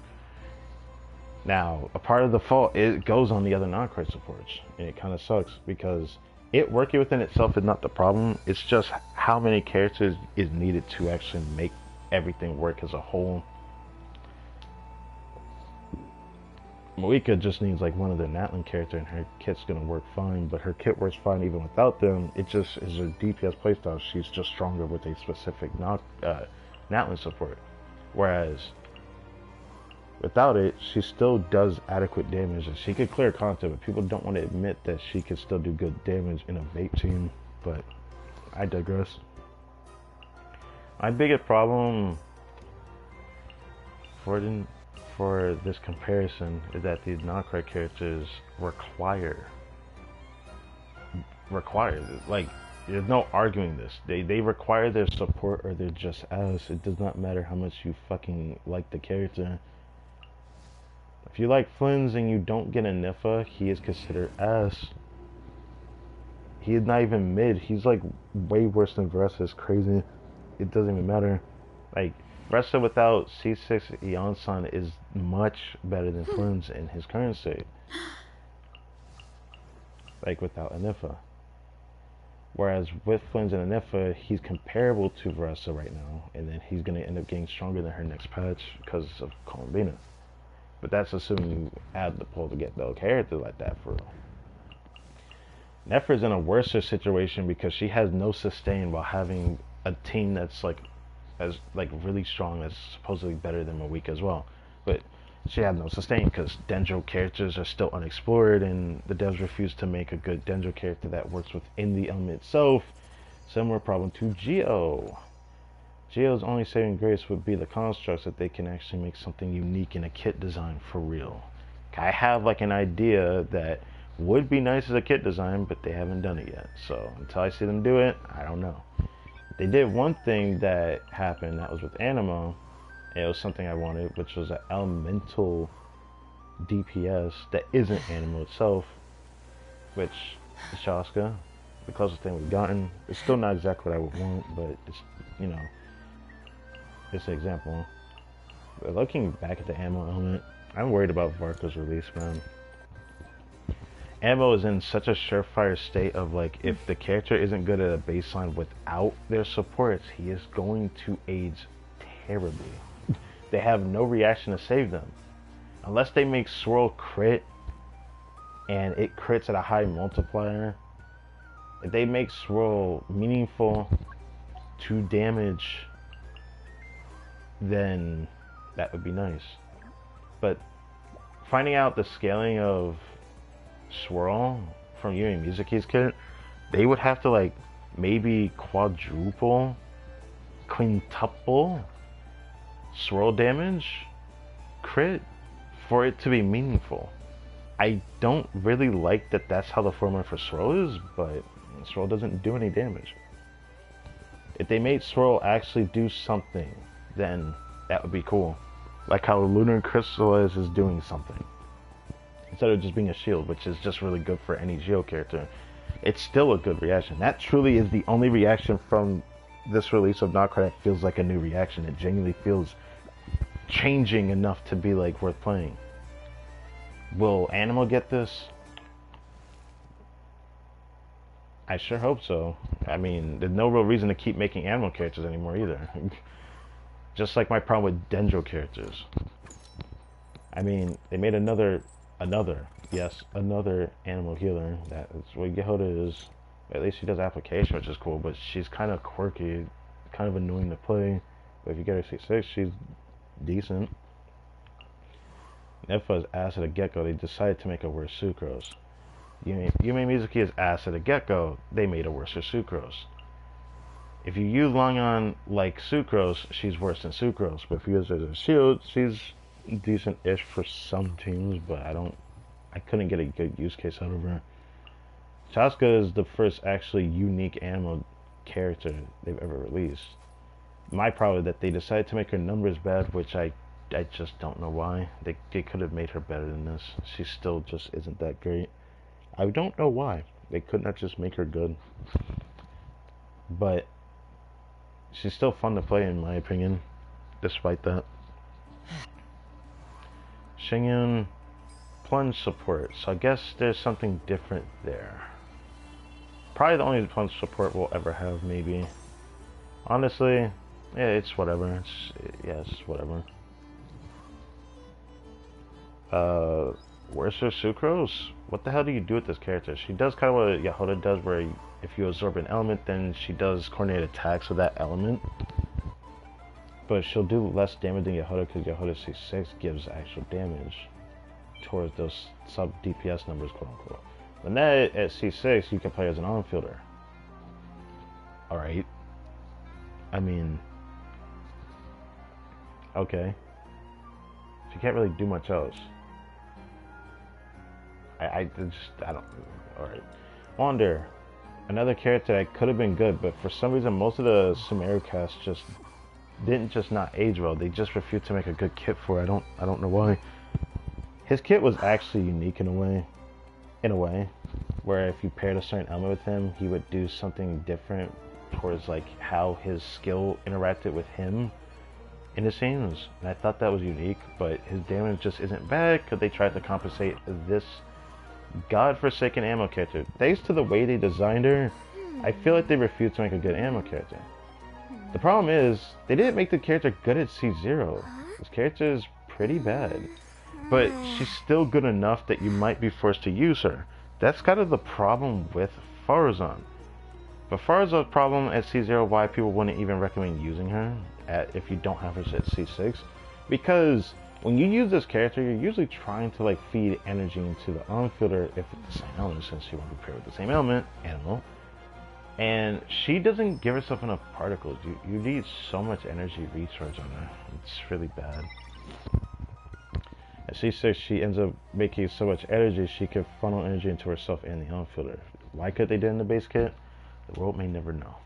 [SPEAKER 1] Now, a part of the fault it goes on the other non-credit supports, and it kind of sucks because it working within itself is not the problem. It's just how many characters is needed to actually make everything work as a whole. Moika just needs like one of the Natlan character and her kit's gonna work fine, but her kit works fine even without them. It just is a DPS playstyle. She's just stronger with a specific Natlan support. Whereas without it, she still does adequate damage and she could clear content, but people don't want to admit that she could still do good damage in a vape team, but I digress. My biggest problem for this comparison is that these non-credit characters require like there's no arguing this. They require their support or they're just ass. It does not matter how much you fucking like the character. If you like Flynn's and you don't get a Nifa, he is considered ass. He is not even mid. He's like way worse than Varessa. It's crazy. It doesn't even matter. Like Varessa without C6 Eonsan is much better than Flynn's in his current state. Like without a Nifa. Whereas with Flynn's and a Nifa, he's comparable to Varessa right now, and then he's gonna end up getting stronger than her next patch because of Columbina. But that's assuming you add the pull to get the character like that for real. Nefer's in a worse situation because she has no sustain while having a team that's like really strong, that's supposedly better than Moika as well. But she had no sustain because Denjo characters are still unexplored and the devs refuse to make a good Denjo character that works within the element itself. Similar problem to Geo. Geo's only saving grace would be the constructs that they can actually make something unique in a kit design for real. I have like an idea that would be nice as a kit design, but they haven't done it yet. So until I see them do it, I don't know. They did one thing that happened that was with Animo, and it was something I wanted, which was an elemental DPS that isn't Animo itself, which is Shaska, the closest thing we've gotten. It's still not exactly what I would want, but it's, you know, it's an example. But looking back at the ammo element, I'm worried about Varka's release, man. Ammo is in such a surefire state of like, if the character isn't good at a baseline without their supports, he is going to age terribly. They have no reaction to save them. Unless they make Swirl crit, and it crits at a high multiplier. If they make Swirl meaningful to damage, then that would be nice. But finding out the scaling of Swirl from Yumi Mizuki's kit, they would have to like maybe quadruple, quintuple Swirl damage crit for it to be meaningful. I don't really like that that's how the formula for Swirl is, but Swirl doesn't do any damage. If they made Swirl actually do something, then that would be cool. Like how Lunar Crystallize is doing something. Instead of just being a shield, which is just really good for any Geo character. It's still a good reaction. That truly is the only reaction from this release of Nocra that feels like a new reaction. It genuinely feels changing enough to be like worth playing. Will Animal get this? I sure hope so. I mean, there's no real reason to keep making Animal characters anymore either. Just like my problem with Denjo characters. I mean, they made another animal healer. That is what Yehoda is. At least she does application, which is cool, but she's kind of quirky, kind of annoying to play. But if you get her C6, she's decent. Nefa's ass at a get-go. They decided to make her worse Sucrose. Yume Mizuki is ass at a get-go. They made her worse Sucrose. If you use Longon like Sucrose, she's worse than Sucrose. But if you use her as a shield, she's decent-ish for some teams, but I couldn't get a good use case out of her. Chaska is the first actually unique animal character they've ever released. My problem is that they decided to make her numbers bad, which I just don't know why. They could have made her better than this. She still just isn't that great. I don't know why. They could not just make her good. But she's still fun to play in my opinion, despite that. Shingyun, plunge support. So I guess there's something different there. Probably the only plunge support we'll ever have, maybe. Honestly, yeah, it's whatever. It's whatever. Where's her Sucrose? What the hell do you do with this character? She does kind of what Yahoda does, where if you absorb an element, then she does coordinate attacks with that element. But she'll do less damage than Yahoda because Yahoda C6 gives actual damage towards those sub DPS numbers, quote unquote. When that at C6, you can play as an on-fielder. Alright. I mean, okay. She can't really do much else. I don't. Alright. Wander. Another character that could have been good, but for some reason, most of the Sumeru cast just didn't not age well. They just refused to make a good kit for it. I don't know why. His kit was actually unique in a way, where if you paired a certain element with him, he would do something different towards like how his skill interacted with him in the scenes. And I thought that was unique, but his damage just isn't bad because they tried to compensate this godforsaken ammo character. Thanks to the way they designed her, I feel like they refused to make a good ammo character. The problem is, they didn't make the character good at C0. This character is pretty bad. But she's still good enough that you might be forced to use her. That's kind of the problem with Farazan. But Farazan's problem at C0, why people wouldn't even recommend using her if you don't have her at C6. Because when you use this character, you're usually trying to like feed energy into the on-fielder if it's the same element, since you want to pair with the same element, animal. And she doesn't give herself enough particles. You need so much energy recharge on her. It's really bad. At C6, she ends up making so much energy, she can funnel energy into herself and the on-fielder. Why could they do it in the base kit? The world may never know.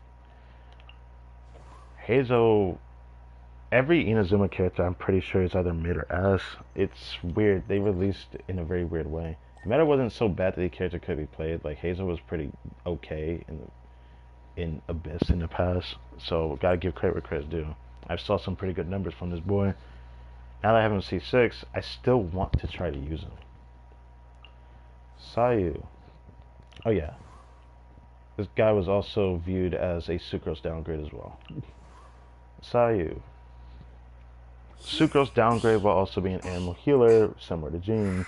[SPEAKER 1] Hazel, every Inazuma character I'm pretty sure is either mid or ass. It's weird. They released it in a very weird way. The meta wasn't so bad that the character could be played. Like Hazel was pretty okay in Abyss in the past. So gotta give credit where credit's due. I saw some pretty good numbers from this boy. Now that I have him C6, I still want to try to use him. Sayu. Oh yeah. This guy was also viewed as a Sucrose downgrade as well. Sayu. Sucrose downgrade while also being an animal healer, similar to Jean.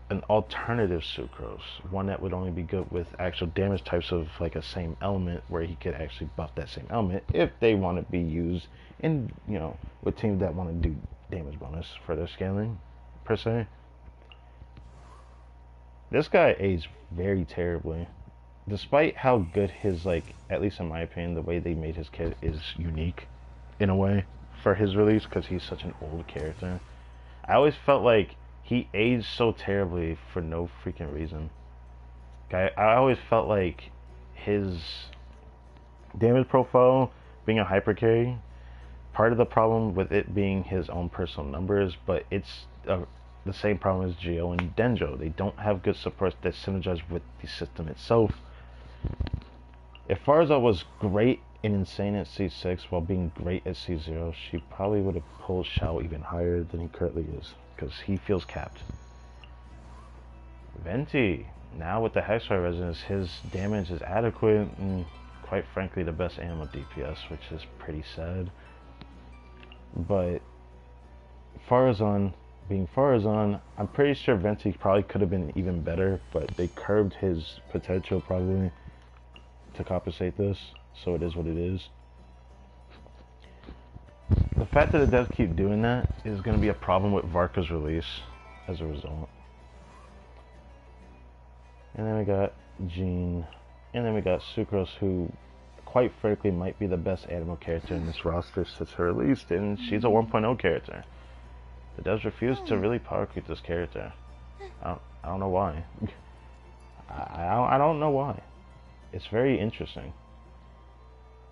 [SPEAKER 1] An alternative Sucrose. One that would only be good with actual damage types of like a same element, where he could actually buff that same element if they want to be used in, you know, with teams that want to do damage bonus for their scaling, per se. This guy aged very terribly. Despite how good his, like, at least in my opinion, the way they made his kit is unique, in a way, for his release, because he's such an old character. I always felt like he aged so terribly for no freaking reason. I always felt like his damage profile, being a hyper carry, part of the problem with it being his own personal numbers, but it's the same problem as Geo and Denjo. They don't have good supports that synergize with the system itself. If Farza was great and insane at C6 while being great at C0, she probably would have pulled Shao even higher than he currently is, because he feels capped. Venti. Now with the Hexfire Resonance, his damage is adequate and quite frankly the best animal DPS, which is pretty sad. But Farazan, being Farazan, I'm pretty sure Venti probably could have been even better, but they curbed his potential probably to compensate this, so it is what it is. The fact that the devs keep doing that is going to be a problem with Varka's release as a result. And then we got Jean, and then we got Sucrose, who quite frankly might be the best animal character in this roster since her release, and she's a 1.0 character. The devs refuse to really power creep this character. I don't know why. I don't know why. It's very interesting.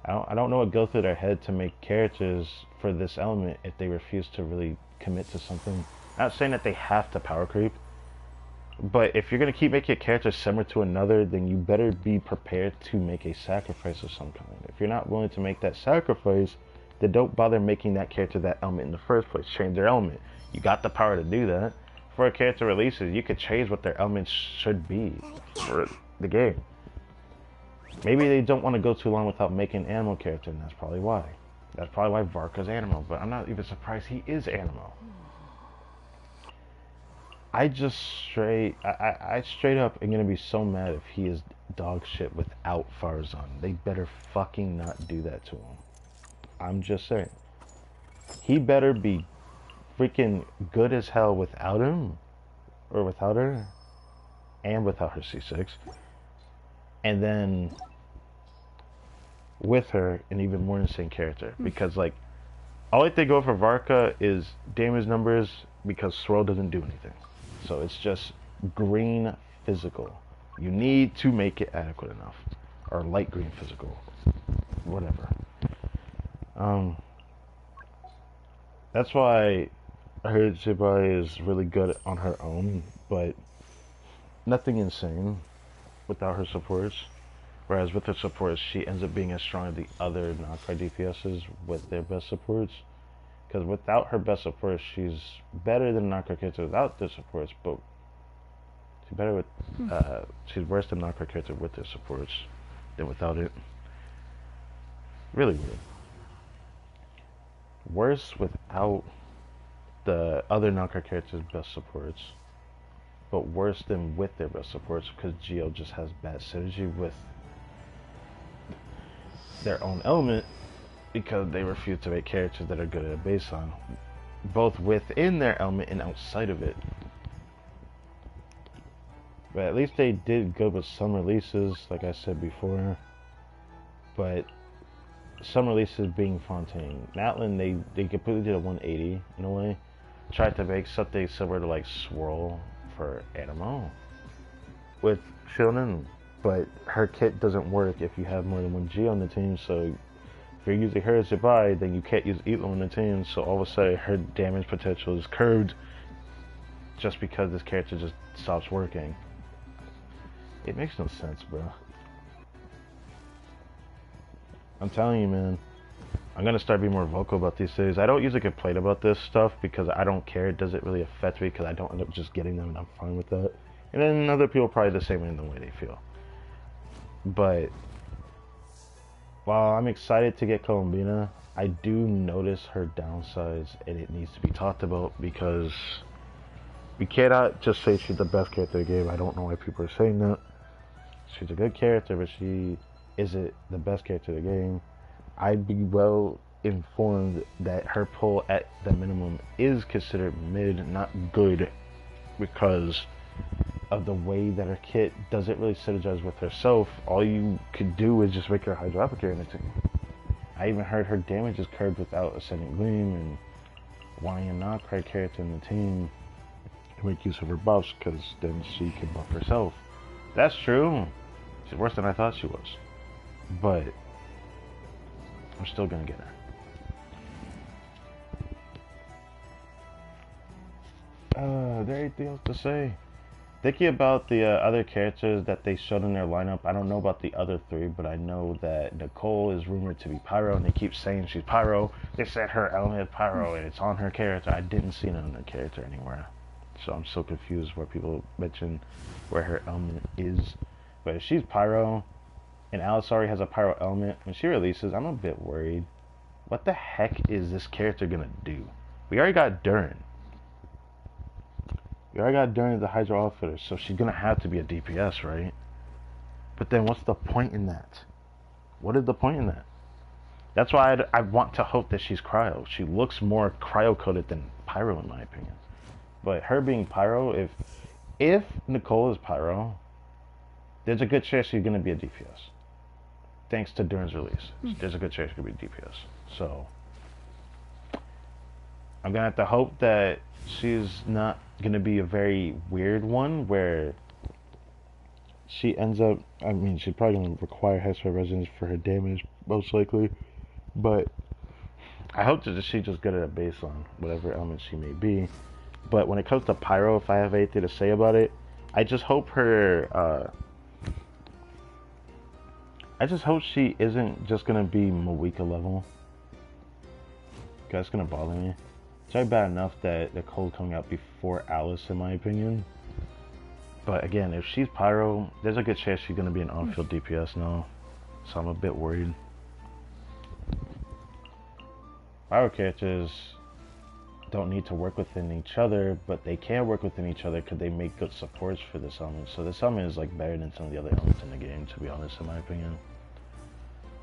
[SPEAKER 1] I don't know what goes through their head to make characters for this element if they refuse to really commit to something. Not saying that they have to power creep, But if you're gonna keep making a character similar to another, then you better be prepared to make a sacrifice of some kind. If you're not willing to make that sacrifice, then don't bother making that character that element in the first place. Change their element. You got the power to do that. For a character releases, you could change what their elements should be for the game. Maybe they don't want to go too long without making an animal character, and that's probably why. That's probably why Varka's animal, but I'm not even surprised he is animal. I straight up am gonna be so mad if he is dog shit without Farzan. They better fucking not do that to him. I'm just saying. He better be freaking good as hell without him, or without her, and without her C6, and then with her an even more insane character. Because like, all I think over Varka is damage numbers because Swirl doesn't do anything. So it's just green physical. You need to make it adequate enough, or light green physical, whatever. That's why I heard Shibai is really good on her own, but nothing insane without her supports. Whereas with her supports, she ends up being as strong as the other knockout DPSs with their best supports. Because without her best supports, she's better than knockout character without their supports, but she's better with she's worse than knockout character with their supports than without it. Really weird. Worse without the other knockout character's best supports, but worse than with their best supports because Geo just has bad synergy with their own element because they refuse to make characters that are good at a baseline, both within their element and outside of it. But at least they did good with some releases, like I said before. But some releases being Fontaine. Natlan, they completely did a 180 in a way. Tried to make something similar to like Swirl for Animo with Shonen, but her kit doesn't work if you have more than one G on the team, so if you're using her as your buy, then you can't use Elo on the team, so all of a sudden her damage potential is curbed just because this character just stops working. It makes no sense, bro. I'm telling you, man. I'm gonna start being more vocal about these things. I don't usually complain about this stuff because I don't care. It doesn't really affect me because I don't end up just getting them and I'm fine with that. And then other people probably the same way in the way they feel. But while I'm excited to get Colombina, I do notice her downsides and it needs to be talked about because we cannot just say she's the best character in the game. I don't know why people are saying that. She's a good character, but she isn't the best character in the game. I'd be well informed that her pull at the minimum is considered mid, not good, because of the way that her kit doesn't really synergize with herself. All you could do is just make her Hydro Applicator in the team. I even heard her damage is curbed without Ascendant Gleam, and wanting a knock-right character in the team to make use of her buffs, because then she can buff herself. That's true. She's worse than I thought she was. But I'm still gonna get her. Is there anything else to say? Thinking about the other characters that they showed in their lineup, I don't know about the other three, but I know that Nicole is rumored to be Pyro, and they keep saying she's Pyro. They said her element is Pyro, and it's on her character. I didn't see it on her character anywhere. So I'm so confused where people mention where her element is. But if she's Pyro, and Alisari has a Pyro element, when she releases, I'm a bit worried. What the heck is this character gonna do? We already got Durin. We already got Durin as the Hydro Outfitter, so she's gonna have to be a DPS, right? But then what's the point in that? What is the point in that? That's why I want to hope that she's Cryo. She looks more Cryo-coded than Pyro in my opinion. But her being Pyro, if Nicole is Pyro, there's a good chance she's gonna be a DPS. Thanks to Durin's release. There's a good chance she could be DPS. So I'm gonna have to hope that she's not gonna be a very weird one where she ends up, I mean, she's probably gonna require Hexer Resonance for her damage, most likely. But I hope that she's just good at a baseline, whatever element she may be. But when it comes to Pyro, if I have anything to say about it, I just hope her, I just hope she isn't just gonna be Moeka level. That's gonna bother me. It's already bad enough that Nicole coming out before Alice, in my opinion. But again, if she's Pyro, there's a good chance she's gonna be an on-field DPS now. So I'm a bit worried. Pyro characters don't need to work within each other, but they can work within each other because they make good supports for this element. So this element is like better than some of the other elements in the game, to be honest, in my opinion.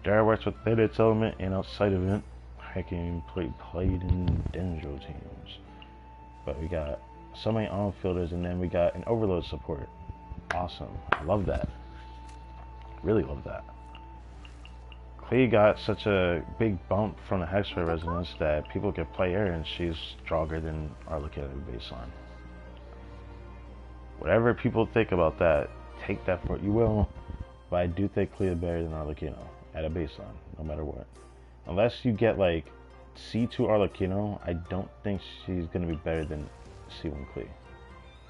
[SPEAKER 1] Dara works within its element and outside of it. Hacking played in Dendro teams. But we got so many on-fielders, and then we got an overload support. Awesome. I love that. Really love that. Klee got such a big bump from the Hexway resonance that people can play her, and she's stronger than Arlecchino at baseline. Whatever people think about that, take that for what you will, but I do think Klee is better than Arlecchino at a baseline, no matter what. Unless you get like C2 Arlecchino, I don't think she's going to be better than C1 Klee.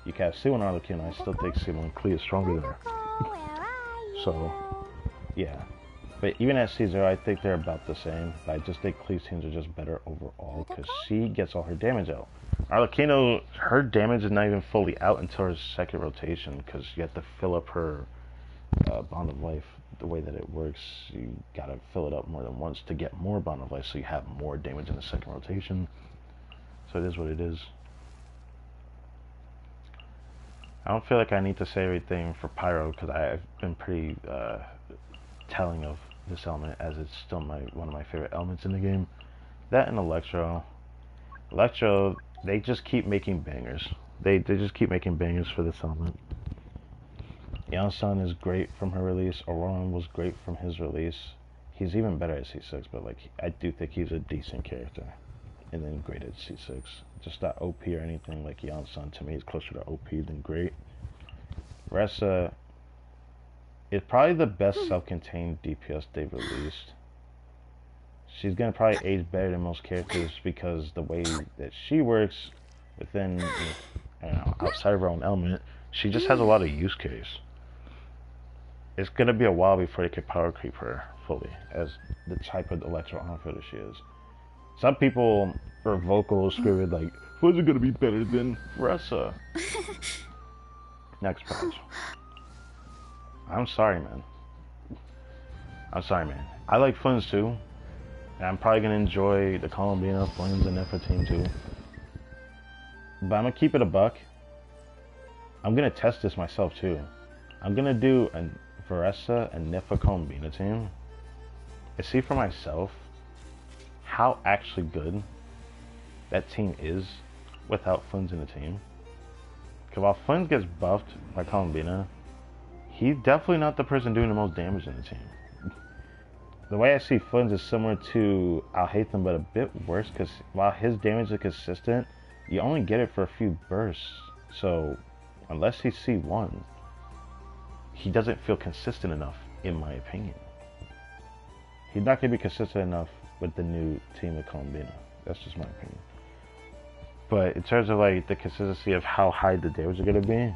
[SPEAKER 1] You can have C1 Arlecchino, I still think C1 Klee is stronger than her. So, yeah. But even at C0, I think they're about the same. But I just think Klee's teams are just better overall because she gets all her damage out. Arlecchino, her damage is not even fully out until her second rotation because you have to fill up her Bond of Life. The way that it works, you gotta fill it up more than once to get more Bond of Life, so you have more damage in the second rotation. So it is what it is. I don't feel like I need to say everything for Pyro because I've been pretty telling of this element, as it's still one of my favorite elements in the game. That and Electro. Electro, they just keep making bangers. They just keep making bangers for this element. Yansan is great from her release. Auroran was great from his release. He's even better at C6, but like I do think he's a decent character. And then great at C6. Just not OP or anything like Yansan. To me, he's closer to OP than great. Ressa is probably the best self-contained DPS they've released. She's gonna probably age better than most characters because the way that she works within, I don't know, outside of her own element, she just has a lot of use case. It's gonna be a while before they can power creep her fully as the type of electro on-fielder she is. Some people are vocal screaming like, "Who's it gonna be better than Ressa?" Next patch. I'm sorry, man. I'm sorry, man. I like Flames too. And I'm probably gonna enjoy the Columbina, Flames, and Nefer team too. But I'm gonna keep it a buck. I'm gonna test this myself too. I'm gonna do a Veressa and Nefer Columbina team and see for myself how actually good that team is without Flames in the team. Because while Flames gets buffed by Columbina, he's definitely not the person doing the most damage in the team. The way I see Flames is similar to I'll Hate Them, but a bit worse, because while his damage is consistent, you only get it for a few bursts. So unless he's C1, he doesn't feel consistent enough, in my opinion. He's not going to be consistent enough with the new team of Columbina. That's just my opinion. But in terms of like the consistency of how high the damage are going to be,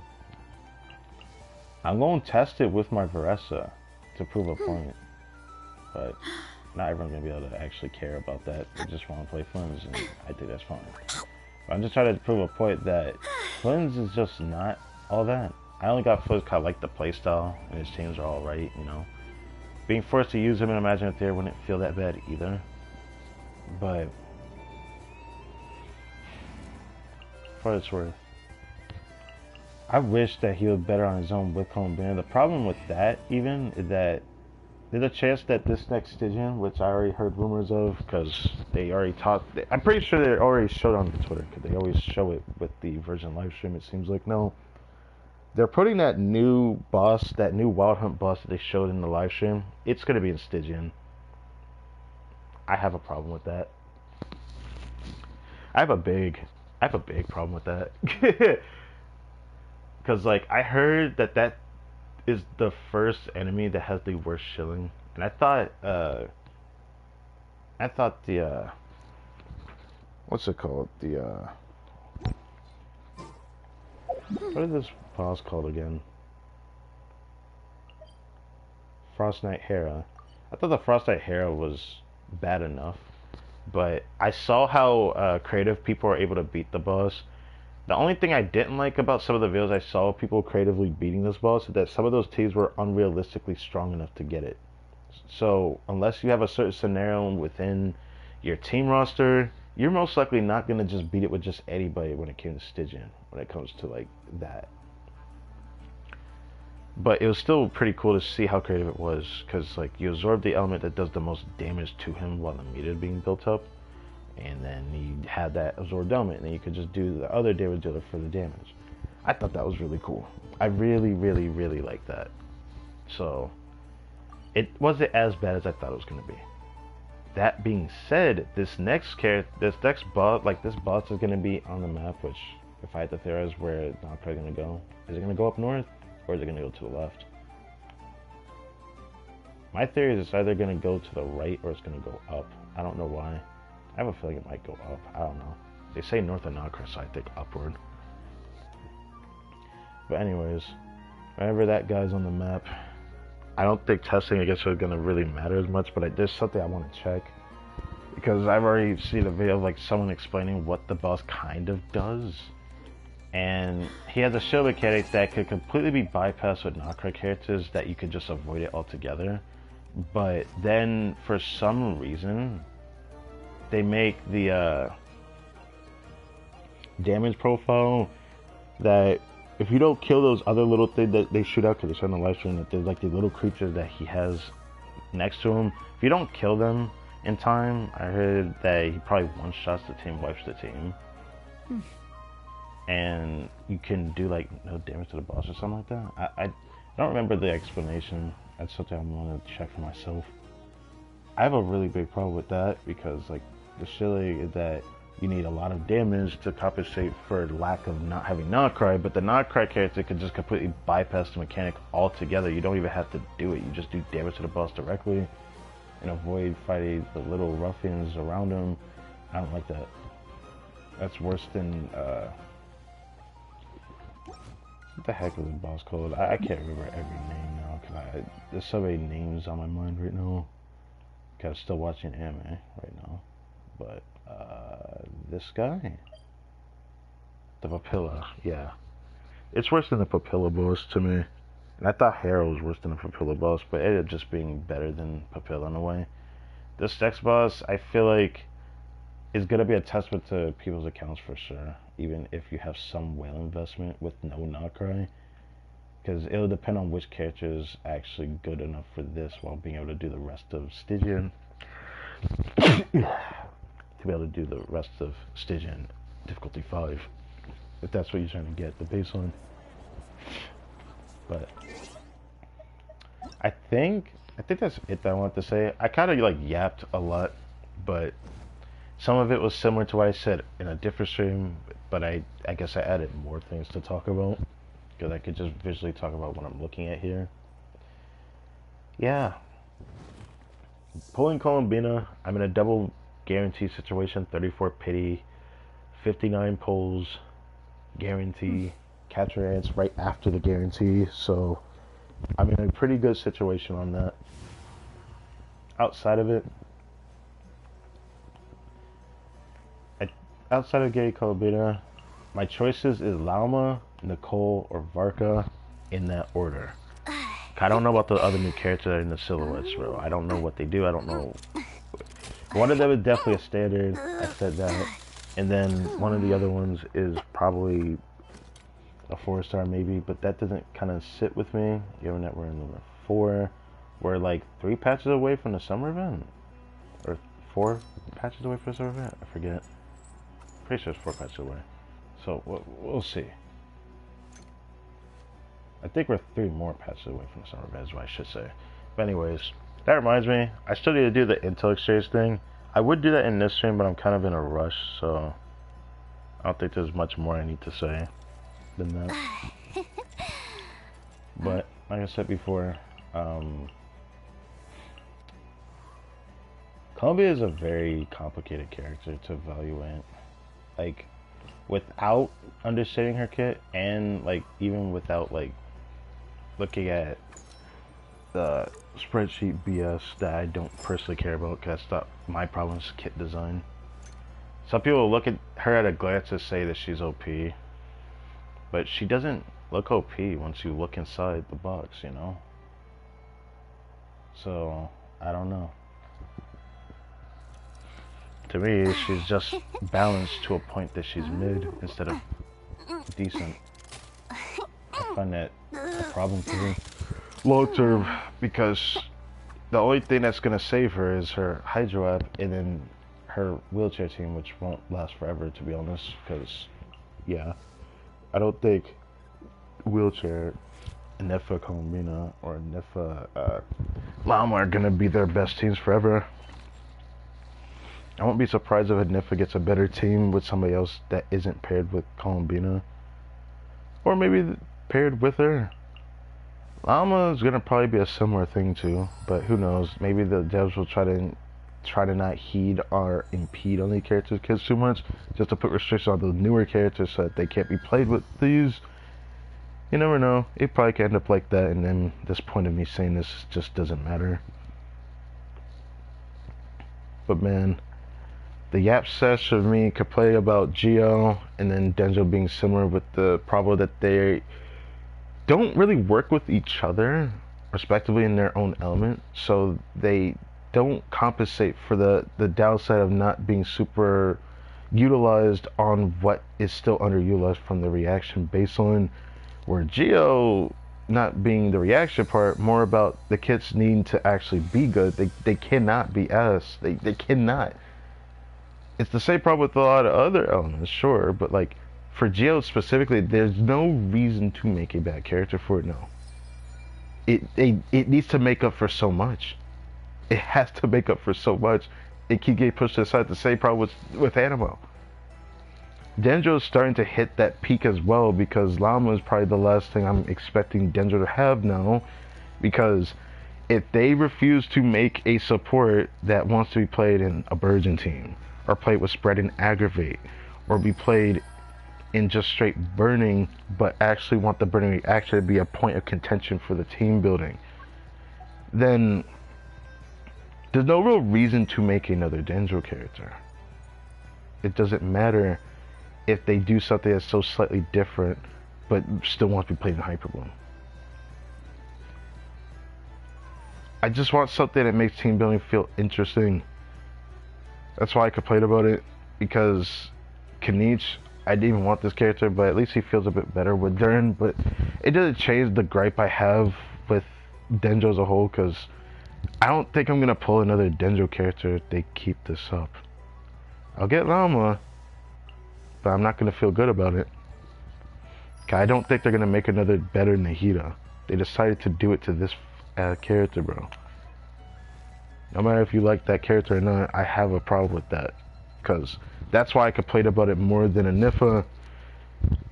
[SPEAKER 1] I'm going to test it with my Veressa to prove a point. But not everyone's going to be able to actually care about that. They just want to play Flames, and I think that's fine. But I'm just trying to prove a point that Flames is just not all that. I only got Flames because I like the playstyle, and his teams are alright, you know. Being forced to use him in Imagine Theater wouldn't feel that bad either. But for what it's worth, I wish that he was better on his own with Columbina. The problem with that even is that there's a chance that this next Stygian, which I already heard rumors of, because they already talked, I'm pretty sure they already showed on Twitter, because they always show it with the Virgin live stream, it seems like. No, they're putting that new boss, that new Wild Hunt boss that they showed in the live stream, it's going to be in Stygian. I have a problem with that. I have a big problem with that. Because, like, I heard that is the first enemy that has the worst shilling. And I thought the, what's it called? The, What is this boss called again? Frost Knight Hera. I thought the Frost Knight Hera was bad enough, but I saw how creative people are able to beat the boss. The only thing I didn't like about some of the videos I saw people creatively beating this boss is that some of those teams were unrealistically strong enough to get it. So unless you have a certain scenario within your team roster, you're most likely not gonna just beat it with just anybody when it comes to Stygian, when it comes to like that. But it was still pretty cool to see how creative it was, because like you absorb the element that does the most damage to him while the meter is being built up, and then you had that absorbed element, and then you could just do the other damage dealer for the damage. I thought that was really cool. I really, really, really liked that. So it wasn't as bad as I thought it was gonna be. That being said, this next boss, like this boss is gonna be on the map. Which, if I had to theorize where it's not probably gonna go, is it gonna go up north or is it gonna go to the left? My theory is it's either gonna go to the right or it's gonna go up. I don't know why. I have a feeling it might go up. I don't know. They say north and Nagara, so I think upward. But anyways, whenever that guy's on the map, I don't think testing, I guess, is going to really matter as much, but there's something I want to check. Because I've already seen a video of like someone explaining what the boss kind of does. And he has a shield mechanic that could completely be bypassed with Nagara characters, that you could just avoid it altogether. But then, for some reason, they make the damage profile that if you don't kill those other little things that they shoot out, because they show on the live stream that there's like these little creatures that he has next to him, if you don't kill them in time, I heard that he probably one-shots the team, wipes the team. And you can do like no damage to the boss or something like that. I don't remember the explanation. That's something I'm going to check for myself. I have a really big problem with that, because like the shilling is that you need a lot of damage to compensate for lack of not having Nagara, but the Nagara character can just completely bypass the mechanic altogether. You don't even have to do it. You just do damage to the boss directly and avoid fighting the little ruffians around him. I don't like that. That's worse than what the heck was the boss called? I can't remember every name now, because there's so many names on my mind right now. Cause I'm still watching anime right now. But this guy, the Papilla, yeah, it's worse than the Papilla boss to me. And I thought Hera was worse than the Papilla boss, but it ended up just being better than Papilla in a way. This next boss, I feel like, is gonna be a testament to people's accounts for sure, even if you have some whale investment with no Nagara, because it'll depend on which character is actually good enough for this while being able to do the rest of Stygian. To be able to do the rest of Stygian difficulty 5, if that's what you're trying to get, the baseline. But I think that's it that I want to say. I kind of like yapped a lot, but some of it was similar to what I said in a different stream, but I guess I added more things to talk about, because I could just visually talk about what I'm looking at here. Yeah. Pulling Columbina, I'm in a double guarantee situation, 34 pity, 59 pulls, guarantee, capture ants right after the guarantee, so I'm in a pretty good situation on that. Outside of it, outside of Gary Columbina, my choices is Lauma, Nicole, or Varka, in that order. I don't know about the other new characters that are in the silhouettes, bro. I don't know what they do. I don't know. One of them is definitely a standard. I said that. And then one of the other ones is probably a 4-star maybe, but that doesn't kind of sit with me, given that we're in number 4. We're like 3 patches away from the summer event. Or 4 patches away from the summer event. I forget. Pretty sure it's 4 patches away. So we'll see. I think we're 3 more patches away from the summer event is what I should say. But anyways, that reminds me, I still need to do the Intel Exchange thing. I would do that in this stream, but I'm kind of in a rush, so I don't think there's much more I need to say than that. But like I said before, Columbia is a very complicated character to evaluate. Like, without understanding her kit, and like even without like looking at the spreadsheet BS that I don't personally care about, because that's not my problem, is kit design. Some people look at her at a glance and say that she's OP, but she doesn't look OP once you look inside the box, you know? So, I don't know. To me, she's just balanced to a point that she's mid instead of decent. I find that a problem for me long term, because the only thing that's gonna save her is her Hydro app and then her wheelchair team, which won't last forever, to be honest, because, yeah, I don't think wheelchair, Nifa Colombina, or Nifa Llama are gonna be their best teams forever. I won't be surprised if Nifa gets a better team with somebody else that isn't paired with Colombina, or maybe paired with her. Llama is gonna probably be a similar thing too, but who knows? Maybe the devs will try to not heed or impede on the characters' kids too much, just to put restrictions on the newer characters so that they can't be played with these. You never know. It probably could end up like that, and then this point of me saying this just doesn't matter. But man, the Yap sesh of me could play about Geo and then Denjo being similar, with the problem that they don't really work with each other respectively in their own element, so they don't compensate for the downside of not being super utilized on what is still underutilized from the reaction baseline, where Geo not being the reaction part, more about the kits needing to actually be good. They cannot be ass. They cannot. It's the same problem with a lot of other elements, sure, but like for Geo specifically, there's no reason to make a bad character for it now. It needs to make up for so much. It has to make up for so much. It keeps getting pushed aside. The same problem with Animo. Denjo is starting to hit that peak as well, because Llama is probably the last thing I'm expecting Denjo to have now, because if they refuse to make a support that wants to be played in a Burgeon team, or played with Spread and Aggravate, or be played in just straight burning, but actually want the burning reaction to be a point of contention for the team building, then there's no real reason to make another Denjo character. It doesn't matter if they do something that's so slightly different, but still wants to be played in Hyperbloom. I just want something that makes team building feel interesting. That's why I complained about it, because Kanich, I didn't even want this character, but at least he feels a bit better with Dern. But it doesn't change the gripe I have with Denjo as a whole, because I don't think I'm going to pull another Denjo character if they keep this up. I'll get Llama, but I'm not going to feel good about it. I don't think they're going to make another better Nahida. They decided to do it to this character, bro. No matter if you like that character or not, I have a problem with that. Because that's why I complained about it more than a Nifa.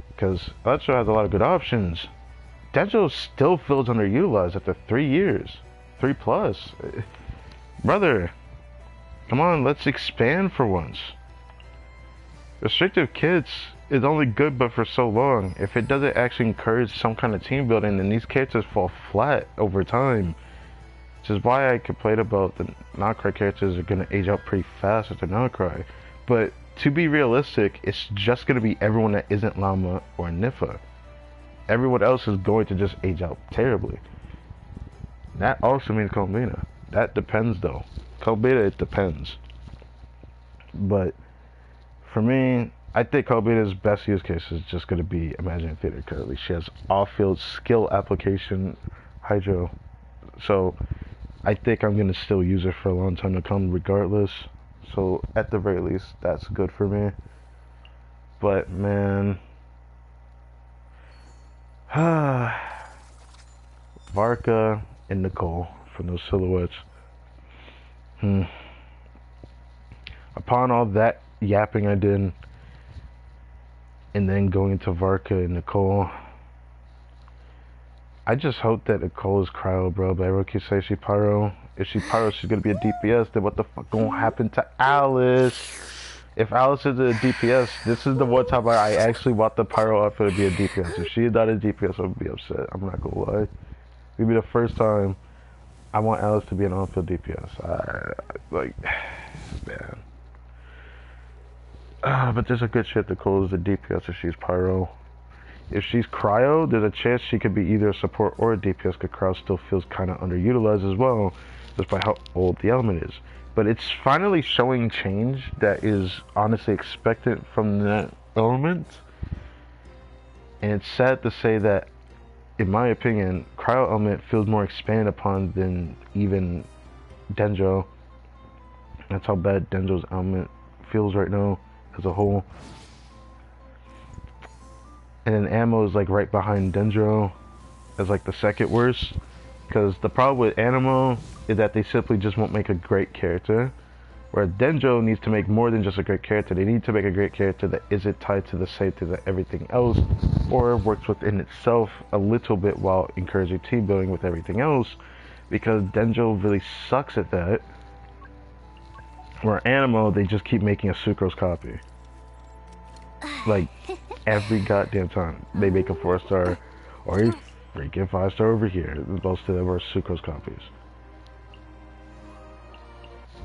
[SPEAKER 1] Because Electro has a lot of good options. Denjo still feels underutilized after 3 years. 3+. Brother, come on, let's expand for once. Restrictive kits is only good but for so long. If it doesn't actually encourage some kind of team building, then these characters fall flat over time. Which is why I complain about the Nocry characters are going to age out pretty fast after Nocry. But to be realistic, it's just going to be everyone that isn't Llama or Nifa. Everyone else is going to just age out terribly. That also means Colombina. That depends though. Colombina, it depends. But for me, I think Colombina's best use case is just going to be Imaginary Theater, currently. She has off-field skill application Hydro. So I think I'm going to still use her for a long time to come regardless. So at the very least, that's good for me. But man, Varka and Nicole from those silhouettes. Upon all that yapping I did, and then going to Varka and Nicole, I just hope that Nicole is cryo, bro. But everyone keeps saying she pyro. If she pyro, she's gonna be a DPS. Then what the fuck gonna happen to Alice? If Alice is a DPS, this is the one time I actually want the Pyro outfit to be a DPS. If she is not a DPS, I would be upset. I'm not gonna lie. It'd be the first time I want Alice to be an on-field DPS. Like, man. But there's a good shit that Cole is a DPS if she's Pyro. If she's Cryo, there's a chance she could be either a support or a DPS, because Cryo still feels kind of underutilized as well, just by how old the element is. But it's finally showing change that is honestly expected from that element. And it's sad to say that, in my opinion, Cryo element feels more expanded upon than even Dendro. That's how bad Dendro's element feels right now as a whole. And then Ammo is like right behind Dendro as like the second worst. Because the problem with Animo is that they simply just won't make a great character. Where Dendro needs to make more than just a great character. They need to make a great character that isn't tied to the same thing as everything else, or works within itself a little bit while encouraging team building with everything else. Because Dendro really sucks at that. Where Animo, they just keep making a Sucrose copy. Like, every goddamn time they make a 4-star or a freaking 5-star over here. Most of them are Sucrose copies.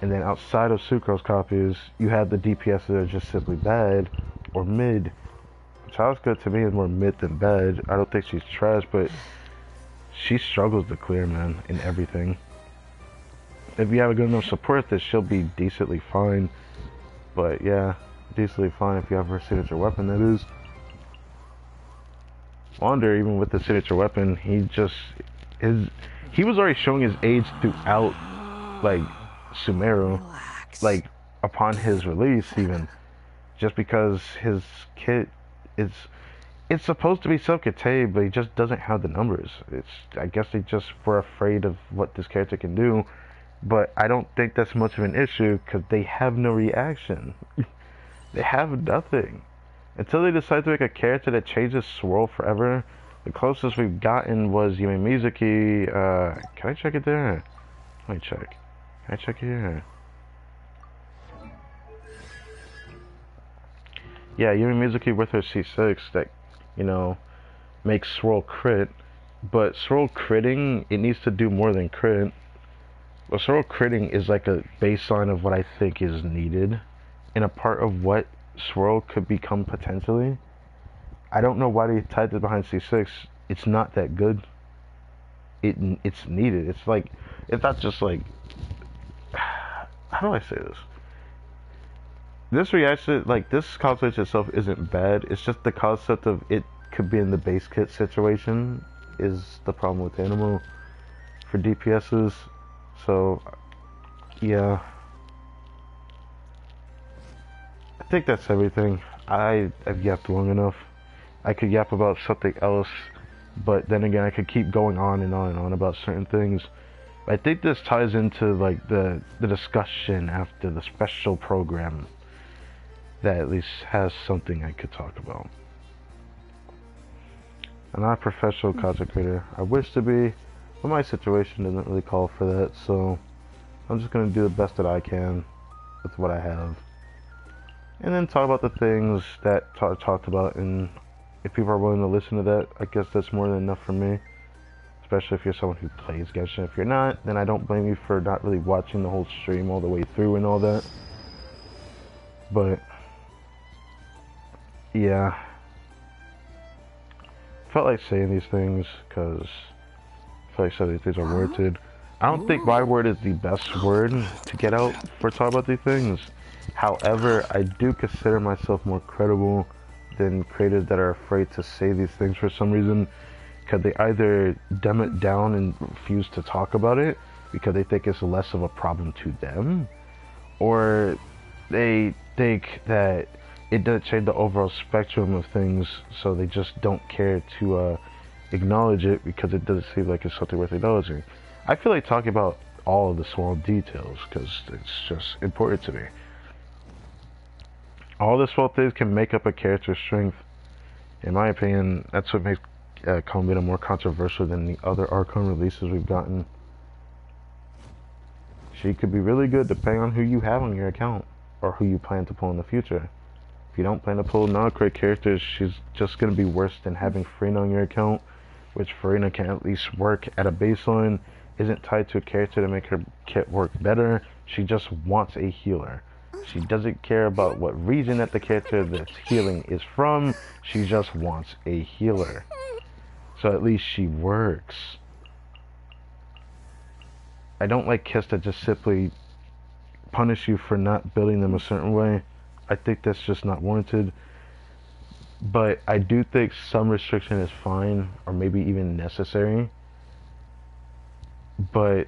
[SPEAKER 1] And then outside of Sucrose copies, you have the DPS that are just simply bad or mid. Child's Good to me is more mid than bad. I don't think she's trash, but she struggles to clear, man, in everything. If you have a good enough support, then she'll be decently fine. But yeah, decently fine if you have her signature weapon, that is. Wander, even with the signature weapon, he was already showing his age throughout, like, Sumeru, like, upon his release, even. Just because his kit is, it's supposed to be self-contained, but he just doesn't have the numbers. I guess they just were afraid of what this character can do, but I don't think that's much of an issue, because they have no reaction. They have nothing. Until they decide to make a character that changes Swirl forever, the closest we've gotten was Yume Mizuki. Can I check it there? Let me check. Can I check it here? Yeah, Yume Mizuki with her C6 that, you know, makes Swirl crit. But Swirl critting, it needs to do more than crit. Well, Swirl critting is like a baseline of what I think is needed. And a part of what Swirl could become potentially. I don't know why they tied it behind C6. It's not that good. It's needed. It's like, it's not just like, how do I say this? This reaction, like, this concept itself isn't bad. It's just the concept of it could be in the base kit situation is the problem with Animo for DPSs. So, yeah. I think that's everything. I've yapped long enough. I could yap about something else, but then again, I could keep going on and on and on about certain things. I think this ties into like the discussion after the special program that at least has something I could talk about. I'm not a professional content creator. I wish to be, but my situation doesn't really call for that, so I'm just going to do the best that I can with what I have. And then talk about the things that talked about, and if people are willing to listen to that, I guess that's more than enough for me. Especially if you're someone who plays Genshin. If you're not, then I don't blame you for not really watching the whole stream all the way through and all that. But, yeah. Felt like saying these things, because I feel like some of these things are warranted. I don't think my word is the best word to get out for talking about these things. However, I do consider myself more credible than creators that are afraid to say these things for some reason, because they either dumb it down and refuse to talk about it because they think it's less of a problem to them, or they think that it doesn't change the overall spectrum of things, so they just don't care to acknowledge it because it doesn't seem like it's something worth acknowledging. I feel like talking about all of the small details because it's just important to me. All the small things can make up a character's strength. In my opinion, that's what makes Kombina more controversial than the other Archon releases we've gotten. She could be really good depending on who you have on your account. or who you plan to pull in the future. If you don't plan to pull non-crit characters, she's just going to be worse than having Farina on your account, which Farina can at least work at a baseline, isn't tied to a character to make her kit work better. She just wants a healer. She doesn't care about what region that the character that's healing is from. She just wants a healer. So at least she works. I don't like kits that just simply punish you for not building them a certain way. I think that's just not warranted. But I do think some restriction is fine, or maybe even necessary. But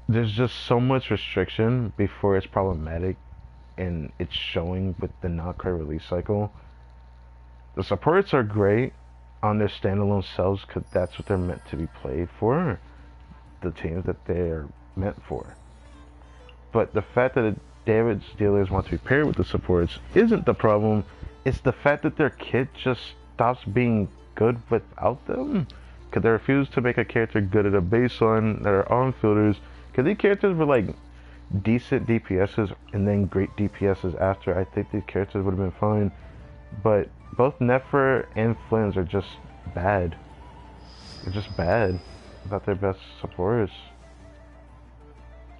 [SPEAKER 1] there's just so much restriction before it's problematic, and it's showing with the not-crit release cycle. The supports are great on their standalone selves because that's what they're meant to be played for, the teams that they're meant for. But the fact that the damage dealers want to be paired with the supports isn't the problem. It's the fact that their kit just stops being good without them, because they refuse to make a character good at a baseline that are on fielders. Because these characters were like decent DPSs and then great DPSs after. I think these characters would have been fine. But both Nefer and Flynn's are just bad. They're just bad. About their best supporters.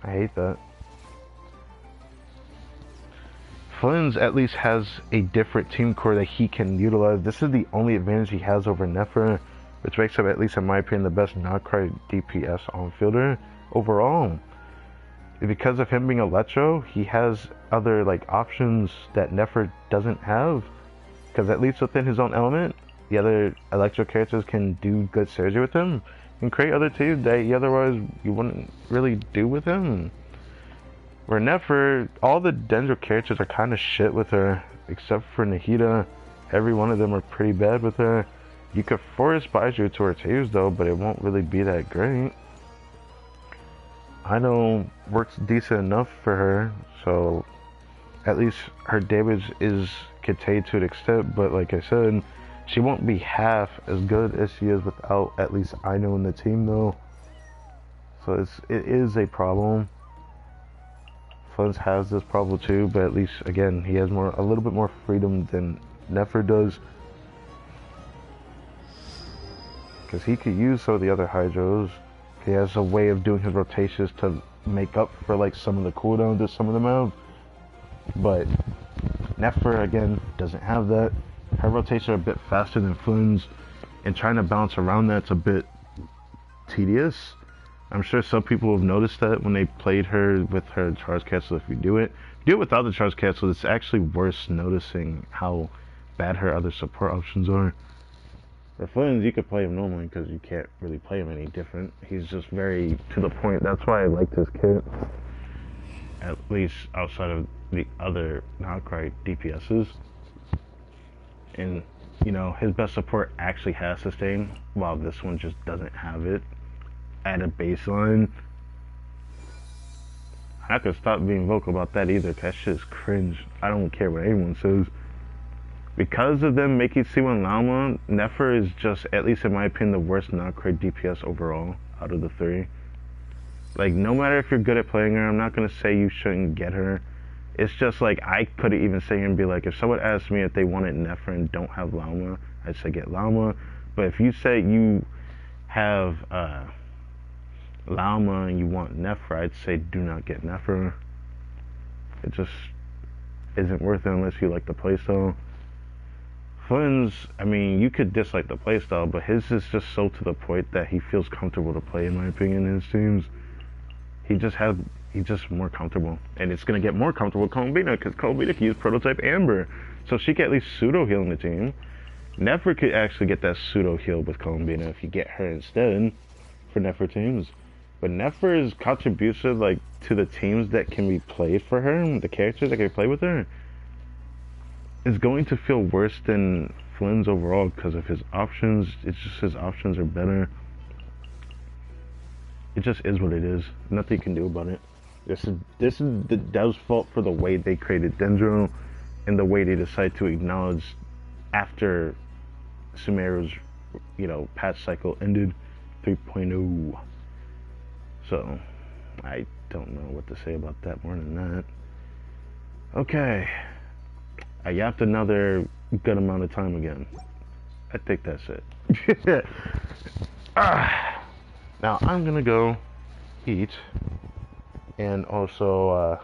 [SPEAKER 1] I hate that. Flynn's at least has a different team core that he can utilize. This is the only advantage he has over Nefer, which makes him, at least in my opinion, the best non-crit DPS on fielder overall. Because of him being Electro, he has other like options that Nefer doesn't have. Because at least within his own element, the other Electro characters can do good synergy with him and create other teams that otherwise you wouldn't really do with him. Where Nefer, all the Dendro characters are kind of shit with her, except for Nahida. Every one of them are pretty bad with her. You could force Baiju to her teams though, but it won't really be that great. I know works decent enough for her, so at least her damage is contained to an extent, but like I said, she won't be half as good as she is without at least Aino in the team though. So it is a problem. Flynn's has this problem too, but at least again he has a little bit more freedom than Nefer does, because he could use some of the other Hydros. He has a way of doing his rotations to make up for like some of the cooldowns that some of them have, but Nefer again doesn't have that. Her rotations are a bit faster than Flynn's, and trying to balance around that's a bit tedious. I'm sure some people have noticed that when they played her with her charge castle. If you do it without the charge castle, it's actually worse noticing how bad her other support options are. For Flynn's, you could play him normally because you can't really play him any different. He's just very to the point. That's why I liked his kit, at least outside of the other not-crit DPSs. And you know, his best support actually has sustain, while this one just doesn't have it at a baseline. I could stop being vocal about that either, 'cause that shit is cringe. I don't care what anyone says. Because of them making C1 Llama, Nefer is just, at least in my opinion, the worst non-crit DPS overall out of the three. Like, no matter if you're good at playing her, I'm not gonna say you shouldn't get her. It's just like, I could even sit here and be like, if someone asked me if they wanted Nefer and don't have Llama, I'd say get Llama. But if you say you have Llama and you want Nefer, I'd say do not get Nefer. It just isn't worth it unless you like the playstyle. Flynn's, I mean, you could dislike the playstyle, but his is just so to the point that he feels comfortable to play, in my opinion, in his teams. He's just more comfortable. And it's going to get more comfortable with Columbina, because Columbina can use Prototype Amber. So she can at least pseudo-heal in the team. Nefer could actually get that pseudo-heal with Columbina if you get her instead for Nefer teams. But Nefer's contribution, like, to the teams that can be played for her, the characters that can play with her, is going to feel worse than Flynn's overall because of his options. It's just his options are better. It just is what it is. Nothing you can do about it. This is the Dev's fault for the way they created Dendro and the way they decide to acknowledge after Sumeru's, you know, patch cycle ended 3.0. So I don't know what to say about that more than that. Okay. I yapped another good amount of time again. I think that's it. Now I'm gonna go eat and also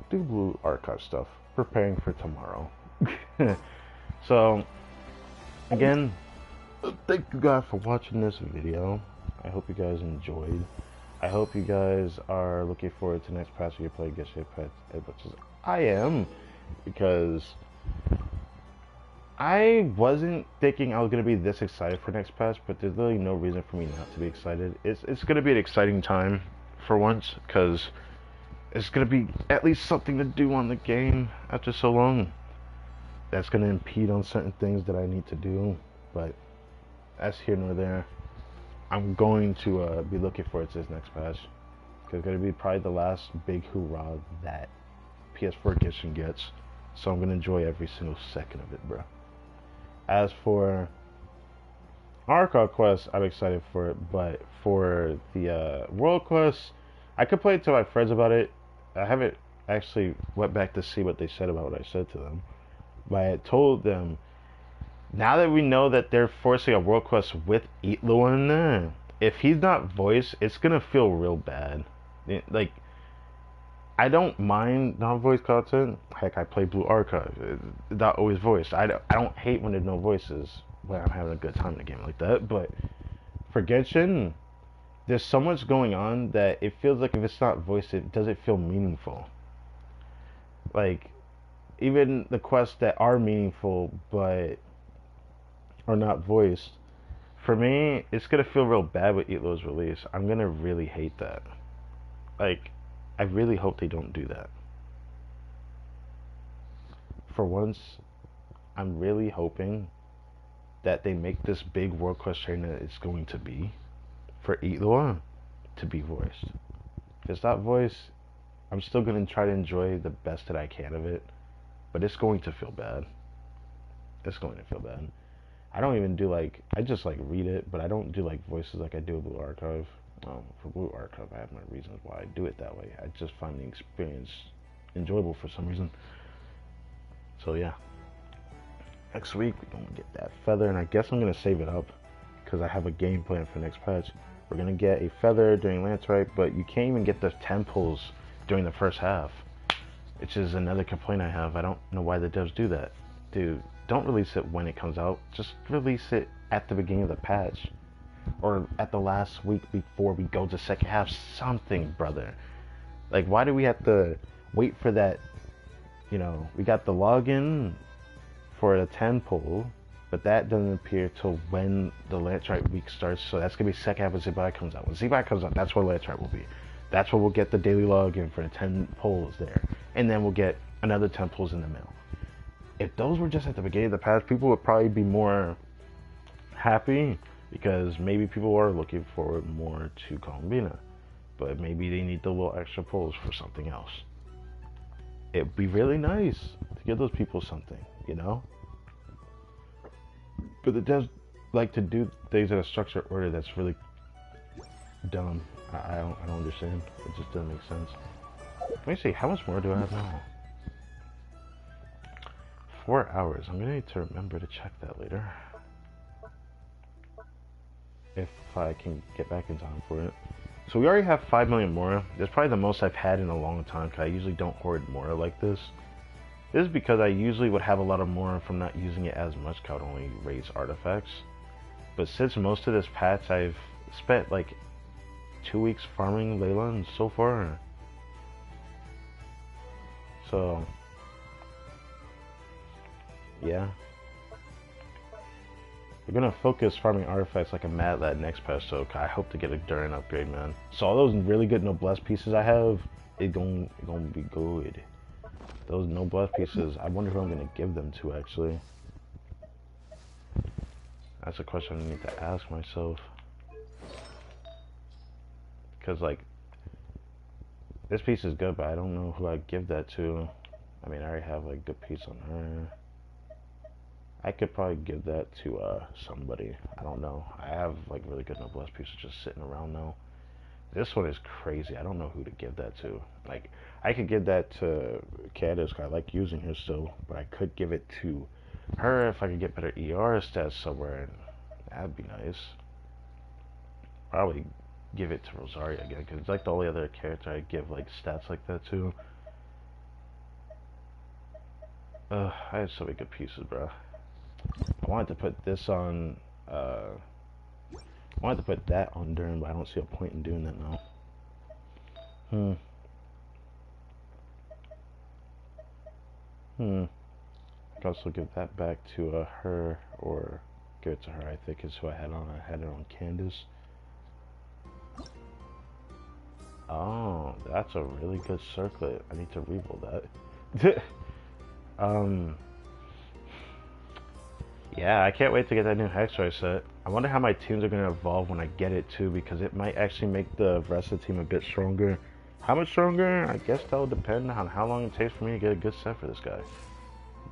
[SPEAKER 1] do Blue Archive stuff, preparing for tomorrow. So, again, thank you guys for watching this video. I hope you guys enjoyed. I hope you guys are looking forward to next patch where you play Genshin as much as I am, because I wasn't thinking I was going to be this excited for next patch, but there's really no reason for me not to be excited. It's going to be an exciting time for once, because it's going to be at least something to do on the game after so long. That's going to impede on certain things that I need to do, but that's here nor there. I'm going to be looking forward to this next patch, because it's going to be probably the last big hoorah that PS4 Genshin gets, so I'm going to enjoy every single second of it, bro. As for Archive Quest, I'm excited for it, but for the World Quest, I could play it to my friends about it. I haven't actually went back to see what they said about what I said to them, but I told them, now that we know that they're forcing a World Quest with Eatlo in there, if he's not voiced, it's gonna feel real bad. Like, I don't mind non-voice content. Heck, I play Blue Archive. It's not always voiced. I don't hate when there's no voices when I'm having a good time in a game like that. But for Genshin, there's so much going on that it feels like if it's not voiced, it doesn't feel meaningful. Like, even the quests that are meaningful but are not voiced, for me, it's gonna feel real bad with Eatlo's release. I'm gonna really hate that. Like, I really hope they don't do that. For once, I'm really hoping that they make this big World Quest train that it's going to be for Eatlo to be voiced. If it's not voiced, I'm still gonna try to enjoy the best that I can of it, but it's going to feel bad. It's going to feel bad. I don't even do I just read it, but I don't do voices like I do with Blue Archive. For Blue Archive, I have my reasons why I do it that way. I just find the experience enjoyable for some reason. So yeah, next week we're gonna get that feather, and I guess I'm gonna save it up because I have a game plan for next patch. We're gonna get a feather during Lance Rite, but you can't even get the temples during the first half, which is another complaint I have. I don't know why the devs do that. Dude, don't release it when it comes out. Just release it at the beginning of the patch, or at the last week before we go to second half. Something, brother. Like, why do we have to wait for that? You know, we got the login for the 10 poll, but that doesn't appear till when the Lance Rite week starts. So that's gonna be second half when Zebai comes out. When Zebai comes out, that's where Lance Rite will be. That's where we'll get the daily login for the 10 polls there, and then we'll get another 10 polls in the mail. If those were just at the beginning of the patch, people would probably be more happy, because maybe people are looking forward more to Columbina, but maybe they need the little extra polls for something else. It'd be really nice to give those people something, you know? But it does like to do things in a structured order that's really dumb. I don't understand. It just doesn't make sense. Let me see, how much more do I have now? 4 hours. I'm gonna need to remember to check that later, if I can get back in time for it. So we already have 5 million Mora. That's probably the most I've had in a long time, because I usually don't hoard Mora like this. This is because I usually would have a lot of Mora from not using it as much, because I would only raise artifacts. But since most of this patch, I've spent 2 weeks farming Leyland so far. So, yeah. We're gonna focus farming artifacts like a mad lad next patch, so I hope to get a Durin upgrade, man. So all those really good noblesse pieces I have, it gonna be good. Those noblesse pieces, I wonder who I'm gonna give them to, actually. That's a question I need to ask myself. Because this piece is good, but I don't know who I'd give that to. I mean, I already have a good piece on her. I could probably give that to somebody. I don't know. I have really good noblesse pieces just sitting around now. This one is crazy. I don't know who to give that to. Like, I could give that to Candace, 'cause I like using her still, but I could give it to her if I could get better ER stats somewhere, and that'd be nice. Probably give it to Rosaria again, because it's like the only other character I give like stats like that to. I have so many good pieces, bro. I wanted to put this on, I wanted to put that on Durham, but I don't see a point in doing that now. I could also give that back to her, or give it to her, I think is who I had on. I had it on Candace. Oh, that's a really good circlet. I need to rebuild that. Yeah, I can't wait to get that new Hexar set. I wonder how my teams are going to evolve when I get it too, because it might actually make the rest of the team a bit stronger. How much stronger? I guess that will depend on how long it takes for me to get a good set for this guy.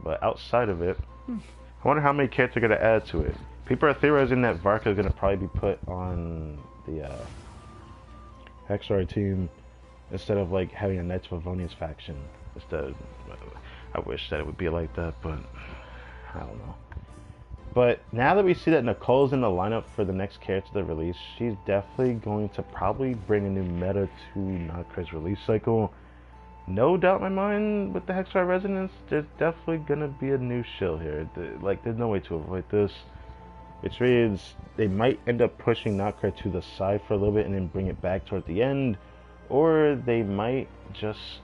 [SPEAKER 1] But outside of it, I wonder how many characters are going to add to it. People are theorizing that Varka is going to probably be put on the Hexar team instead of like having a Knights of Avonius faction. Instead, I wish that it would be like that, but I don't know. But now that we see that Nicole's in the lineup for the next character to release, she's definitely going to probably bring a new meta to Noctre's release cycle. No doubt in my mind, with the Hexar Resonance, there's definitely going to be a new shill here. Like, there's no way to avoid this. Which means they might end up pushing Noctre to the side for a little bit and then bring it back toward the end. Or they might just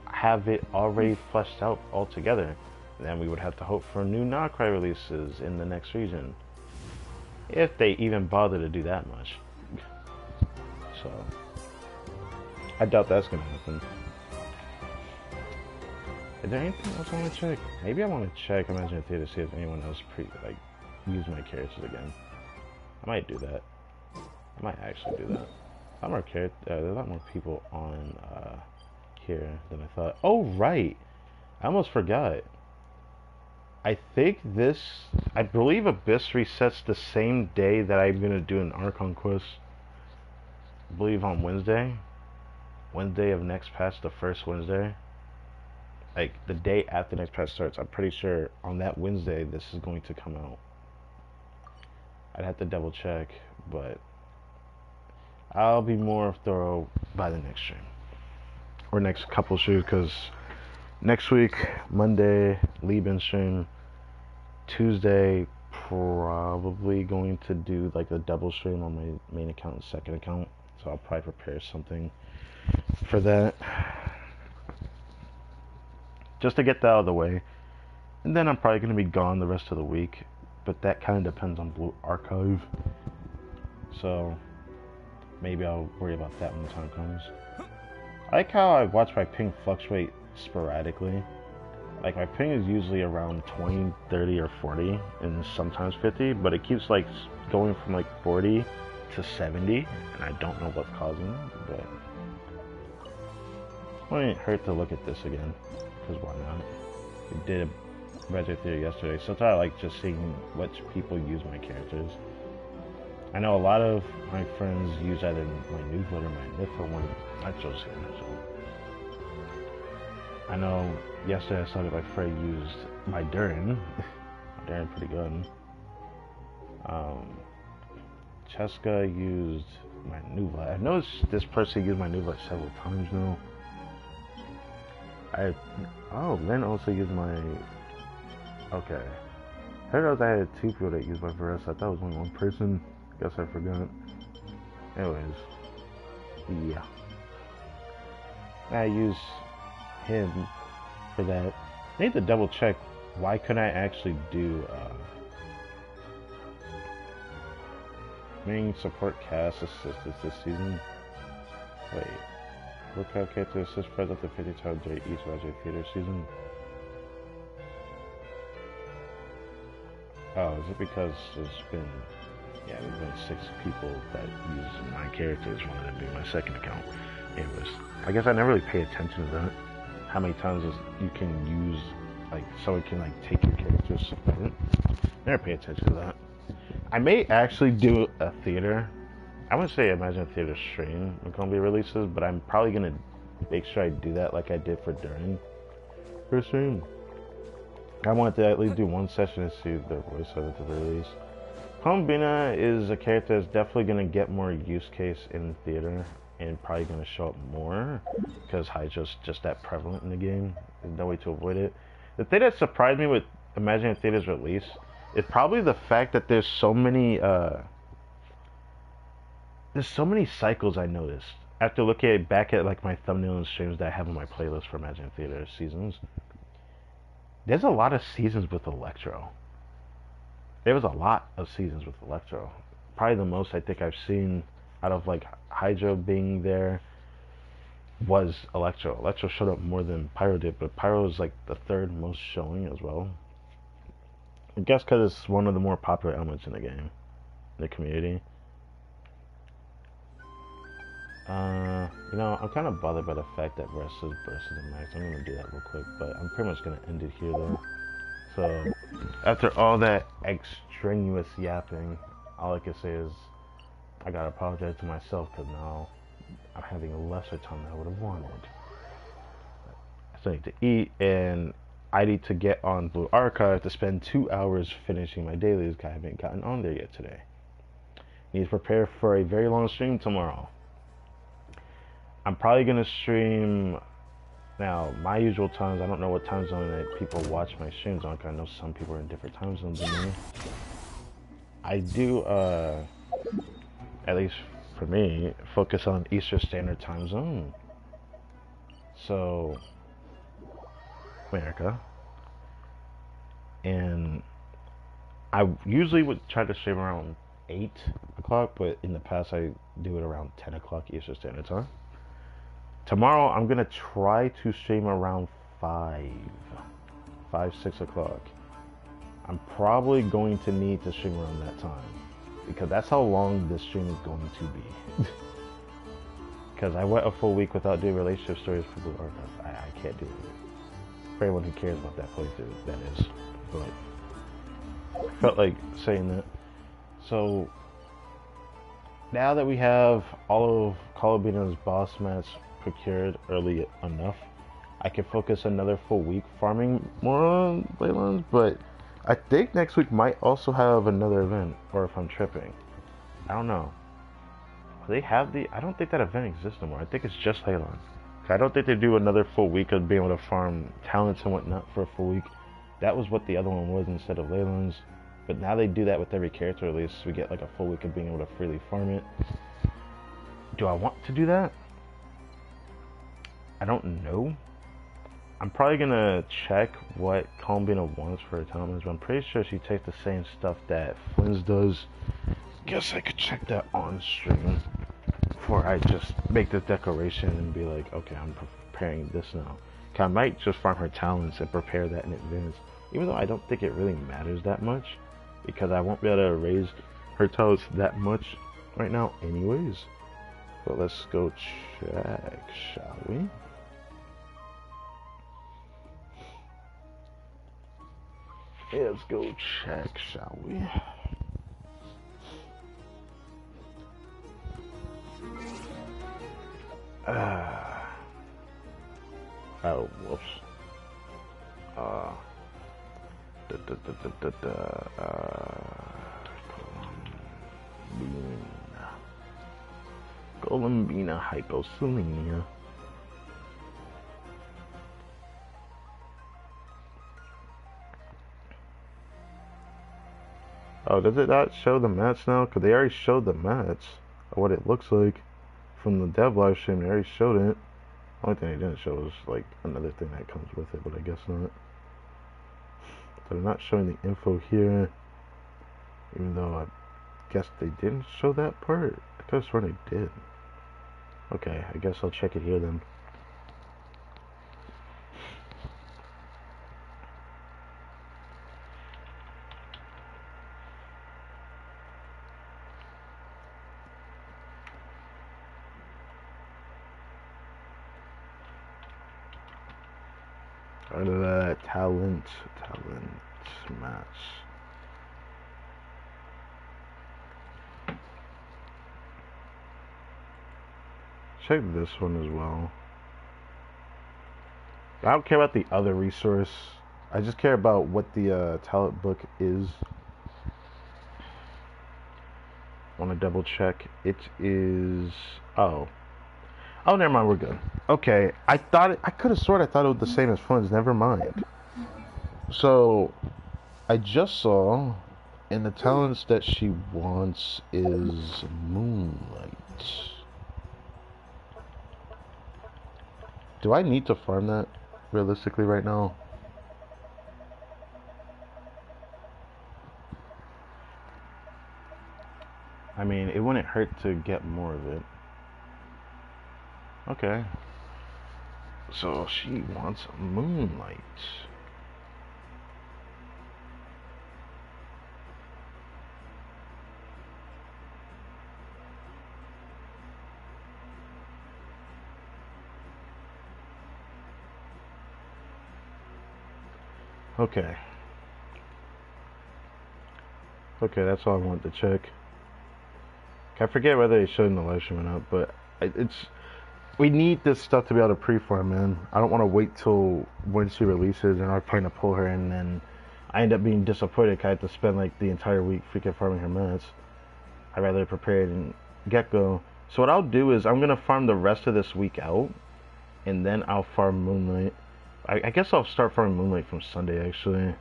[SPEAKER 1] have it already fleshed out altogether. Then we would have to hope for new Noctre releases in the next region. If they even bother to do that much. So, I doubt that's going to happen. Is there anything else I want to check? Maybe I want to check Imaginary Theater to see if anyone else use my characters again. I might do that. I might actually do that. There's a lot more people on here than I thought. Oh, right! I almost forgot. I believe Abyss resets the same day that I'm going to do an Archon quest. I believe on Wednesday. Wednesday of next patch, the first Wednesday. Like, the day after next patch starts. I'm pretty sure on that Wednesday this is going to come out. I'd have to double check, but I'll be more thorough by the next stream. Or next couple streams, because next week, Monday, Lieben stream. Tuesday, probably going to do like a double stream on my main account and second account. So I'll probably prepare something for that. Just to get that out of the way. And then I'm probably going to be gone the rest of the week. But that kind of depends on Blue Archive. So maybe I'll worry about that when the time comes. I like how I watch my ping fluctuate sporadically. Like, my ping is usually around 20, 30, or 40, and sometimes 50, but it keeps, like, going from, like, 40 to 70, and I don't know what's causing it, but it wouldn't hurt to look at this again, because why not? We did a Resident Theater yesterday, so I like just seeing which people use my characters. I know a lot of my friends use either my Newsletter or my Niffer one. I chose him, so. I know yesterday I saw that my friend used my Durin. My Durin pretty good. Cheska used my Nuva. I've noticed this person used my Nuva several times now. Lynn also used my... Okay. I heard I had two people that used my Varus. I thought it was only one person. Guess I forgot. Anyways. Yeah. I use him for that. I need to double check why couldn't I actually do main support cast assistance this season. Wait. Workout character assist spread up to 50 times during each Legendary Theater season. Oh, is it because there's been been 6 people that use my characters, one of them being my second account. Anyways, I guess I never really pay attention to that. How many times you can use, like, someone can, like, take your character's support. Never pay attention to that. I may actually do a theater. I wouldn't say Imagine Theater stream when Columbia releases, but I'm probably gonna make sure I do that like I did for during her stream. I want to at least do one session and see the voice of it to the release. Columbina is a character that's definitely gonna get more use case in theater and probably gonna show up more because Hydra's just that prevalent in the game. There's no way to avoid it. The thing that surprised me with Imagine Theater's release is probably the fact that there's so many cycles I noticed after looking back at like my thumbnail and streams that I have on my playlist for Imagine Theater seasons. There's a lot of seasons with Electro. There was a lot of seasons with Electro. Probably the most I think I've seen out of like Hydra being there was Electro. Electro showed up more than Pyro did, but Pyro was like the third most showing as well. I guess because it's one of the more popular elements in the game, in the community. You know, I'm kind of bothered by the fact that Burst is the max. I'm going to do that real quick, but I'm pretty much going to end it here though. So, after all that extraneous yapping, all I can say is I gotta apologize to myself because now I'm having a lesser time than I would have wanted. I still need to eat, and I need to get on Blue Archive to spend 2 hours finishing my dailies because I haven't gotten on there yet today. I need to prepare for a very long stream tomorrow. I'm probably gonna stream now my usual times. I don't know what time zone that people watch my streams on, because I know some people are in different time zones than me. I do at least for me focus on Eastern Standard Time Zone, so America, and I usually would try to stream around 8 o'clock, but in the past I do it around 10 o'clock Eastern Standard Time. Tomorrow I'm gonna try to stream around 6 o'clock. I'm probably going to need to stream around that time because that's how long this stream is going to be. Because I went a full week without doing relationship stories for Blue Archive. I can't do it. For anyone who cares about that playthrough, that is. But I felt like saying that. So now that we have all of Call of Duty's boss mats procured early enough, I can focus another full week farming more on Leylands, but I think next week might also have another event, or if I'm tripping. I don't know. They have I don't think that event exists anymore. I think it's just Leyland. I don't think they do another full week of being able to farm talents and whatnot for a full week. That was what the other one was instead of Leyland's. But now they do that with every character release. So we get like a full week of being able to freely farm it. Do I want to do that? I don't know. I'm probably gonna check what Columbina wants for her talents, but I'm pretty sure she takes the same stuff that Flynn's does. Guess I could check that on stream before I just make this declaration and be like, okay, I'm preparing this now. I might just farm her talents and prepare that in advance, even though I don't think it really matters that much, because I won't be able to raise her talents that much right now anyways. But let's go check, shall we? Let's go check, shall we? Oh, whoops. Columbina hypocellulemia. Oh, does it not show the mats now? Because they already showed the mats of what it looks like from the dev live stream. They already showed it. The only thing they didn't show was like another thing that comes with it, but I guess not. So they're not showing the info here, even though I guess they didn't show that part. I could have sworn they did. Okay, I guess I'll check it here then. Talent match. Check this one as well. I don't care about the other resource. I just care about what the talent book is. Want to double check? It is. Oh, never mind. We're good. Okay, I could have sworn I thought it was the same as Flynn's. Never mind. So, I just saw, and the talents that she wants is Moonlight. Do I need to farm that realistically right now? I mean, it wouldn't hurt to get more of it. Okay. So she wants Moonlight. Okay. Okay, that's all I want to check. I forget whether they showed in the live stream or not, but it's we need this stuff to be able to pre-farm, man. I don't want to wait till when she releases and I'm trying to pull her in, and then I end up being disappointed because I have to spend like the entire week freaking farming her minutes. I'd rather prepare it and get-go. So what I'll do is I'm gonna farm the rest of this week out, and then I'll farm Moonlight. I guess I'll start farming Moonlight from Sunday actually,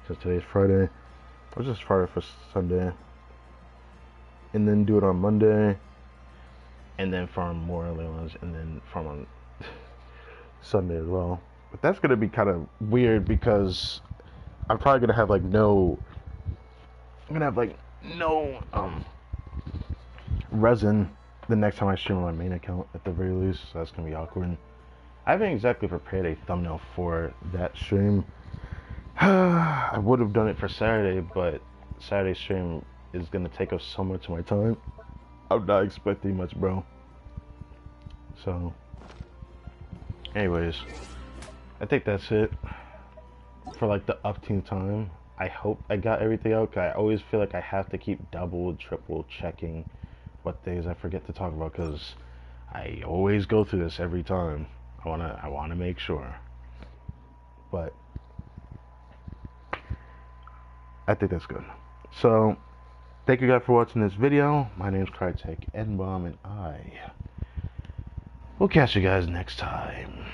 [SPEAKER 1] since today's Friday. I'll just farm it for Sunday, and then do it on Monday, and then farm more early ones, and then farm on Sunday as well. But that's gonna be kind of weird because I'm probably gonna have like no resin the next time I stream on my main account at the very least, so that's gonna be awkward. I haven't exactly prepared a thumbnail for that stream. I would have done it for Saturday, but Saturday stream is gonna take up so much of my time. I'm not expecting much, bro. So, anyways, I think that's it for like the upteen time. I hope I got everything out, 'cause I always feel like I have to keep double, triple checking what days I forget to talk about, because I always go through this every time. I wanna make sure. But I think that's good. So, thank you guys for watching this video. My name is Crytek N-Bomb, and I will catch you guys next time.